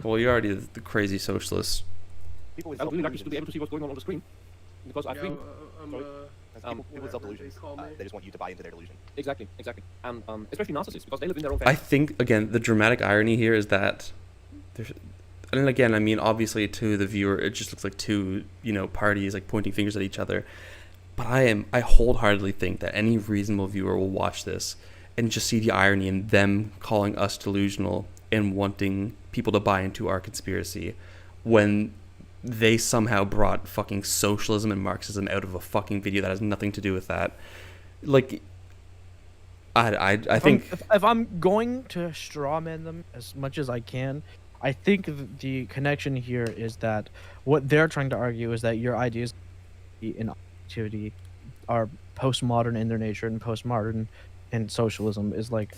Well, you're already the crazy socialist. People with I would really like self-delusions. to be able to see what's going on the screen, because I Yeah, think I'm sorry. People with whatever self-delusions. they call me. They just want you to buy into their delusion. exactly, and especially narcissists, because they live in their own I fantasy. think, again, the dramatic irony here is that there's, and again, I mean, obviously to the viewer, it just looks like two, parties like pointing fingers at each other. But I wholeheartedly think that any reasonable viewer will watch this and just see the irony in them calling us delusional and wanting people to buy into our conspiracy when they somehow brought fucking socialism and Marxism out of a fucking video that has nothing to do with that. Like, I think if I'm going to strawman them as much as I can, I think the connection here is that what they're trying to argue is that your ideas in activity are postmodern in their nature, and postmodern and socialism is like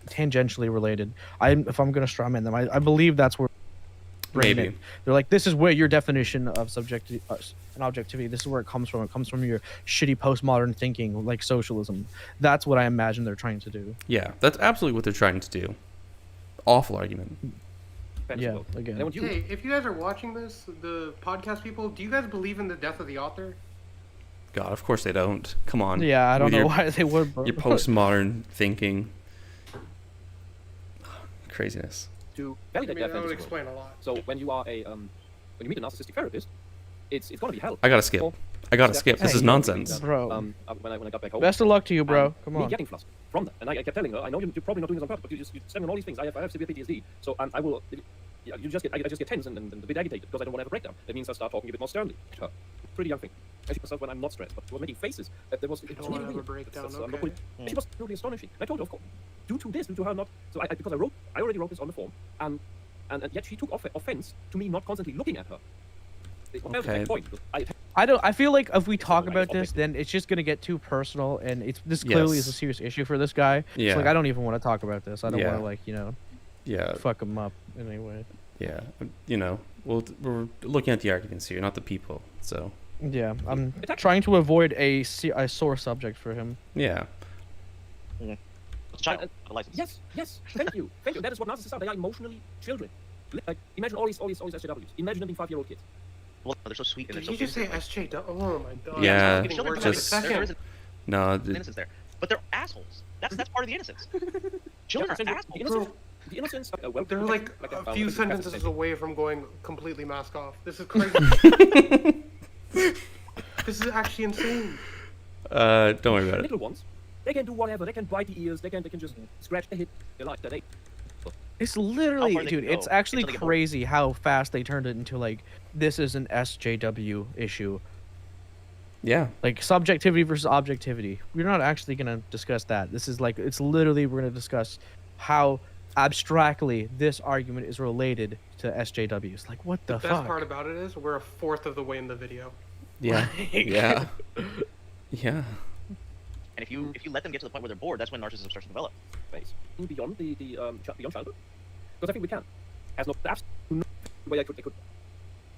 tangentially related. If I'm going to strawman them, I believe that's where maybe they're like, this is where your definition of subjectivity and objectivity, this is where it comes from. It comes from your shitty postmodern thinking, like socialism. That's what I imagine they're trying to do. yeah, that's absolutely what they're trying to do. Awful argument. Yeah, again. Then would you? Hey, if you guys are watching this, the podcast people, do you guys believe in the death of the author? God, of course they don't. Come on. Yeah, I don't With know your- why they would. Bro. Your postmodern thinking. Craziness. To I validate mean, their that would fantasy world. explain a lot. So when you are when you meet a narcissistic therapist, it's gonna be hell. I gotta skip. I gotta skip. This Hey, is nonsense. Bro. When I got back home. Best of luck to you, bro. and Come me on. getting flustered from that, and I kept telling her, I know you're probably not doing this on purpose, but you're sending all these things. I have severe PTSD, so I will. Yeah, I just get tense and a bit agitated because I don't want to have a breakdown. That means I start talking a bit more sternly. Her. Pretty young thing. I see myself when I'm not stressed, but she was making faces. There was. You don't want to have a breakdown, I'm okay. She was totally astonishing. I told her, of course, due to her not. So because I already wrote this on the form, and yet she took offense to me not constantly looking at her. Okay. Point. I feel like if we talk about this, then it's just gonna get too personal, and this clearly is a Yes. serious issue for this guy. Yeah. So like, I don't even want to talk about this. I don't Yeah. want to Yeah. fuck him up in any way. Yeah. You know, we're looking at the arguments here, not the people. So Yeah, I'm trying to avoid a sore subject for him. yeah. It's a child. A license. Yes. Thank you. That is what narcissists are. They are emotionally children. Like, imagine all these SJWs. Imagine them being 5-year-old kids. Well, they're so sweet and Did they're you so just say innocent. SJ? Oh my god. Yeah, It's getting worse just- every There second. isn't No. innocence there, but they're assholes. That's part of the innocence. Children are assholes. The innocence. They're like a few sentences away from going completely mask off. This is crazy. This is actually insane. Don't worry about it. Little ones. They can do whatever. They can bite the ears. They can just scratch the hip. They like that. It's literally, How far they dude. can It's go actually until they get crazy how fast they turned it into like this is an SJW issue. Yeah. Like subjectivity versus objectivity. We're not actually gonna discuss that. This is like it's literally we're gonna discuss how abstractly this argument is related to SJWs. Like what the The best fuck? part about it is we're a fourth of the way in the video. Yeah. Yeah. Yeah. And if you let them get to the point where they're bored, that's when narcissism starts to develop. Phase. Beyond beyond childhood, because I think we can. Has no way I could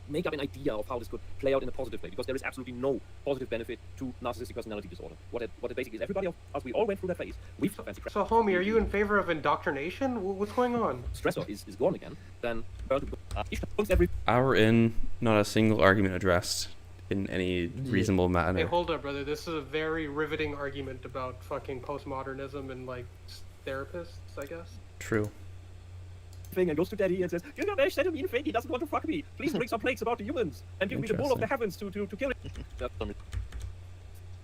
make up an idea of how this could play out in a positive way, because there is absolutely no positive benefit to narcissistic personality disorder. What it basically is, everybody of us, we all went through that phase. We've fancy crap. So, homie, are you in favor of indoctrination? What's going on? Stressor is gone again. Then every Hour in, not a single argument addressed in any reasonable Hey, manner. hold up, brother. This is a very riveting argument about fucking postmodernism and like therapists, I guess. True. thing and goes to Daddy and says, Gilgamesh sent a mean thing. He doesn't want to fuck me. Please bring some plagues about the humans and give me the bull of the heavens to kill it.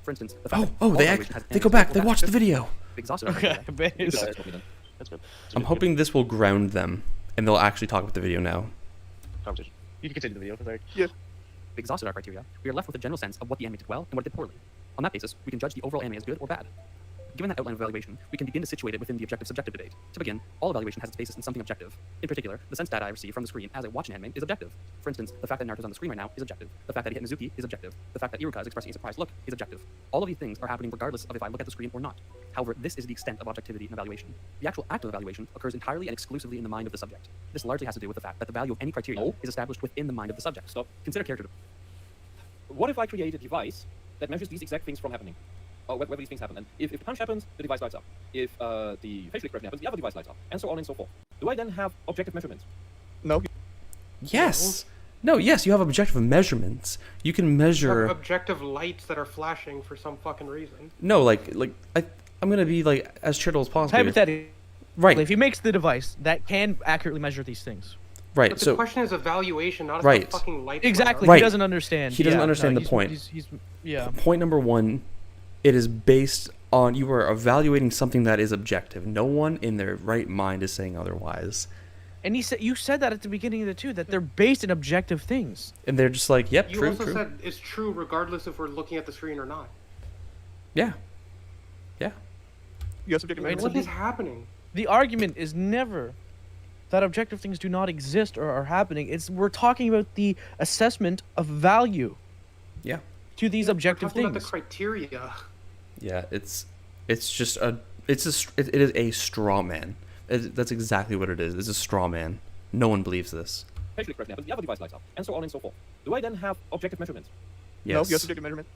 For instance, the fact that all language has they go back. They an watch the historical video. exhaustive- Okay, base. That's good. I'm hoping this will ground them, and they'll actually talk about the video now. Conversation. You can continue the video. Sorry. Exhausted our criteria, we are left with a general sense of what the anime did well and what it did poorly. On that basis, we can judge the overall anime as good or bad. Given that outline of evaluation, we can begin to situate it within the objective-subjective debate. To begin, all evaluation has its basis in something objective. In particular, the sense data I receive from the screen as I watch an anime is objective. For instance, the fact that Naruto's on the screen right now is objective. The fact that he hit Mizuki is objective. The fact that Iruka is expressing a surprised look is objective. All of these things are happening regardless of if I look at the screen or not. However, this is the extent of objectivity in evaluation. The actual act of evaluation occurs entirely and exclusively in the mind of the subject. This largely has to do with the fact that the value of any criteria is established within the mind of the subject. So, consider character. What if I create a device that measures these exact things from happening? Or whether these things happen. And if the punch happens, the device lights up. If the facial expression happens, the other device lights up. And so on and so forth. Do I then have objective measurements? No. Yes. No, yes, you have objective measurements. You can measure. Objective lights that are flashing for some fucking reason. No, I'm gonna be like as charitable as possible. here. Hypothetically, Right. if he makes the device that can accurately measure these things. Right. But the So question is evaluation, not if Right. the fucking lights. Exactly, Right. he doesn't understand. He doesn't Yeah, understand no, the point. He's yeah. point number one, it is based on you are evaluating something that is objective. No one in their right mind is saying otherwise. And you said that at the beginning of the two, that they're based in objective things. And they're just like, yep, You true, also true. said it's true regardless if we're looking at the screen or not. Yeah. Yeah. You have subjective Right, measurement. What is happening? The argument is never that objective things do not exist or are happening. We're talking about the assessment of value Yeah. to these We're objective talking about things. the criteria. Yeah, it's just it is a straw man. That's exactly what it is. It's a straw man. No one believes this. Facial expression happens, the other device lights up, and so on and so forth. Do I then have objective measurements? Yes. No, you have subjective measurement.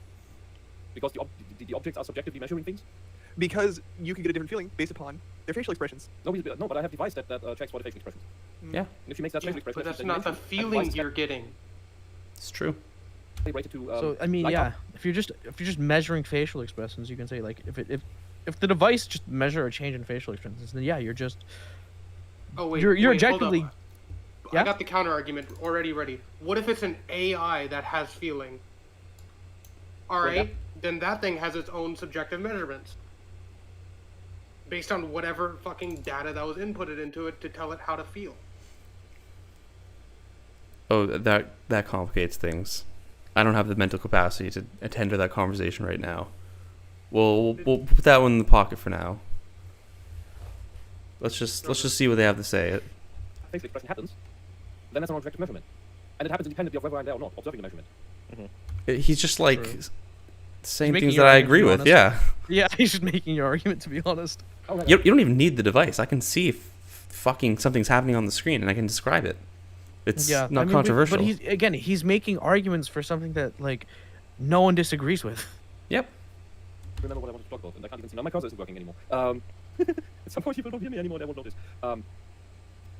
Because the objects are subjectively measuring things? Because you can get a different feeling based upon their facial expressions. No, but I have a device that checks for the facial expressions. Yeah, And if she makes that facial expression, But that's then not the that device feelings is you're getting. it's true. rated to, So I mean, light yeah, up. if you're just measuring facial expressions, you can say like if the device just measure a change in facial expressions, then yeah, you're just Oh wait, you're wait, hold objectively. up. Yeah? I got the counter argument already ready. What if it's an AI that has feeling? All right, then that thing has its own subjective measurements based on whatever fucking data that was inputted into it to tell it how to feel. Oh, that complicates things. I don't have the mental capacity to attend to that conversation right now. We'll put that one in the pocket for now. Let's just see what they have to say. facial expression happens, then that's an objective measurement. And it happens independently of whether I'm there or not, observing the measurement. He's just like True. saying Making things your that I argument, agree to be with. honest. Yeah. Yeah, he's just making your argument, to be honest. Oh, right, You don't even need the device. I can see if fucking something's happening on the screen and I can describe it. It's Yeah, not I mean, controversial. But he's making arguments for something that like no one disagrees with. Yep. remember what I wanted to talk about, and I can't even see now. My cursor isn't working anymore. At some point, you will not hear me anymore, and I won't notice.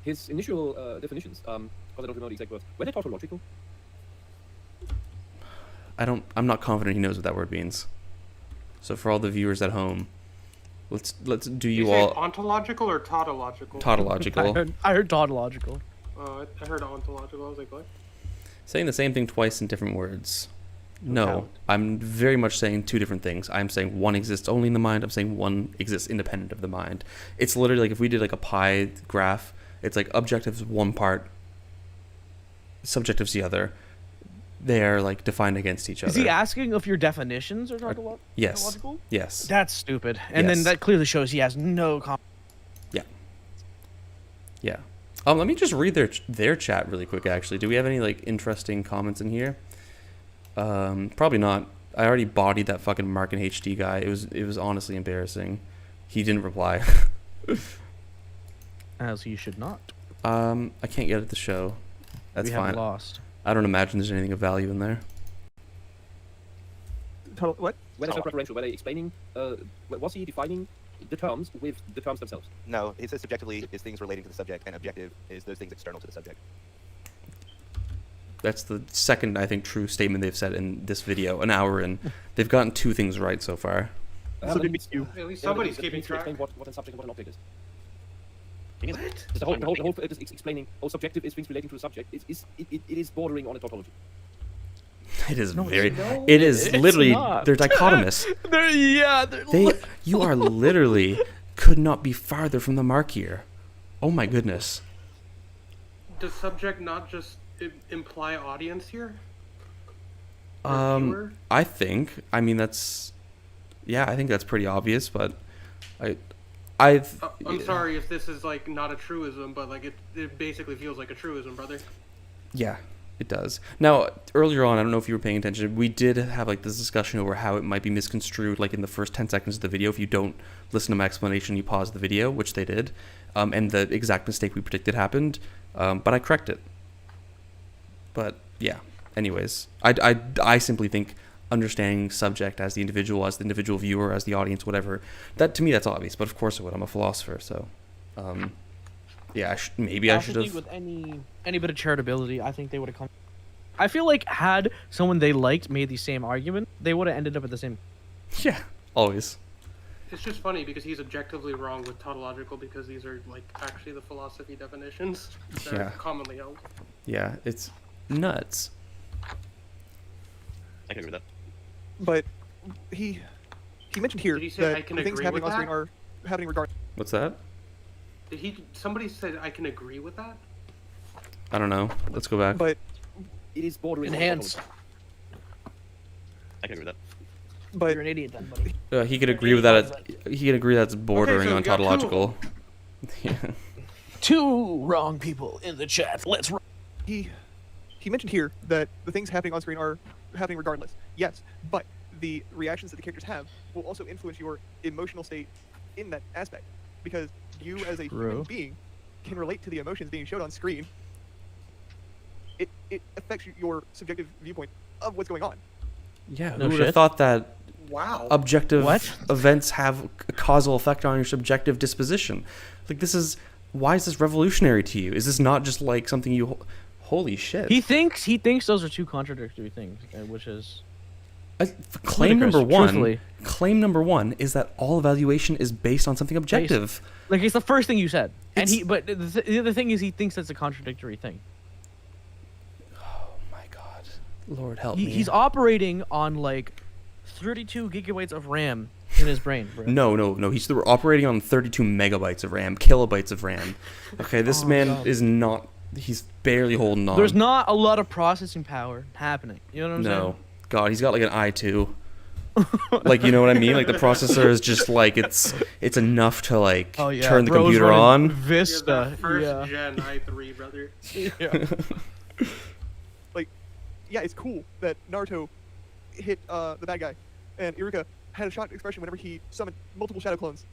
His initial definitions, because I don't remember the exact words, were they tautological? I'm not confident he knows what that word means. So for all the viewers at home, let's do you You say all ontological or tautological? tautological. I heard tautological. I heard ontological. I was like, what? Saying the same thing twice in different words. No, count. I'm very much saying two different things. I'm saying one exists only in the mind. I'm saying one exists independent of the mind. It's literally like if we did like a pie graph, it's like objective's one part, subjective's the other. They are like defined against each other. Is he asking if your definitions are Yes. tautological? Yes. That's stupid. And then Yes. that clearly shows he has no. Yeah. Let me just read their chat really quick. Actually, do we have any like interesting comments in here? Probably not. I already bodied that fucking Mark and HD guy. It was honestly embarrassing. He didn't reply. As he should not. I can't get at the show. That's we fine. have lost. I don't imagine there's anything of value in there. What? Were they self-referential? Were they explaining? Was he defining the terms with the terms themselves? No, it says subjectively is things relating to the subject, and objective is those things external to the subject. That's the second, I think, true statement they've said in this video. An hour in, they've gotten two things right so far. So they mix you. At least Yeah, but somebody's it keeping needs to track. explain what a subject and what an object is. Thing is, The whole is explaining. Oh, subjective is things relating to the subject. It is bordering on a tautology. It is No, it's very. not. It is It's literally. not. They're dichotomous. You are literally could not be farther from the mark here. Oh my goodness. Does subject not just imply audience here? Or viewer? I think. I mean, that's. Yeah, I think that's pretty obvious, but I'm sorry if this is like not a truism, but like it basically feels like a truism, brother. Yeah, it does. Now, earlier on, I don't know if you were paying attention, we did have like this discussion over how it might be misconstrued, like in the first 10 seconds of the video. If you don't listen to my explanation, you pause the video, which they did, and the exact mistake we predicted happened, but I correct it. But yeah, anyways, I simply think understanding subject as the individual viewer, as the audience, whatever, that to me that's obvious. But of course it would. I'm a philosopher, so yeah, maybe I should have. With any bit of charitability, I think they would have come. I feel like had someone they liked made the same argument, they would have ended up at the same. Yeah, always. It's just funny because he's objectively wrong with tautological because these are like actually the philosophy definitions that Yeah. are commonly held. Yeah, it's nuts. I can agree with that. But he mentioned here Did he say that I can the things agree happening with on screen that? are happening regardless. What's that? Did he? Somebody said I can agree with that. I don't know. Let's go back. But It is bordering on Enhance. tautology. I can agree with that. but You're an idiot then, buddy. He could agree with that. He could agree that's bordering so on we got two. tautological. Yeah. 2 wrong people in the chat. Let's. he mentioned here that the things happening on screen are happening regardless. Yes, but the reactions that the characters have will also influence your emotional state in that aspect, because you as a human True. being can relate to the emotions being showed on screen. It affects your subjective viewpoint of what's going on. Yeah. No Who would have shit. thought that Wow. objective What? events have a causal effect on your subjective disposition? Like, this is. Why is this revolutionary to you? Is this not just like something you? Holy shit! He thinks those are 2 contradictory things, which is Claim ludicrous, number one. truthfully. Claim number one is that all evaluation is based on something objective. like it's the first thing you said. And It's- but the other thing is he thinks that's a contradictory thing. Oh my God, Lord help He, me. he's operating on like 32 gigabytes of RAM in his brain, bro. No. He's operating on 32 megabytes of RAM, kilobytes of RAM. Okay, this man God. is not. He's barely holding on. There's not a lot of processing power happening. You know what I'm No, God, he's got like an i2. Like, you know what I mean? Like, the processor is just like it's enough to like saying? Oh yeah. turn the bro's computer running on. Yeah, Vista. the first Yeah. gen i3, brother. Yeah, it's cool that Naruto hit the bad guy, and Iruka had a shocked expression whenever he summoned multiple shadow clones,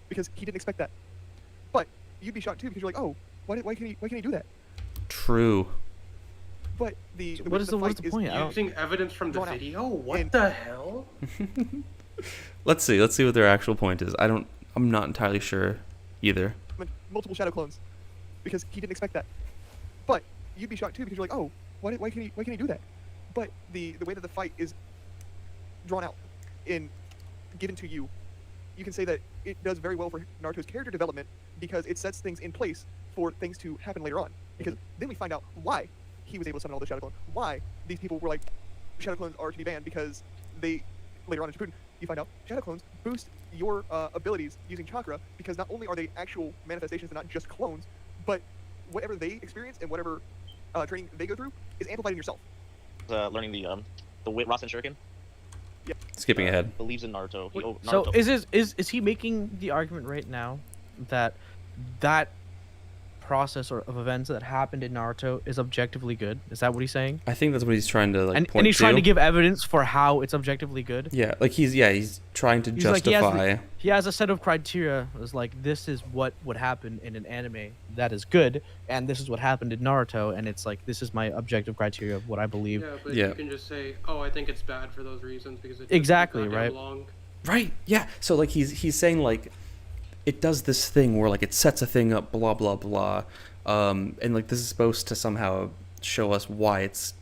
because he didn't expect that. But you'd be shocked too, because you're like, oh, why can he do that? True. But the What way is that the- what's fight the is point? I don't- Using evidence from the Drawn out. video. What And- the hell? Let's see what their actual point is. I'm not entirely sure either. summoned multiple shadow clones, because he didn't expect that. But you'd be shocked too, because you're like, oh, why can he do that? But the way that the fight is drawn out and given to you, you can say that it does very well for Naruto's character development, because it sets things in place for things to happen later on. Because then we find out why he was able to summon all the shadow clones. Why these people were like, shadow clones are to be banned, because they later on in Shippuden you find out shadow clones boost your abilities using chakra, because not only are they actual manifestations and not just clones, but whatever they experience and whatever training they go through is amplified in yourself. Learning the Rasen Shuriken. Skipping ahead. Believes in Naruto. So Naruto. is he making the argument right now that that process of events that happened in Naruto is objectively good? Is that what he's saying? I think that's what he's trying to like And point he's trying to give evidence for how it's objectively good. Yeah, like he's trying to He's like, justify. he has a set of criteria. It's like, this is what would happen in an anime that is good, and this is what happened in Naruto, and it's like, this is my objective criteria of what I believe. Yeah, but Yeah. you can just say, "Oh, I think it's bad for those reasons because it Exactly, goddamn right. long." Right. Yeah. So like he's saying like it does this thing where like it sets a thing up, blah blah blah, and like this is supposed to somehow show us why it's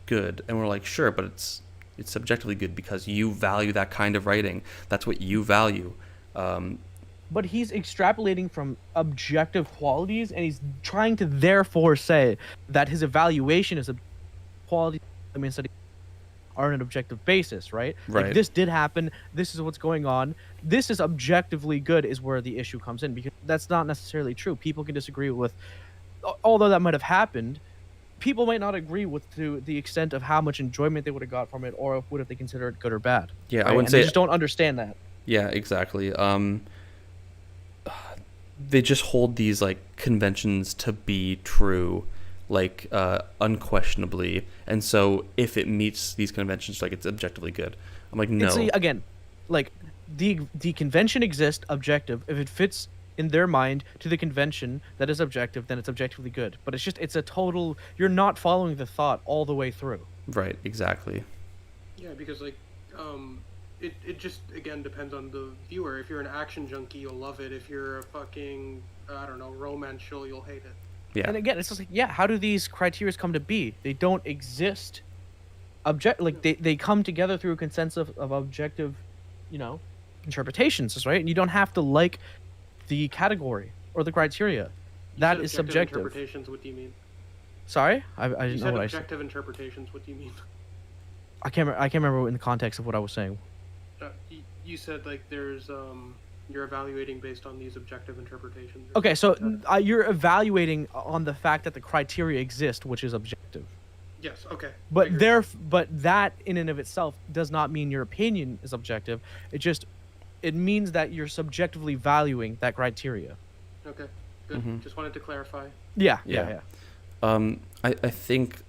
good, and we're like, sure, but it's subjectively good because you value that kind of writing. That's what you value. But he's extrapolating from objective qualities, and he's trying to therefore say that his evaluation is a quality study are on an objective basis, right? Right. Like, this did happen. This is what's going on. This is objectively good, is where the issue comes in, because that's not necessarily true. People can disagree with, although that might have happened, people might not agree with to the extent of how much enjoyment they would have got from it, or what if they consider it good or bad. Yeah, I right? wouldn't And say they just don't understand that. Yeah, exactly. They just hold these like conventions to be true, like unquestionably, and so if it meets these conventions, like it's objectively good. I'm like, no. It's again, like the convention exists objective. If it fits in their mind to the convention that is objective, then it's objectively good. But it's a total. You're not following the thought all the way through. Right. Exactly. Yeah, because like, it just again depends on the viewer. If you're an action junkie, you'll love it. If you're a fucking I don't know romance show, you'll hate it. Yeah. And again, it's just like, yeah, how do these criteria come to be? They don't exist. Like they come together through a consensus of objective, interpretations, right? And you don't have to like the category or the criteria. You That said is objective subjective. Interpretations. What do you mean? Sorry, I You didn't know said what I said. objective interpretations. What do you mean? I can't remember in the context of what I was saying. You said like there's You're evaluating based on these objective interpretations. Okay, so something like that. you're evaluating on the fact that the criteria exist, which is objective. Yes. Okay. But Figured. but that in and of itself does not mean your opinion is objective. It means that you're subjectively valuing that criteria. Okay. Good. Mhm. Just wanted to clarify. Yeah. I think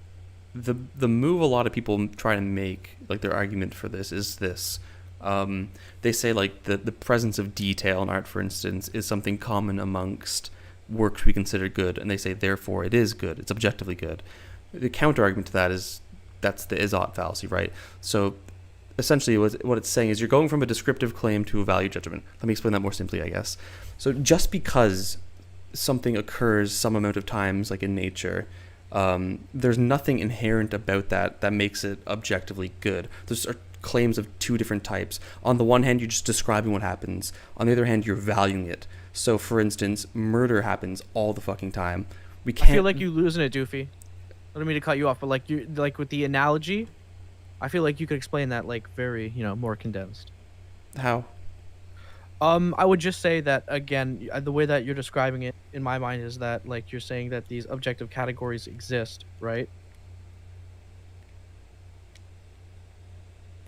the move a lot of people try to make, like their argument for this, is this. They say like the presence of detail in art, for instance, is something common amongst works we consider good, and they say therefore it is good, it's objectively good. The counter argument to that is that's the is-ought fallacy, right? So essentially what it's saying is you're going from a descriptive claim to a value judgment. Let me explain that more simply, I guess. So just because something occurs some amount of times, like in nature, there's nothing inherent about that makes it objectively good. Those are claims of two different types. On the one hand, you're just describing what happens. On the other hand, you're valuing it. So, for instance, murder happens all the fucking time. We can't. I feel like you're losing it, Doofy. I don't mean to cut you off, but like with the analogy, I feel like you could explain that like very, more condensed. How? I would just say that again, the way that you're describing it in my mind is that like you're saying that these objective categories exist, right?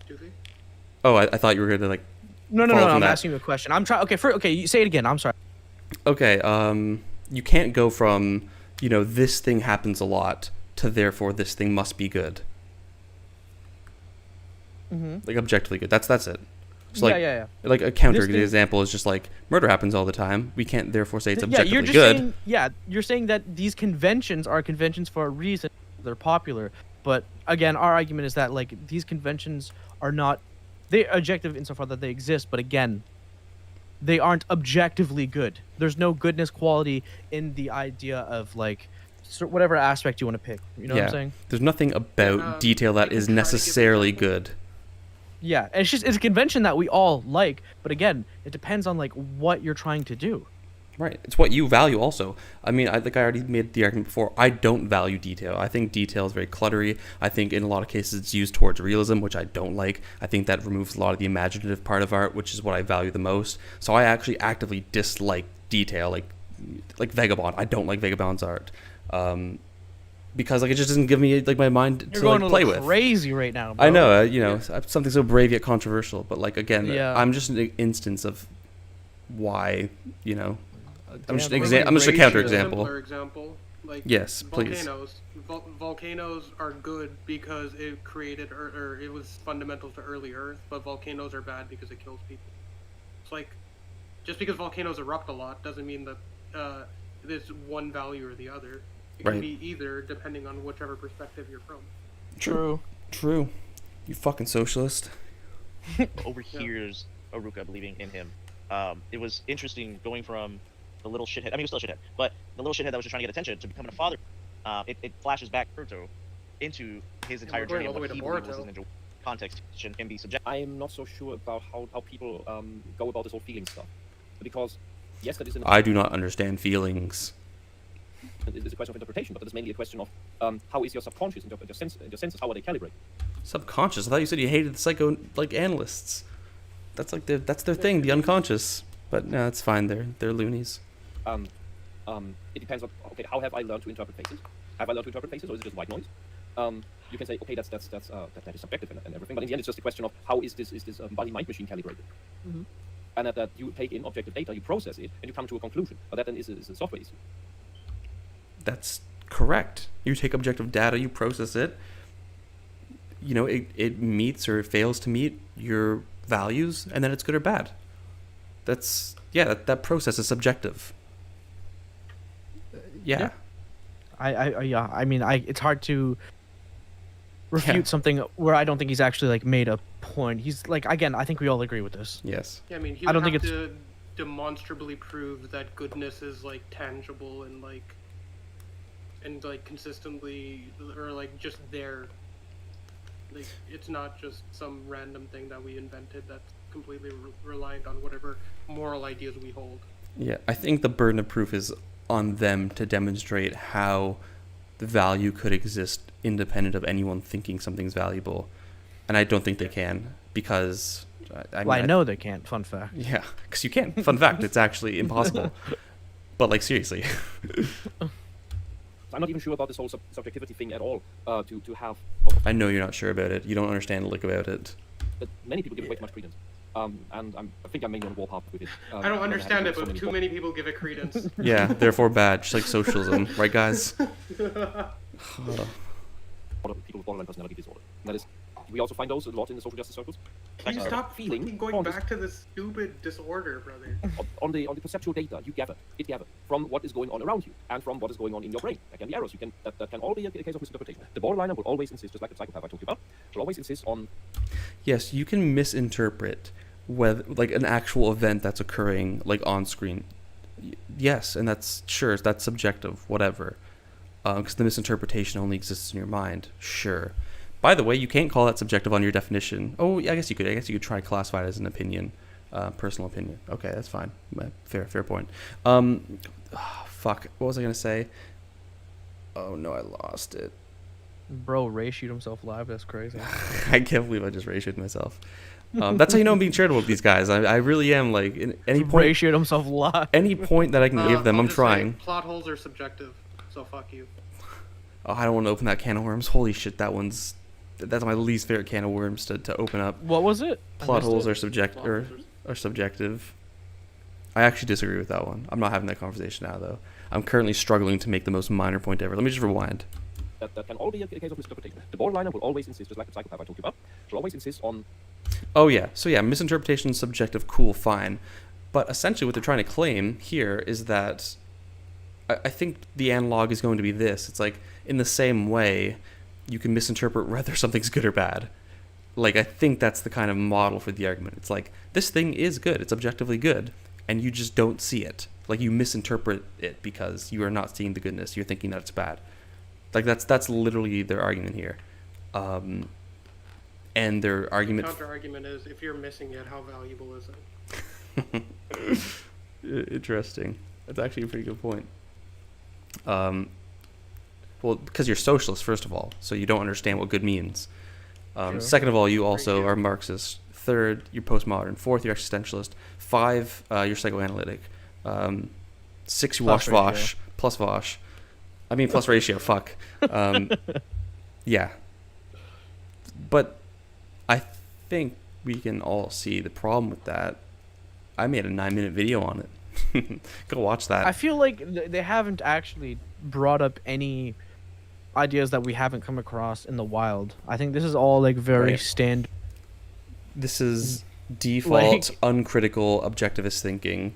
Doofy? Oh, I thought you were going to like. No. follow from I'm that. asking you a question. I'm trying. Okay, you say it again. I'm sorry. Okay, you can't go from, this thing happens a lot to therefore this thing must be good. Mm-hmm. Like objectively good. That's it. So like, yeah. like a counter This thing- example is just like murder happens all the time. We can't therefore say it's Yeah, objectively you're just good. saying. You're saying that these conventions are conventions for a reason. They're popular, but again, our argument is that like these conventions are not. They're objective insofar that they exist, but again, they aren't objectively good. There's no goodness quality in the idea of like whatever aspect you want to pick. You know what I'm saying? There's nothing about detail that I is can try to give necessarily example. good. Yeah, and it's a convention that we all like, but again, it depends on like what you're trying to do. Right. It's what you value also. I mean, I think I already made the argument before. I don't value detail. I think detail is very cluttery. I think in a lot of cases it's used towards realism, which I don't like. I think that removes a lot of the imaginative part of art, which is what I value the most. So I actually actively dislike detail, like Vagabond. I don't like Vagabond's art. Because like it just doesn't give me like my mind You're to going like a play little with. crazy right now, bro. I know, something so brave yet controversial, but like again, Yeah. I'm just an instance of why, I'm just Damn, I'm just a ratio. counterexample. Simpler example. Like Yes, please. volcanoes. Volcanoes are good because it created or it was fundamental to early Earth, but volcanoes are bad because it kills people. It's like just because volcanoes erupt a lot doesn't mean that there's one value or the other. It can Right. be either depending on whichever perspective you're from. True. You fucking socialist. Overhears Aruka believing in him. It was interesting going from the little shithead. I mean, he was still a shithead, but the little shithead that was just trying to get attention to becoming a father. It flashes back Naruto into his entire we're going journey all of the what way he to believed was Boruto. his ninja context can be subjective. I am not so sure about how people go about this whole feeling stuff, because yes, that is I do not understand feelings. it is a question of interpretation, but it is mainly a question of how is your subconscious and your senses, how are they calibrated? Subconscious. I thought you said you hated the psycho like analysts. That's like that's their thing, the unconscious. But no, it's fine. They're loonies. It depends on how have I learned to interpret faces? Have I learned to interpret faces, or is it just white noise? You can say that is subjective and everything, but in the end, it's just a question of how is this body-mind machine calibrated? Mhm. And that you take in objective data, you process it, and you come to a conclusion. But that then is a software issue. That's correct. You take objective data, you process it. It meets or it fails to meet your values, and then it's good or bad. That process is subjective. Yeah. I mean, it's hard to refute Yeah. something where I don't think he's actually like made a point. He's like, again, I think we all agree with this. Yes. Yeah, I mean, he I would don't have think to demonstrably prove that goodness is like tangible and like consistently or like just there. Like it's not just some random thing that we invented that's completely reliant on whatever moral ideas we hold. Yeah, I think the burden of proof is on them to demonstrate how the value could exist independent of anyone thinking something's valuable. And I don't think they can. because I Well, I know they can't. Fun fact. Yeah, because you can't. Fun fact, it's actually impossible. But like seriously. I'm not even sure about this whole subjectivity thing at all. To have I know you're not sure about it. You don't understand a lick about it. that many people give it way too much credence. And I think I'm mainly on the warpath with it. I don't understand it, so but many too many people give it credence. Yeah, therefore bad, just like socialism, right, guys? people with borderline personality disorder. And that is, we also find those a lot in the social justice circles. Can you stop feeling fucking going on this- back to this stupid disorder, brother? on the perceptual data you gather from what is going on around you and from what is going on in your brain. There can be errors. That can all be a case of misinterpretation. The borderliner will always insist, just like the psychopath I told you about, will always insist on Yes, you can misinterpret whether like an actual event that's occurring like on screen. Yes, and that's sure that's subjective, whatever. Because the misinterpretation only exists in your mind. Sure. By the way, you can't call that subjective on your definition. Oh, I guess you could. I guess you could try to classify it as an opinion, personal opinion. Okay, that's fine. Fair point. Fuck. What was I gonna say? Oh no, I lost it. Bro, Ray shoot himself live. That's crazy. I can't believe I just ratioed myself. That's how you know I'm being charitable with these guys. I really am. Like, in any Ray point, shoot himself live. any point that I can give them, I'll I'm just say trying. Plot holes are subjective, so fuck you. Oh, I don't want to open that can of worms. Holy shit, that's my least favorite can of worms to open up. What was it? I Plot missed holes it. are subjective. I actually disagree with that one. I'm not having that conversation now, though. I'm currently struggling to make the most minor point ever. Let me just rewind. that can all be a case of misinterpretation. The borderliner will always insist, just like the psychopath I told you about, will always insist on Oh, yeah. So, yeah, misinterpretation is subjective. Cool, fine. But essentially what they're trying to claim here is that I think the analog is going to be this. It's like, in the same way, you can misinterpret whether something's good or bad. Like, I think that's the kind of model for the argument. It's like, this thing is good. It's objectively good. And you just don't see it. Like, you misinterpret it because you are not seeing the goodness. You're thinking that it's bad. Like, that's literally their argument here. And their argument... Counter argument is, if you're missing it, how valuable is it? Interesting. That's actually a pretty good point. Well, because you're socialist, first of all, so you don't understand what good means. Sure. Second of all, you also are Marxist. Third, you're postmodern. Fourth, you're existentialist. Five, you're psychoanalytic. Six, you Plus wash Vosh. Plus Vosh. I mean, plus ratio. Fuck. Yeah. But I think we can all see the problem with that. I made a 9-minute video on it. Go watch that. I feel like they haven't actually brought up any ideas that we haven't come across in the wild. I think this is all like very Right. standard. This is default, Like- uncritical, objectivist thinking.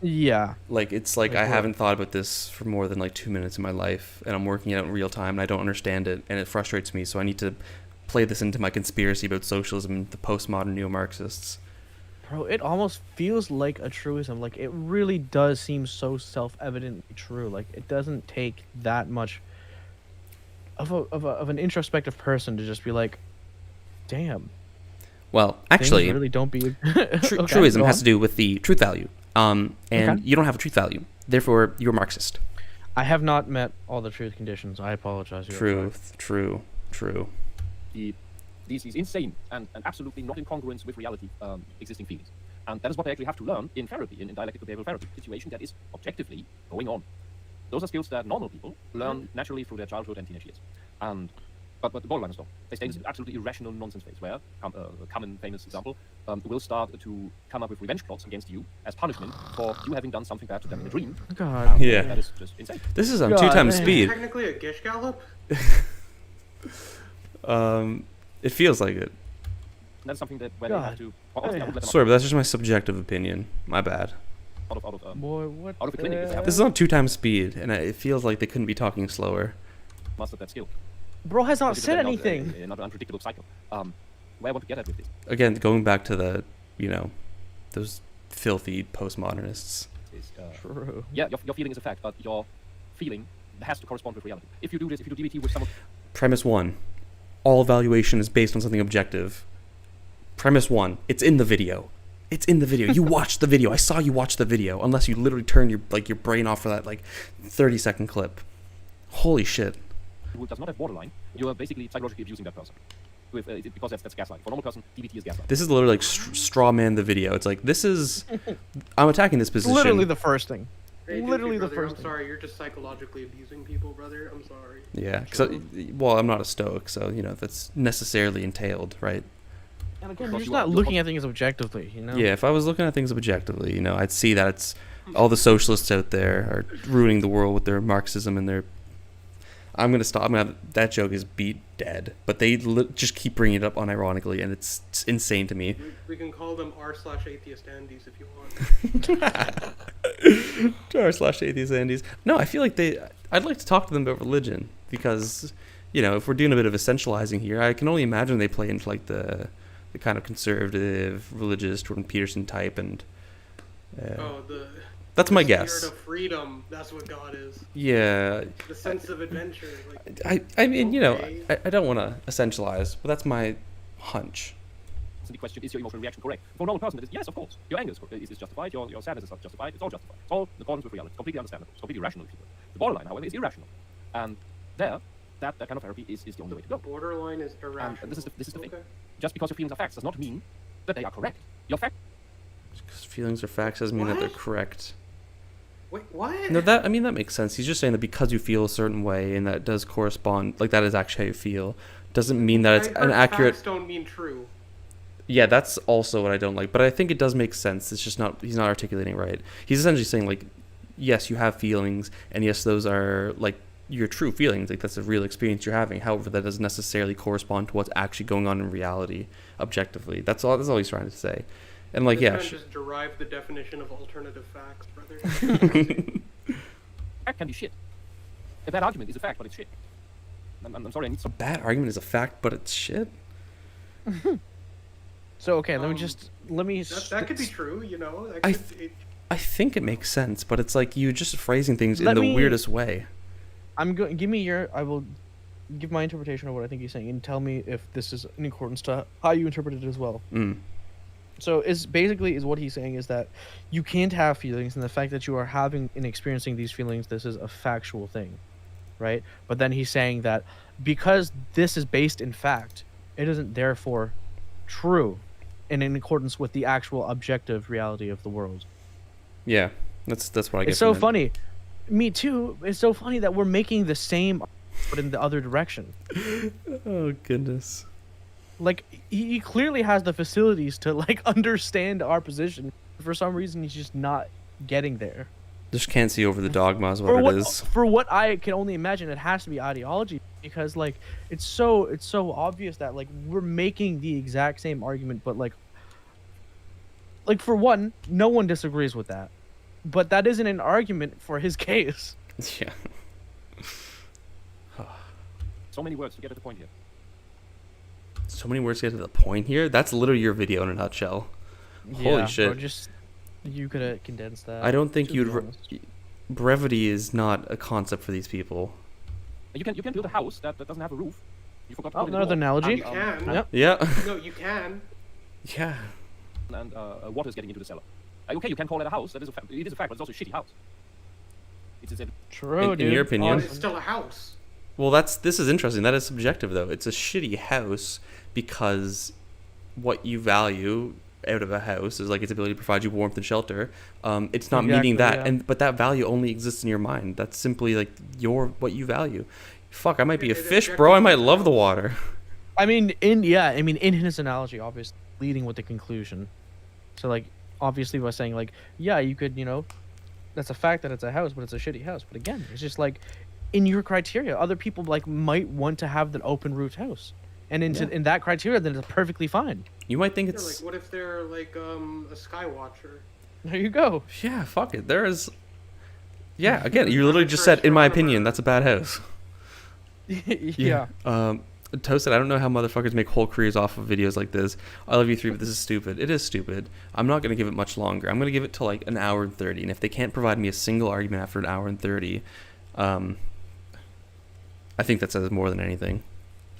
Yeah. Like, it's like Like I what? haven't thought about this for more than like 2 minutes in my life, and I'm working it out in real time, and I don't understand it, and it frustrates me, so I need to play this into my conspiracy about socialism and the postmodern neo-Marxists. Bro, it almost feels like a truism. Like, it really does seem so self-evidently true. Like, it doesn't take that much of an introspective person to just be like, damn. Well, things actually, really don't be... truism go has on. to do with the truth value. And Okay. you don't have a truth value. Therefore, you're Marxist. I have not met all the truth conditions. I apologize. You are right. True. these insane and absolutely not in congruence with reality existing feelings. And that is what they actually have to learn in therapy, in dialectical behavioral therapy, situation that is objectively going on. Those are skills that normal people learn naturally through their childhood and teenage years. But the borderliners don't. They stay in this absolutely irrational nonsense phase where, a common famous example, will start to come up with revenge plots against you as punishment for you having done something bad to them in a dream. God. Yeah. That is just insane. This is on God 2 times damn. speed. Technically a Gish Gallop? It feels like it. That's something that where they God. have to. Honestly, I would let them Sorry, but that's just my subjective opinion. My bad. out of Boy, what out of the clinic if they have This is on 2 times speed, and it feels like they couldn't be talking slower. mastered that skill. Bro has not Because said they're not, anything. Another unpredictable cycle. Where I want to get at with this Again, going back to the, those filthy postmodernists. is, True. yeah, your feeling is a fact, but your feeling has to correspond with reality. If you do DBT with someone, Premise 1. All evaluation is based on something objective. Premise 1. It's in the video. It's in the video. You watched the video. I saw you watch the video. Unless you literally turn your brain off for that 30-second clip. Holy shit. who does not have borderline, you are basically psychologically abusing that person. with because that's gaslighting. For a normal person, DBT is gaslighting. This is literally like straw man the video. It's like, this is, I'm attacking this position. Literally the first thing. Hey, Literally the brother, first I'm thing. sorry, you're just psychologically abusing people, brother. I'm sorry. Yeah, well, I'm not a stoic, so that's necessarily entailed, right? And again, Because you're just you are- not looking at things objectively, you know? Yeah, if I was looking at things objectively, I'd see that it's all the socialists out there are ruining the world with their Marxism and their. I'm gonna stop. That joke is beat dead, but they just keep bringing it up unironically, and it's insane to me. We can call them r/atheist Andes if you want. r/atheist Andes. No, I feel like I'd like to talk to them about religion because, if we're doing a bit of essentializing here, I can only imagine they play into like the kind of conservative, religious Jordan Peterson type, and that's my guess. Spirit of freedom. That's what God is. Yeah. The sense of adventure. Like, I mean, okay. I don't want to essentialize, but that's my hunch. So the question is your emotional reaction correct? For a normal person, it is yes, of course. Your anger is justified. Your sadness is justified. It's all justified. It's all in accordance with reality. It's completely understandable. It's completely rational. The borderline, however, is irrational, and that kind of therapy is the only way to go. Borderline is irrational. And this is the thing. Okay. Just because your feelings are facts does not mean that they are correct. Your fact. Because feelings or facts doesn't mean that they're What? correct. Wait, what? No, that makes sense. He's just saying that because you feel a certain way and that does correspond, like that is actually how you feel, doesn't mean that it's I an heard accurate. Facts don't mean true. Yeah, that's also what I don't like. But I think it does make sense. It's just he's not articulating it right. He's essentially saying like, yes, you have feelings, and yes, those are like your true feelings. Like that's a real experience you're having. However, that doesn't necessarily correspond to what's actually going on in reality, objectively. That's all he's trying to say. And like, This yeah, man just derived the definition of alternative facts, brother. Fact can be shit. A bad argument is a fact, but it's shit. I'm sorry, I need a some. bad argument is a fact, but it's shit. So, okay, let me That could be true, That I could, I think it makes sense, but it's like you're just phrasing things in Let the me- weirdest way. I'm going. I will give my interpretation of what I think he's saying, and tell me if this is in accordance to how you interpret it as well. Mm. So, what he's saying is that you can't have feelings, and the fact that you are having and experiencing these feelings, this is a factual thing, right? But then he's saying that because this is based in fact, it isn't therefore true, and in accordance with the actual objective reality of the world. Yeah, that's what I get. It's so from it. funny. Me too. It's so funny that we're making the same, but in the other direction. Oh goodness. Like he clearly has the facilities to like understand our position. For some reason, he's just not getting there. Just can't see over the dogma is what it is. For what I can only imagine, it has to be ideology because like it's so obvious that like we're making the exact same argument, but like for one, no one disagrees with that. But that isn't an argument for his case. Yeah. So many words to get to the point here. So many words to get to the point here. That's literally your video in a nutshell. Holy Yeah, shit. Bro, just you could have condensed that. I don't think to be honest. brevity is not a concept for these people. You can build a house that doesn't have a roof. You forgot to Oh, put it in another the wall. analogy. You can. Yep. Yeah. No, you can. Yeah. And water is getting into the cellar. Okay, you can call it a house. That is a fact. It is a fact, but it's also a shitty house. It's a True, In dude. your opinion? But it's still a house. Well, this is interesting. That is subjective, though. It's a shitty house because what you value out of a house is like its ability to provide you warmth and shelter. It's not meaning that, Exactly, yeah. but that value only exists in your mind. That's simply like what you value. Fuck, I might be a It fish, objectively bro. I might is a love the house. water. I mean, in his analogy, obviously, leading with the conclusion. So, like, obviously, by saying, like, yeah, you could, that's a fact that it's a house, but it's a shitty house. But again, it's just like, in your criteria, other people like might want to have the open roofed house, and in that criteria, then it's perfectly fine. You might think Yeah, it's like, what if they're like a Skywatcher? There you go. yeah. Fuck it. There is. Yeah. Again, you literally just said, in my opinion, that's a bad house. Yeah. Toasted, I don't know how motherfuckers make whole careers off of videos like this. I love you 3, but this is stupid. It is stupid. I'm not going to give it much longer. I'm going to give it to like an hour and 30. And if they can't provide me a single argument after an hour and 30, I think that says more than anything.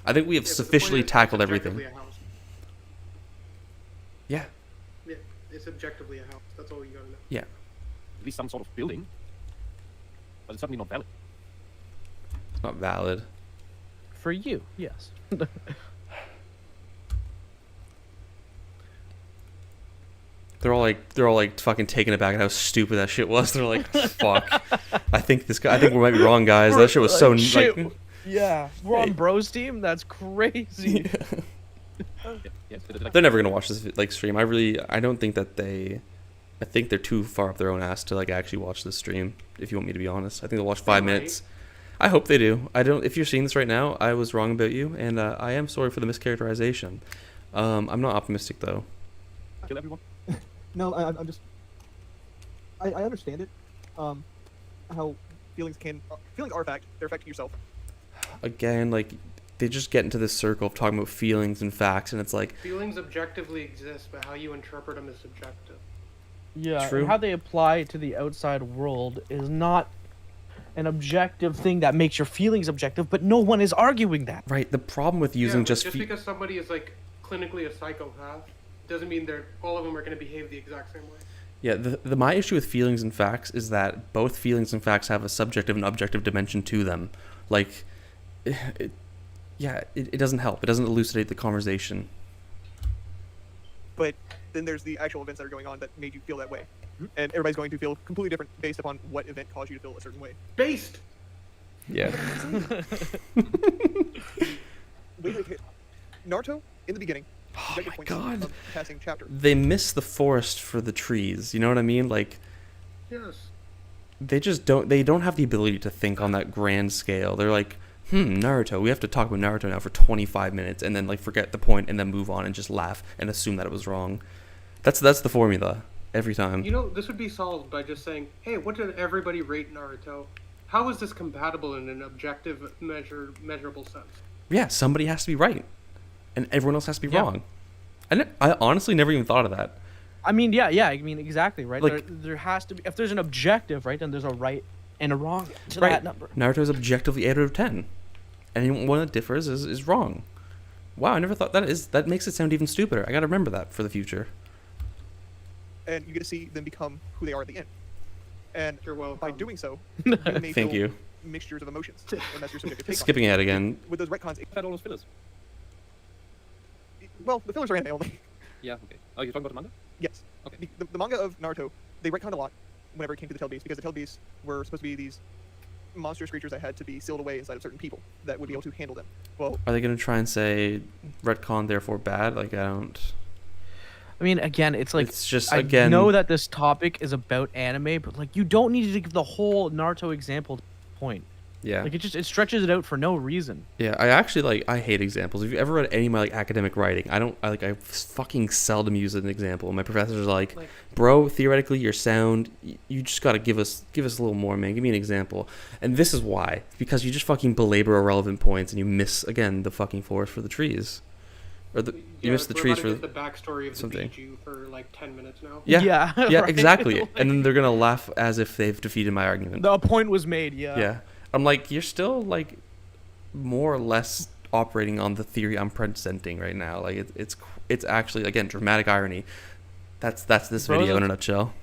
I think we have Yeah, but the point sufficiently is, it's tackled everything. objectively a house. Yeah. Yeah, it's objectively a house. That's all you gotta know. Yeah. at least some sort of building, but it's certainly not valid. It's not valid. For you, yes. They're all like fucking taken aback at how stupid that shit was. They're like, fuck. I think we might be wrong, guys. That shit was so Shit. like. Yeah, we're on Hey. Bros team. That's crazy. They're never gonna watch this like stream. I don't think that I think they're too far up their own ass to like actually watch this stream. If you want me to be honest, I think they'll watch 5 They might. minutes. I hope they do. I don't. If you're seeing this right now, I was wrong about you, and I am sorry for the mischaracterization. I'm not optimistic though. Kill everyone. No, I'm just. I understand it. How feelings are a fact. They're affecting yourself. Again, like they just get into this circle of talking about feelings and facts, and it's like, Feelings objectively exist, but how you interpret them is subjective. Yeah, True. and how they apply to the outside world is not an objective thing that makes your feelings objective, but no one is arguing that. right. The problem with using yeah, but just just because somebody is like clinically a psychopath doesn't mean all of them are going to behave the exact same way. yeah. The my issue with feelings and facts is that both feelings and facts have a subjective and objective dimension to them. Like, it doesn't help. It doesn't elucidate the conversation. But then there's the actual events that are going on that made you feel that way, and everybody's going to feel completely different based upon what event caused you to feel a certain way. Based. Yeah. Wait. Naruto in the beginning. Oh objective my points god. of passing chapter. They miss the forest for the trees. You know what I mean? Like Yes. they just don't. They don't have the ability to think on that grand scale. They're like, Naruto. We have to talk about Naruto now for 25 minutes, and then like forget the point, and then move on and just laugh and assume that it was wrong. That's the formula every time. You know, this would be solved by just saying, hey, what did everybody rate Naruto? How is this compatible in an objective, measurable sense? Yeah, somebody has to be right, and everyone else has to be Yeah. wrong. I honestly never even thought of that. I mean, yeah, I mean, exactly, right? Like- there has to be, if there's an objective, right, then there's a right and a wrong to Right. that number. Naruto is objectively 8 out of 10. Anyone that differs is wrong. Wow, I never thought that makes it sound even stupider. I gotta remember that for the future. And you get to see them become who they are at the end. And You're welcome. by doing so, you may Thank feel you. mixtures of emotions, and that's your subjective take on Skipping ahead again. it. With those retcons, I've had all those fillers. well, the fillers are anime only. Yeah, okay. Oh, you're talking about the manga? Yes. Okay. The manga of Naruto, they retconned a lot whenever it came to the Tailed Beasts, because the Tailed Beasts were supposed to be these monstrous creatures that had to be sealed away inside of certain people that would be able to handle them. Well, Are they gonna try and say retcon therefore bad? Like I don't. I mean, again, it's like, It's just I again. know that this topic is about anime, but like, you don't need to give the whole Naruto example point. Yeah. Like, it stretches it out for no reason. Yeah, I actually I hate examples. If you've ever read any of my like academic writing, I fucking seldom use an example. My professors are like, bro, theoretically you're sound. You just gotta give us a little more, man. Give me an example. And this is why, because you just fucking belabor irrelevant points and you miss again the fucking forest for the trees, or you miss the we're trees about for to get the backstory of something. the Biju for like 10 minutes now. yeah Yeah, right? exactly. Like- And then they're gonna laugh as if they've defeated my argument. The point was made, yeah. Yeah. I'm like, you're still like more or less operating on the theory I'm presenting right now. Like it's actually again dramatic irony. That's this Bro, video in a that's- nutshell.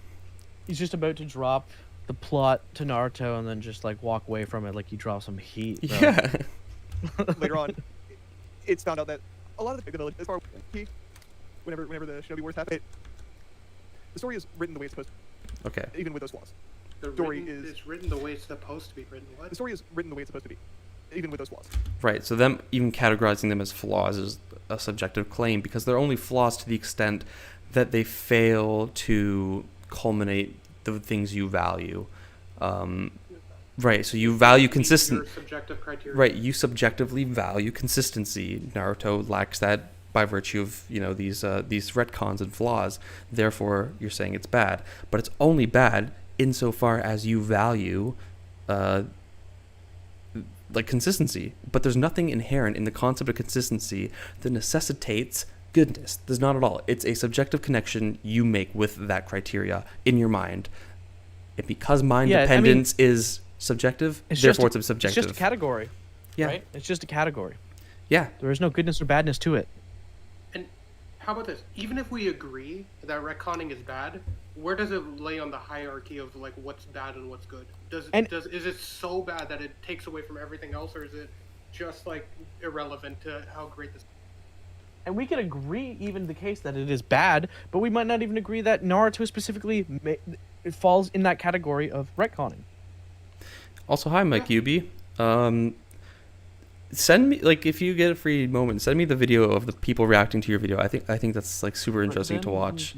He's just about to drop the plot to Naruto and then just like walk away from it like he dropped some heat. Bro. Yeah. later on, it's found out that a lot of the village, as far as whenever the Shinobi Wars happened, the story is written the way it's supposed to, Okay. even with those flaws. The Story written, is- it's written the way it's supposed to be written. What? The story is written the way it's supposed to be, even with those flaws. Right. So them even categorizing them as flaws is a subjective claim because they're only flaws to the extent that they fail to culminate the things you value. Right. So you value consistent. Your subjective criteria. Right, you subjectively value consistency. Naruto lacks that by virtue of these retcons and flaws. Therefore, you're saying it's bad, but it's only bad insofar as you value, like consistency. But there's nothing inherent in the concept of consistency that necessitates goodness. There's not at all. It's a subjective connection you make with that criteria in your mind, and because mind Yeah, I mean, dependence is subjective, therefore it's subjective. It's just a category, Yeah. right? It's just a category. Yeah. There is no goodness or badness to it. And how about this? Even if we agree that retconning is bad, where does it lay on the hierarchy of like what's bad and what's good? Is it so bad that it takes away from everything else, or is it just like irrelevant to how great this? And we can agree even the case that it is bad, but we might not even agree that Naruto specifically it falls in that category of retconning. Also, hi, Mike Yubi. Send me, like, if you get a free moment, send me the video of the people reacting to your video. I think that's like super interesting to watch.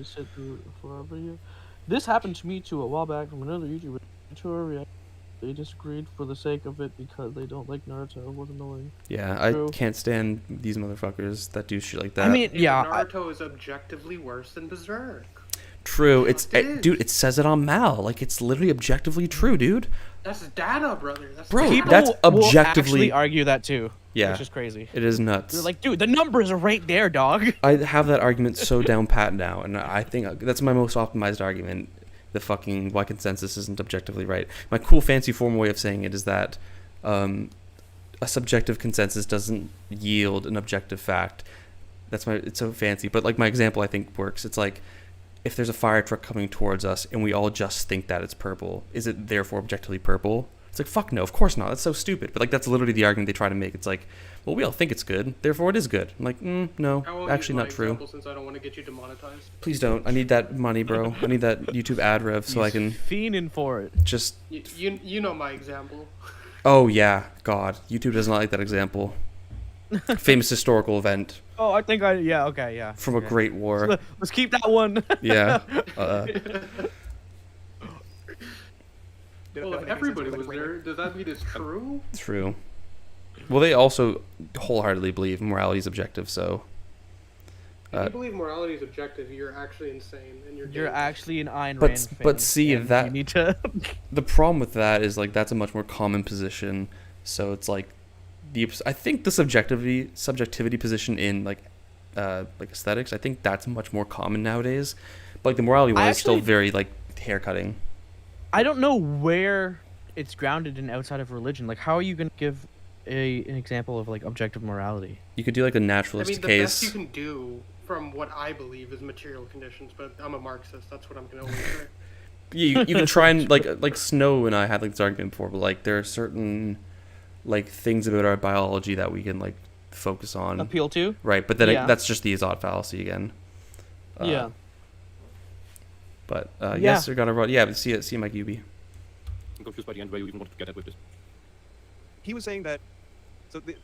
This happened to me too a while back from another YouTuber. They disagreed for the sake of it because they don't like Naruto. It was annoying. Yeah, True. I can't stand these motherfuckers that do shit like that. I mean, yeah. Naruto is objectively worse than Berserk. True. It's It is. dude. It says it on Mal. Like, it's literally objectively true, dude. That's data, brother. That's Bro, data. People that's will objectively- actually argue that too. Yeah, Which is crazy. it is nuts. They're like, dude, the numbers are right there, dog. I have that argument so down pat now, and I think that's my most optimized argument. The fucking why consensus isn't objectively right. My cool, fancy formal way of saying it is that a subjective consensus doesn't yield an objective fact. It's so fancy, but like my example I think works. It's like, if there's a fire truck coming towards us and we all just think that it's purple, is it therefore objectively purple? It's like, fuck no, of course not. That's so stupid. But like, that's literally the argument they try to make. It's like, well, we all think it's good, therefore it is good. I'm like, no, I won't actually use my not true. example since I don't want to get you demonetized. Please don't. I need that money, bro. I need that YouTube ad rev so I can Fiending for it. just. You know my example. Oh yeah, God, YouTube does not like that example. Famous historical event Oh, I think yeah, okay, yeah. from a okay. great war. Let's keep that one. Yeah. Well, if everybody was there, does that mean it's true? True. Well, they also wholeheartedly believe morality is objective, so. If you believe morality is objective, you're actually insane, and you're You're dangerous. actually an Ayn But- Rand fan. but see, and that- you need to. The problem with that is like that's a much more common position. So it's like I think the subjectivity position in like aesthetics, I think that's much more common nowadays. But like the morality one is still actually- very like haircutting. I don't know where it's grounded in outside of religion. Like, how are you gonna give an example of like objective morality? You could do like a I naturalist mean, the case. best you can do, from what I believe, is material conditions. But I'm a Marxist. That's what I'm gonna always say. You can try and like Snow and I had like this argument before, but like there are certain like things about our biology that we can like focus on. Appeal to? Right, but then Yeah. that's just the Azot fallacy again. Yeah. But Yeah. yes, they're gonna run. Yeah, but see Mike Yubi. I'm confused by the end where you even wanted to get at with this. He was saying that. So the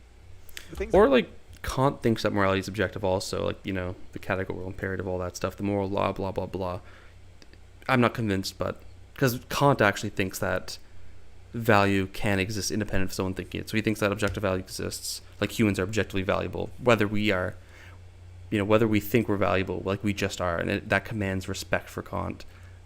things. Or like Kant thinks that morality is objective also, like, you know, the categorical imperative, all that stuff, the moral law, blah blah blah. I'm not convinced, but because Kant actually thinks that value can exist independent of someone thinking it. So he thinks that objective value exists, like humans are objectively valuable, whether we are, you know, whether we think we're valuable, like we just are, and that commands respect for Kant.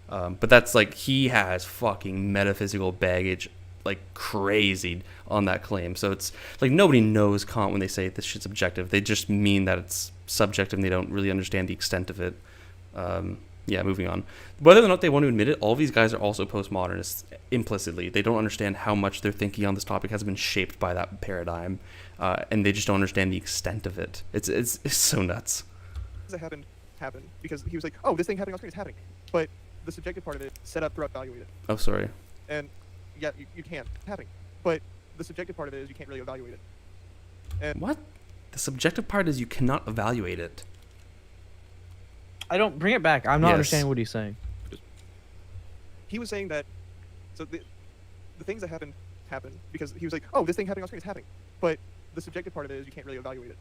But that's like, he has fucking metaphysical baggage like crazy on that claim. So it's like nobody knows Kant when they say this shit's objective. They just mean that it's subjective and they don't really understand the extent of it. Yeah, moving on. Whether or not they want to admit it, all these guys are also postmodernists implicitly. They don't understand how much their thinking on this topic has been shaped by that paradigm, and they just don't understand the extent of it. It's so nuts. That happened because he was like, oh, this thing happening on screen is happening, but the subjective part of it, set up throughout evaluate it, Oh, sorry. and yeah, you can happening, but the subjective part of it is you can't really evaluate it. And What? The subjective part is you cannot evaluate it. I don't bring it back. I'm not Yes. understanding what he's saying. he was saying that, so the things that happened because he was like, oh, this thing happening on screen is happening, but the subjective part of it is you can't really evaluate it.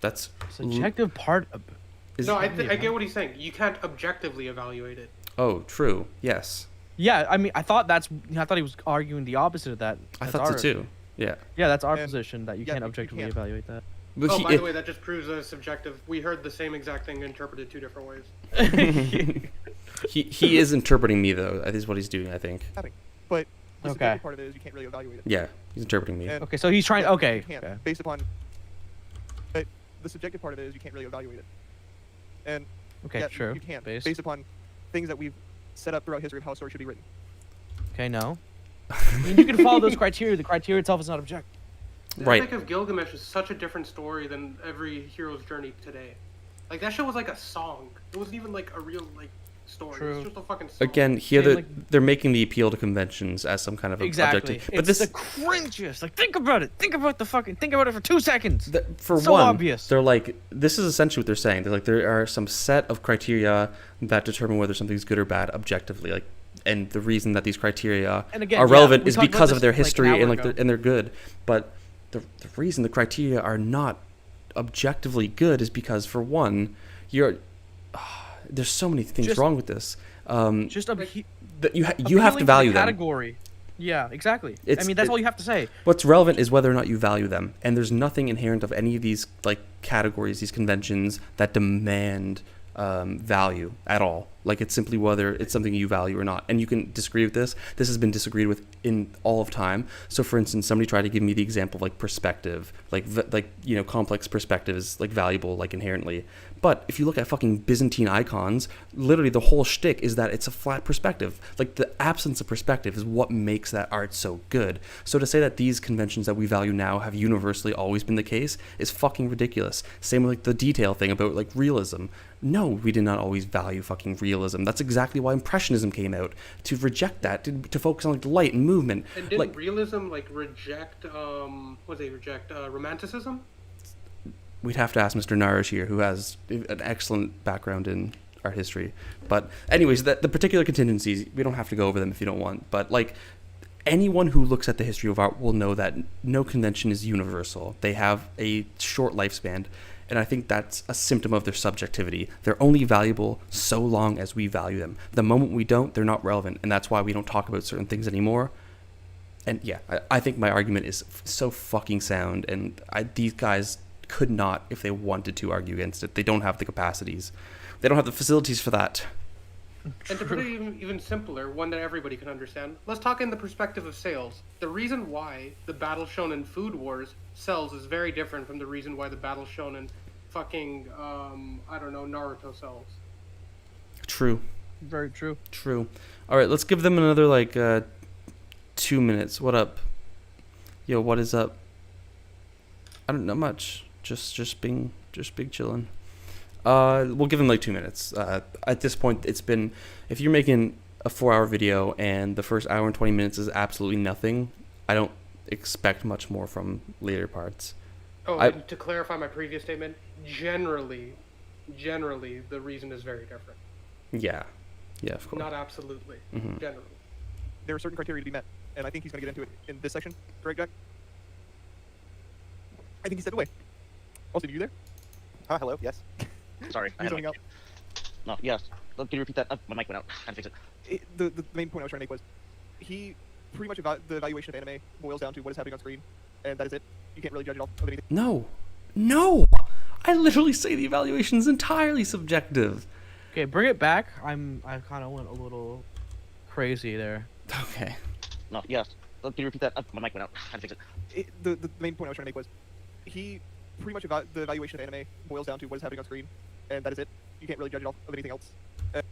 That's Subjective part of is, No, I get what he's saying. You can't objectively evaluate it. Oh, true. Yes. Yeah, I mean, I thought he was arguing the opposite of that. I That's thought so our- too. Yeah. Yeah, that's our And- position that you yeah, can't you objectively can't. evaluate that. But Oh, by the way, that just proves that it's subjective. We heard the same exact thing interpreted two different ways. he is interpreting me though. That is what he's doing, I think. But the Okay. subjective part of it is you can't really evaluate it. Yeah, he's interpreting me. And Okay, so he's trying. yeah, Okay. you can't, Okay. based upon. But the subjective part of it is you can't really evaluate it. And Okay. yeah, True. you can Based. based upon things that we've set up throughout history of how a story should be written. Okay. No. I mean, you can follow those criteria. The criteria itself is not objective. The Right. Epic of Gilgamesh is such a different story than every hero's journey today. Like, that shit was like a song. It wasn't even like a real, like, story. True. It's just a fucking song. Again, here Same, they're making the appeal to conventions as some kind of Exactly. objective. But But this, the cringiest. Like, think about it. Think about it for 2 seconds. for so one, obvious. they're like, this is essentially what they're saying. They're like, there are some set of criteria that determine whether something's good or bad objectively. Like, and the reason that these criteria And again, are yeah, relevant we is talked about because of this, their like, an history hour and like ago. they're good. But the reason the criteria are not objectively good is because, for one, there's so many things Just- wrong with this. Just That you appealing have to the value them. category. Yeah, exactly. I It's- mean, that's it- all you have to say. What's relevant is whether or not you value them, and there's nothing inherent of any of these like categories, these conventions that demand value at all. Like, it's simply whether it's something you value or not. And you can disagree with this. This has been disagreed with in all of time. So, for instance, somebody tried to give me the example of like perspective, like complex perspective is like valuable, like inherently. But if you look at fucking Byzantine icons, literally the whole shtick is that it's a flat perspective. Like, the absence of perspective is what makes that art so good. So to say that these conventions that we value now have universally always been the case is fucking ridiculous. Same with like the detail thing about like realism. No, we did not always value fucking realism. That's exactly why Impressionism came out, to reject that, to focus on like light and movement. And didn't Like, realism like reject romanticism? we'd have to ask Mr. Narish here, who has an excellent background in art history. But anyways, the particular contingencies, we don't have to go over them if you don't want. But like, anyone who looks at the history of art will know that no convention is universal. They have a short lifespan. And I think that's a symptom of their subjectivity. They're only valuable so long as we value them. The moment we don't, they're not relevant. And that's why we don't talk about certain things anymore. And yeah, I think my argument is so fucking sound. And these guys could not, if they wanted to, argue against it. They don't have the capacities. They don't have the facilities for that. And to put it even simpler, one that everybody can understand, let's talk in the perspective of sales. The reason why the battle shown in Food Wars sells is very different from the reason why the battle shown in fucking, Naruto sells. True. Very true. True. All right, let's give them another, 2 minutes. What up? Yo, what is up? I don't know much. Just big chillin'. We'll give them 2 minutes. At this point, it's been, if you're making a 4-hour video and the first hour and 20 minutes is absolutely nothing, I don't expect much more from later parts. Oh, and to clarify my previous statement, generally, the reason is very different. Yeah, of course. Not absolutely. Mhm. Generally. There are certain criteria to be met, and I think he's going to get into it in this section. Correct, Jack? I think he stepped away. Austin, are you there? Hello, yes. Sorry, I You're had zoning my... out. No, yes. Can you repeat that? My mic went out. I had to fix it. The main point I was trying to make was, he pretty much the evaluation of anime boils down to what is happening on screen, and that is it. You can't really judge it off of anything. No. I literally say the evaluation is entirely subjective. Okay, bring it back. I kind of went a little crazy there. Okay. No, yes. Can you repeat that? My mic went out. I had to fix it. The main point I was trying to make was, he pretty much the evaluation of anime boils down to what is happening on screen, and that is it. You can't really judge it off of anything else. That's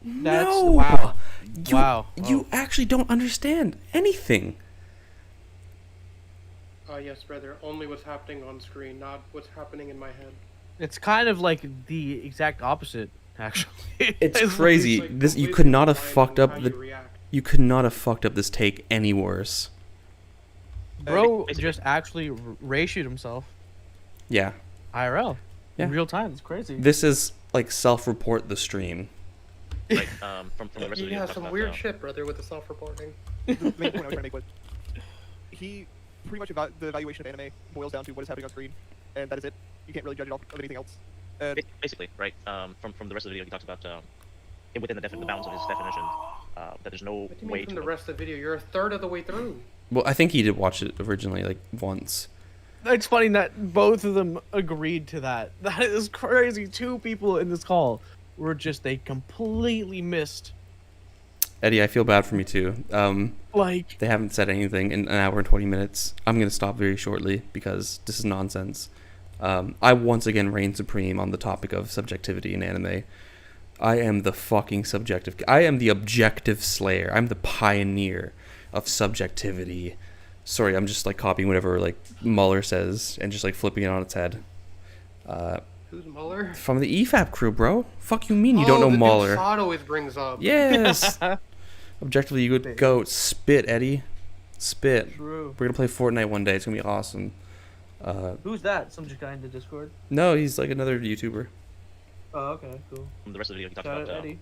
No. wow. You, Wow. You actually don't understand anything. Yes, brother. Only what's happening on screen, not what's happening in my head. It's kind of like the exact opposite, actually. It's crazy. Like, This you completely could not have relying fucked on up how the you react. you could not have fucked up this take any worse. Bro Basically- just actually ratioed himself Yeah. IRL Yeah. in real time. It's crazy. This is like self-report the stream. Right. From the rest of the You video. have talk some about, weird shit, brother, with the self-reporting. The main point I was trying to make was, he pretty much the evaluation of anime boils down to what is happening on screen, and that is it. You can't really judge it off of anything else. Basically, right. From the rest of the video, he talks about within the bounds of his definition, that there's no What do you way mean from to the rest of the video? You're a third of the way through. Well, I think he did watch it originally like once. It's funny that both of them agreed to that. That is crazy. 2 people in this call were just, they completely missed. Eddie, I feel bad for me too. Like, They haven't said anything in an hour and 20 minutes. I'm going to stop very shortly because this is nonsense. I once again reign supreme on the topic of subjectivity in anime. I am the fucking subjective. I am the objective slayer. I'm the pioneer of subjectivity. Sorry, I'm just like copying whatever like Mueller says and just like flipping it on its head. Who's Mueller? From the EFAP crew, bro. Fuck you mean you don't know the dude Mueller? Sod always brings up. Yes. Objectively, you would go spit, Eddie. Spit. True. We're gonna play Fortnite one day. It's gonna be awesome. Who's that? Some just guy in the Discord? No, he's like another YouTuber. Oh, okay, cool. The rest of the video, he talks Shout out about Eddie.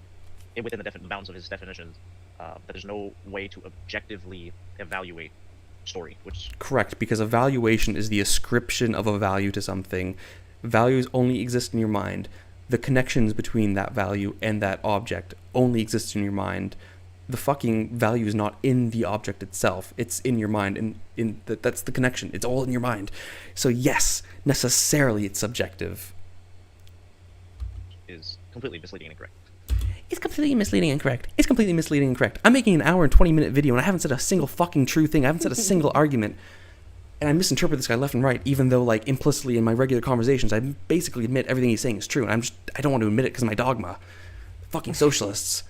within the bounds of his definitions, that there's no way to objectively evaluate story, which Correct, because evaluation is the ascription of a value to something. Values only exist in your mind. The connections between that value and that object only exist in your mind. The fucking value is not in the object itself. It's in your mind, and that's the connection. It's all in your mind. So yes, necessarily it's subjective. is completely misleading and incorrect. It's completely misleading and correct. It's completely misleading and correct. I'm making an hour and 20-minute video, and I haven't said a single fucking true thing. I haven't said a single argument. And I misinterpret this guy left and right, even though, like, implicitly in my regular conversations, I basically admit everything he's saying is true. And I don't want to admit it because of my dogma. Fucking socialists.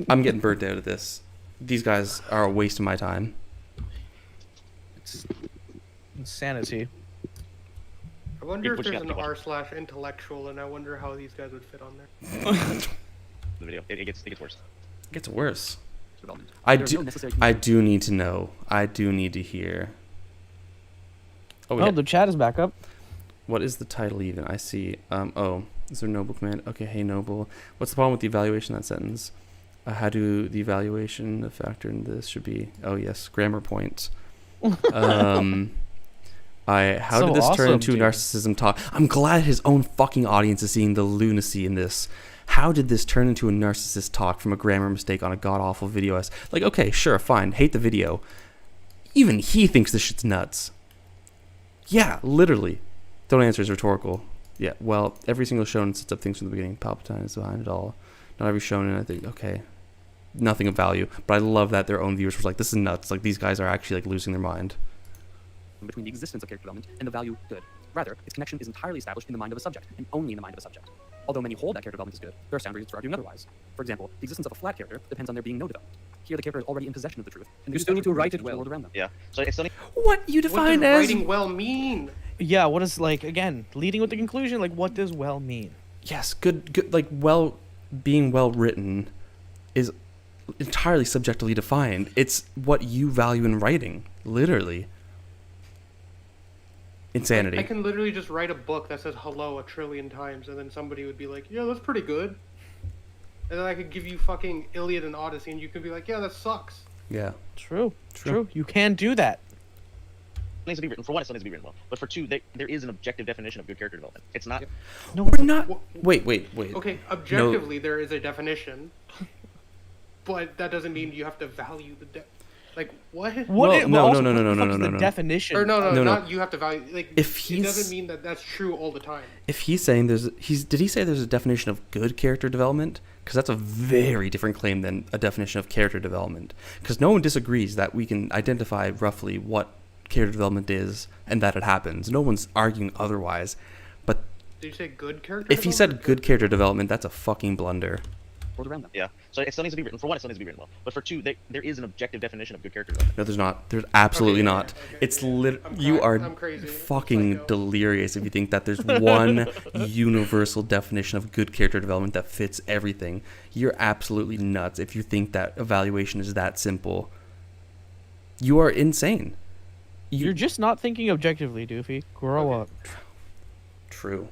I'm getting burnt out of this. These guys are a waste of my time. It's insanity. I wonder if What you there's got, an people? r/intellectual, and I wonder how these guys would fit on there. The video, it gets worse. It gets worse. Development. I There are no do. necessary I do need to know. I do need to hear. Oh, Oh, yeah. the chat is back up. What is the title even? I see. Oh, is there Noble command? Okay, hey Noble. What's the problem with the evaluation of that sentence? How do the evaluation factor in this should be? Oh yes, grammar point. How So did this turn awesome, into dude. narcissism talk? I'm glad his own fucking audience is seeing the lunacy in this. How did this turn into a narcissist talk from a grammar mistake on a god awful video? Like, okay, sure, fine, hate the video. Even he thinks this shit's nuts. Yeah, literally. Don't answer is rhetorical. Yeah, well, every single shonen sets up things from the beginning. Palpatine is behind it all. Not every shonen, I think, okay. Nothing of value. But I love that their own viewers were like, this is nuts. Like, these guys are actually, like, losing their mind. between the existence of character development and the value good. Rather, its connection is entirely established in the mind of a subject, and only in the mind of a subject. Although many hold that character development is good, there are sound reasons for arguing otherwise. For example, the existence of a flat character depends on there being no development. Here, the character is already in possession of the truth, and You still need to write it well. the world around them. Yeah. So it's only What you What define does as... writing well mean? Yeah, what is, like, again, leading with the conclusion, like, what does well mean? Yes, good, like, being well written is entirely subjectively defined. It's what you value in writing, literally. Insanity. I can literally just write a book that says hello a trillion times, and then somebody would be like, yeah, that's pretty good. And then I could give you fucking Iliad and Odyssey, and you could be like, yeah, that sucks. Yeah. True. True. True. You can do that. needs to be written. For one, it still needs to be written well. But for two, there is an objective definition of good character development. It's not. No, we're not. Wh- Wait. Okay, objectively, there is a definition, but that doesn't mean you have to value the like what? What? Well, it, no, also, no, what no, the no, fuck no, is no, the no. definition. Or no, No, no. not you have to value. Like, If it doesn't he's- mean that that's true all the time. If he's saying did he say there's a definition of good character development? Because that's a very different claim than a definition of character development. Because no one disagrees that we can identify roughly what character development is and that it happens. No one's arguing otherwise. But Did you say good character? if he development? said good character development, that's a fucking blunder. World around them. Yeah. So it still needs to be written. For one, it still needs to be written well. But for two, there is an objective definition of good character development. No, there's not. There's absolutely Okay, yeah, not. okay, It's yeah. you are I'm crazy. fucking Psycho. delirious if you think that there's one universal definition of good character development that fits everything. You're absolutely nuts if you think that evaluation is that simple. You are insane. You're just not thinking objectively, Doofy. Grow up. True.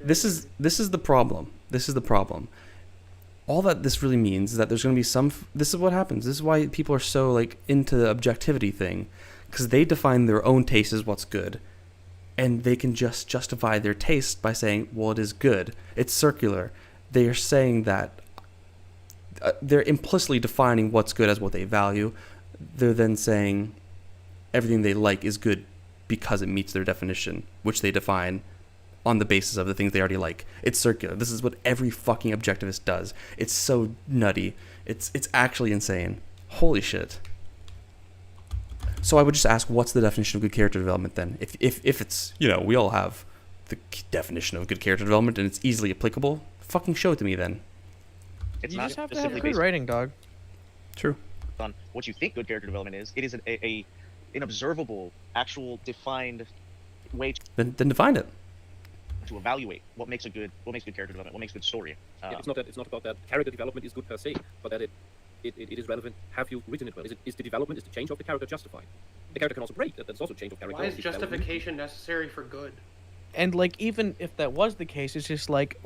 This is the problem. This is the problem. All that this really means is that there's going to be some. This is what happens. This is why people are so like into the objectivity thing, because they define their own taste as what's good, and they can just justify their taste by saying, "Well, it is good." It's circular. They are saying that they're implicitly defining what's good as what they value. They're then saying everything they like is good because it meets their definition, which they define on the basis of the things they already like. It's circular. This is what every fucking objectivist does. It's so nutty. It's actually insane. Holy shit. So I would just ask, what's the definition of good character development then? If it's, we all have the definition of good character development and it's easily applicable, fucking show it to me then. It's You not just have to have simply good based writing, dog. True. on what you think good character development is. It is an observable, actual, defined way Then define it. to evaluate what makes good character development, what makes good story. Yeah, it's not about that character development is good per se, but that it is relevant. Have you written it well? Is the change of the character justified? The character can also break. That's also change of character. Why is development. justification necessary for good? And like, even if that was the case, it's just like,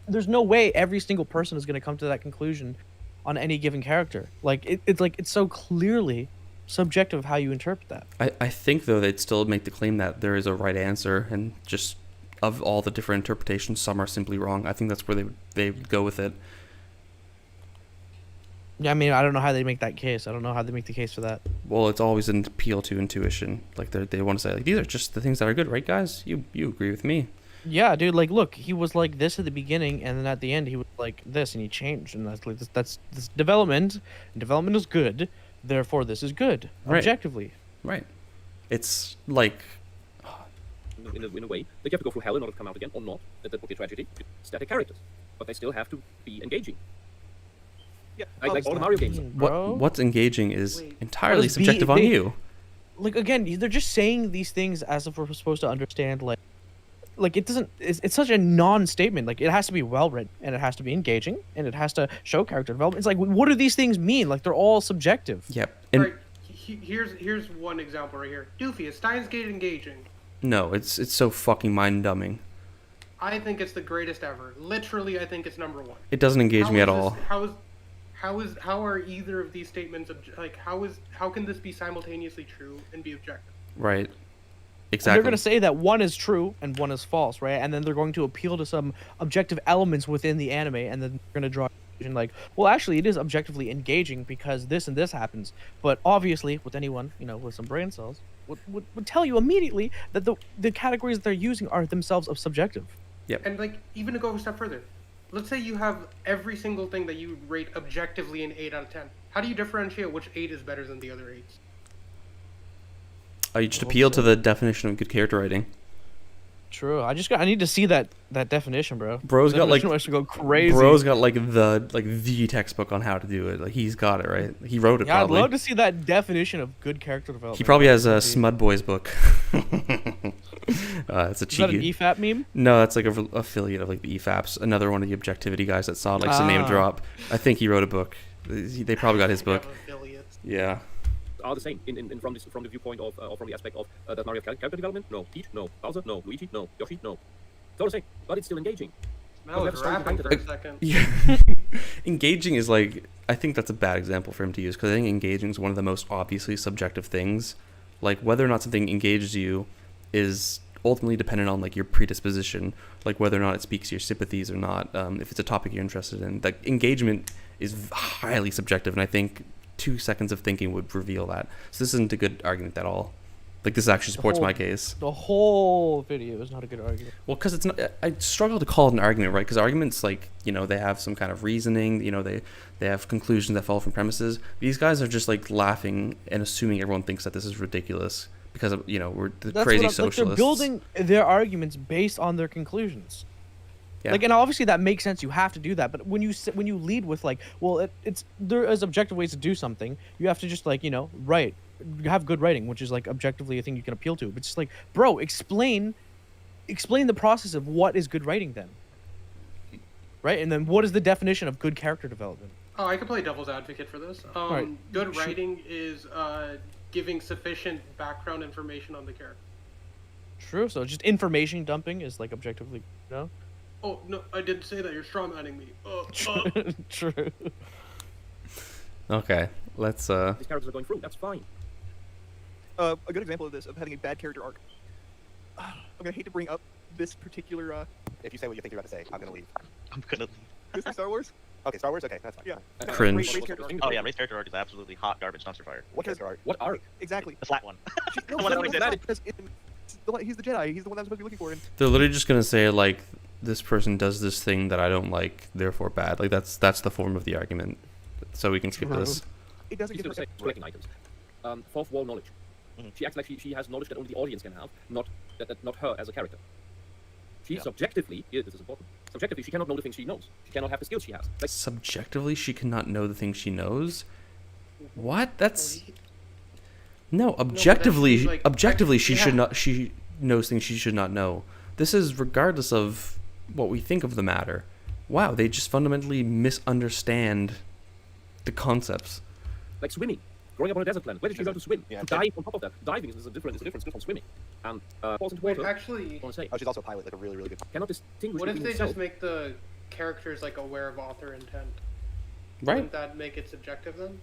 there's no way every single person is going to come to that conclusion on any given character. Like, it's so clearly subjective how you interpret that. I think though they'd still make the claim that there is a right answer, and just of all the different interpretations, some are simply wrong. I think that's where they would go with it. Yeah, I mean, I don't know how they make that case. I don't know how they make the case for that. Well, it's always an appeal to intuition. Like they want to say, like, these are just the things that are good, right, guys? You agree with me? Yeah, dude. Like, look, he was like this at the beginning, and then at the end he was like this, and he changed, and that's like that's development. And development is good, therefore this is good Right. objectively. Right. It's like, In a way, they have to go through hell in order to come out again, or not. That would be a tragedy. Static characters, but they still have to be engaging. Yeah. Like all the Mario games. Bro. what's engaging is Wait. entirely What is subjective on you. Like, again, they're just saying these things as if we're supposed to understand. Like it doesn't. It's such a non-statement. Like, it has to be well written, and it has to be engaging, and it has to show character development. It's like, what do these things mean? Like, they're all subjective. Yep. And Right. Here's one example right here. Doofy, is Steins Gate engaging? no, it's so fucking mind-numbing. I think it's the greatest ever. Literally, I think it's number one. It doesn't engage How me at is all. this- how are either of these statements how can this be simultaneously true and be objective? Right. And Exactly. they're going to say that one is true and one is false, right? And then they're going to appeal to some objective elements within the anime, and then they're going to draw a conclusion like, well, actually, it is objectively engaging because this and this happens. But obviously, with anyone, with some brain cells, would tell you immediately that the categories that they're using are themselves subjective. And like, even to go a step further, let's say you have every single thing that you rate objectively an 8 out of 10. How do you differentiate which 8 is better than the other 8s? You just appeal to the definition of good character writing. True. I need to see that definition, bro. Bro's got, like- Definition wants to go crazy. Bro's got the textbook on how to do it. Like, he's got it, right? He wrote it Yeah, probably. I'd love to see that definition of good character development. He probably has a That'd be- Smud Boys book. It's a Is that an cheeky. EFAP meme? No, that's like a affiliate of like the EFAPs. Another one of the objectivity guys that saw likes to name Ah. drop. I think he wrote a book. They probably got his book. Have affiliates. Yeah. Are the same from the viewpoint of or from the aspect of does Mario have character development? No. Peach? No. Bowser? No. Luigi? No. Yoshi? No. It's all the same, but it's still engaging. I was Well, rapping for a like- second. Yeah. Engaging is like, I think that's a bad example for him to use, because I think engaging is one of the most obviously subjective things. Like, whether or not something engages you is ultimately dependent on like your predisposition, like whether or not it speaks to your sympathies or not. If it's a topic you're interested in, like, engagement is highly subjective, and I think 2 seconds of thinking would reveal that. So this isn't a good argument at all. Like, this actually supports my case. The whole video is not a good argument. Well, because it's not. I struggle to call it an argument, right? Because arguments, like, they have some kind of reasoning. They have conclusions that follow from premises. These guys are just like laughing and assuming everyone thinks that this is ridiculous because of, we're the That's crazy what socialists. Like, they're building their arguments based on their conclusions. Yeah. Like, and obviously that makes sense. You have to do that. But when you lead with like, well, there is objective ways to do something. You have to just like, write. You have good writing, which is like objectively a thing you can appeal to. But it's just like, bro, explain the process of what is good writing then. Right? And then what is the definition of good character development? Oh, I could play devil's advocate for this. Alright. Good writing is giving sufficient background information on the character. True. So just information dumping is like objectively, Oh no, I didn't say that. You're strawmanning me. True. Okay, let's. These characters are going through. That's fine. A good example of this, of having a bad character arc. I'm gonna hate to bring up this particular. If you say what you think you're about to say, I'm gonna leave. I'm gonna. This is Star Wars. Okay, Star Wars. Okay, that's fine. Yeah. Cringe. Ray's character arc. Oh yeah, Ray's character arc is absolutely hot garbage dumpster fire. What character art? What arc? Exactly. The flat one. No, What no, else no, is no, because he's the Jedi. He's the one that I'm supposed to be looking for. And They're literally just gonna say like, this person does this thing that I don't like, therefore bad. Like, that's the form of the argument. So we can skip this. it doesn't He's get going to say collecting items. Fourth wall knowledge. Mhm. She acts like she has knowledge that only the audience can have, not her as a character. She Yeah. subjectively, here this is important. Subjectively, she cannot know the things she knows. She cannot have the skills she has. Like, Subjectively, she cannot know the things she knows. What? That's No, but then objectively, she's, like, objectively, she should yeah. not. She knows things she should not know. This is regardless of what we think of the matter. Wow, they just fundamentally misunderstand the concepts. Like swimming. Growing up on a desert planet, where did she learn to swim? Yeah, to dive on top of that. Diving is a different skill from swimming. And falls into Wait, water. actually, I want to say, Oh, she's also a pilot, like a really, really good. cannot distinguish what if between they himself. just make the characters like aware of author intent? Right? Wouldn't that make it subjective then?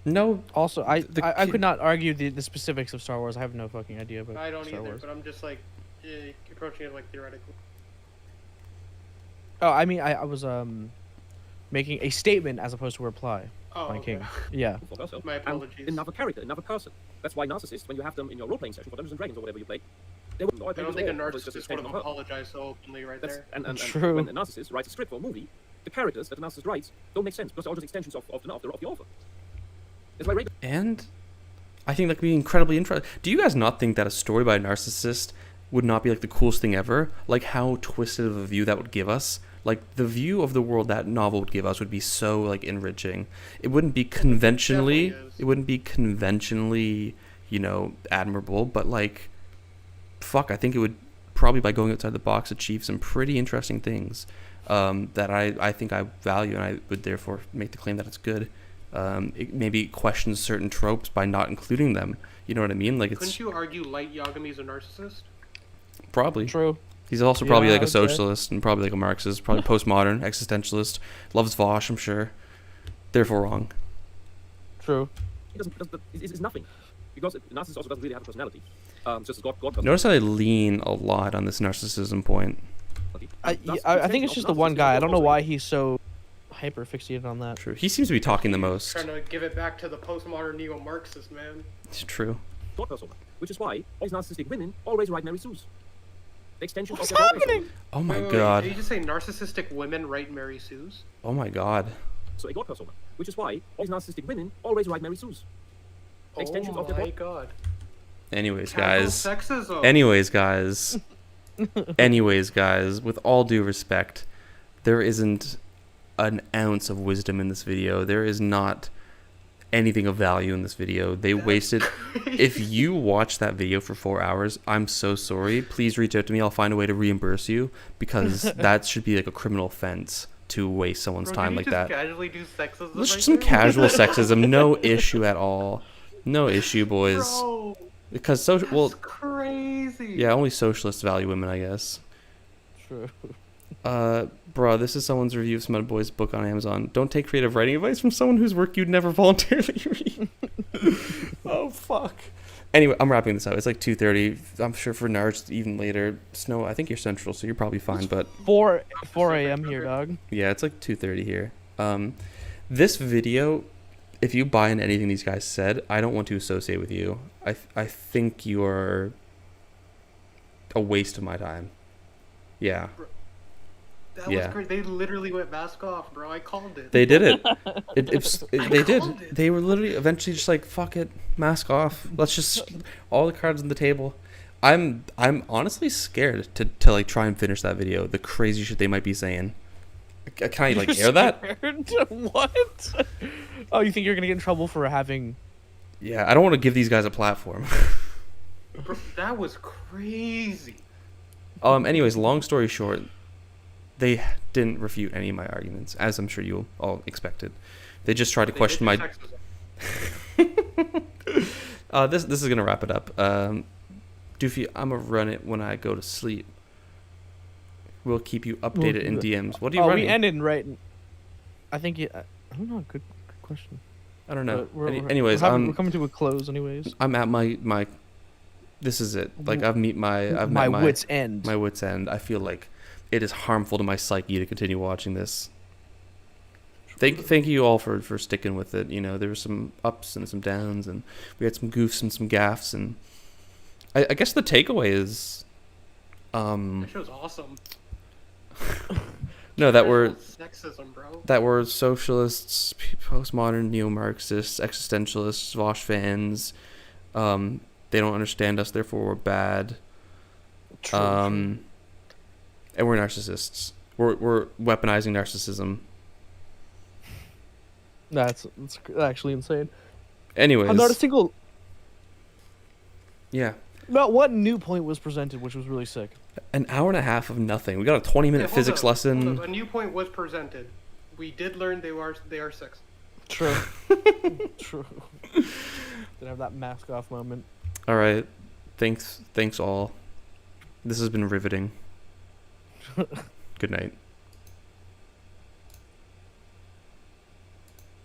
No. Also, I The could not argue the specifics of Star Wars. I have no fucking idea about I don't Star either, Wars. but I'm just like approaching it like theoretically. Oh, I mean, I was making a statement as opposed to a reply. Oh, My okay. king. Yeah. For herself. My And apologies. another character, another person. That's why narcissists, when you have them in your role-playing session for Dungeons and Dragons or whatever you play, they wouldn't. I don't think a narcissist narcissist is would on have her. apologized so openly right That's, there. and True. when a narcissist writes a script for a movie, the characters that the narcissist writes don't make sense because they're all just extensions of the author. It's why Reagan And I think that could be incredibly interesting. Do you guys not think that a story by a narcissist would not be like the coolest thing ever? Like how twisted of a view that would give us? Like the view of the world that novel would give us would be so like enriching. It wouldn't be conventionally definitely is. it wouldn't be conventionally, admirable, but like fuck, I think it would probably by going outside the box achieve some pretty interesting things that I think I value, and I would therefore make the claim that it's good. It maybe questions certain tropes by not including them. You know what I mean? Like it's Couldn't you argue Light Yagami's a narcissist? probably. True. He's also probably Yeah, like a I would say. socialist and probably like a Marxist, probably postmodern, existentialist, loves Vosh, I'm sure. Therefore wrong. True. it's nothing. Because a narcissist also doesn't really have a personality. Just as God doesn't. Notice how I lean a lot on this narcissism point. I think it's just the one guy. I don't know why he's so hyper fixated on that. True. He seems to be talking the most. Trying to give it back to the postmodern neo-Marxist, man. It's true. God persona, which is why all these narcissistic women always write Mary Sue's. The extensions What's of their God happening? persona. Oh my Wait, god. Did you just say narcissistic women write Mary Sue's? Oh my god. So a God persona, which is why all these narcissistic women always write Mary Sue's. The extensions of their my God. god. Anyways, Casual guys. sexism. Anyways, guys, with all due respect, there isn't an ounce of wisdom in this video. There is not anything of value in this video. They wasted. If you watch that video for 4 hours, I'm so sorry. Please reach out to me. I'll find a way to reimburse you, because that should be like a criminal offense to waste someone's Bro, time did like you just that. casually do sexism There's right some there? casual sexism. No issue at all. No issue, boys. Bro, Because that's crazy. yeah, only socialists value women, I guess. True. Bro, this is someone's review of Smut Boy's book on Amazon. Don't take creative writing advice from someone whose work you'd never voluntarily read. Oh, fuck. Anyway, I'm wrapping this up. It's like 2:30. I'm sure for Nards it's even later. Snow, I think you're central, so you're probably fine, but 4 a.m. here, dog. yeah, it's like 2:30 here. This video, if you buy into anything these guys said, I don't want to associate with you. I think you are a waste of my time. Yeah. That Yeah. was great. They literally went mask off, bro. I called it. They did it. They did. called it. They were literally eventually just like, fuck it, mask off. Let's just all the cards on the table. I'm honestly scared to like try and finish that video. The crazy shit they might be saying. Can I like air that? Scared? What? Oh, you think you're gonna get in trouble for having? Yeah, I don't want to give these guys a platform. Bro, that was crazy. Anyways, long story short, they didn't refute any of my arguments, as I'm sure you all expected. They just tried to They question did my. sexism. This is gonna wrap it up. Doofy, I'm gonna run it when I go to sleep. We'll keep you updated in DMs. What are you Oh, running? we ended right. I think you. I don't know. Good question. I don't know. But we're Anyways, we're coming to a close. Anyways. I'm at my. This is it. Like I've met my wits end. My wits end. I feel like it is harmful to my psyche to continue watching this. Thank you all for sticking with it. You know, there were some ups and some downs, and we had some goofs and some gaffes, and I guess the takeaway is, That show's awesome. no, that we're Sexism, bro. that we're socialists, postmodern neo-Marxists, existentialists, Vosh fans. They don't understand us, therefore we're bad. True, And we're narcissists. We're weaponizing narcissism. That's actually insane. Anyways, Not a single. yeah, Not one new point was presented, which was really sick. an hour and a half of nothing. We got a 20-minute hold physics up, lesson. hold up. A new point was presented. We did learn they are 6. True. True. Didn't have that mask off moment. All right, thanks all. This has been riveting. Good night.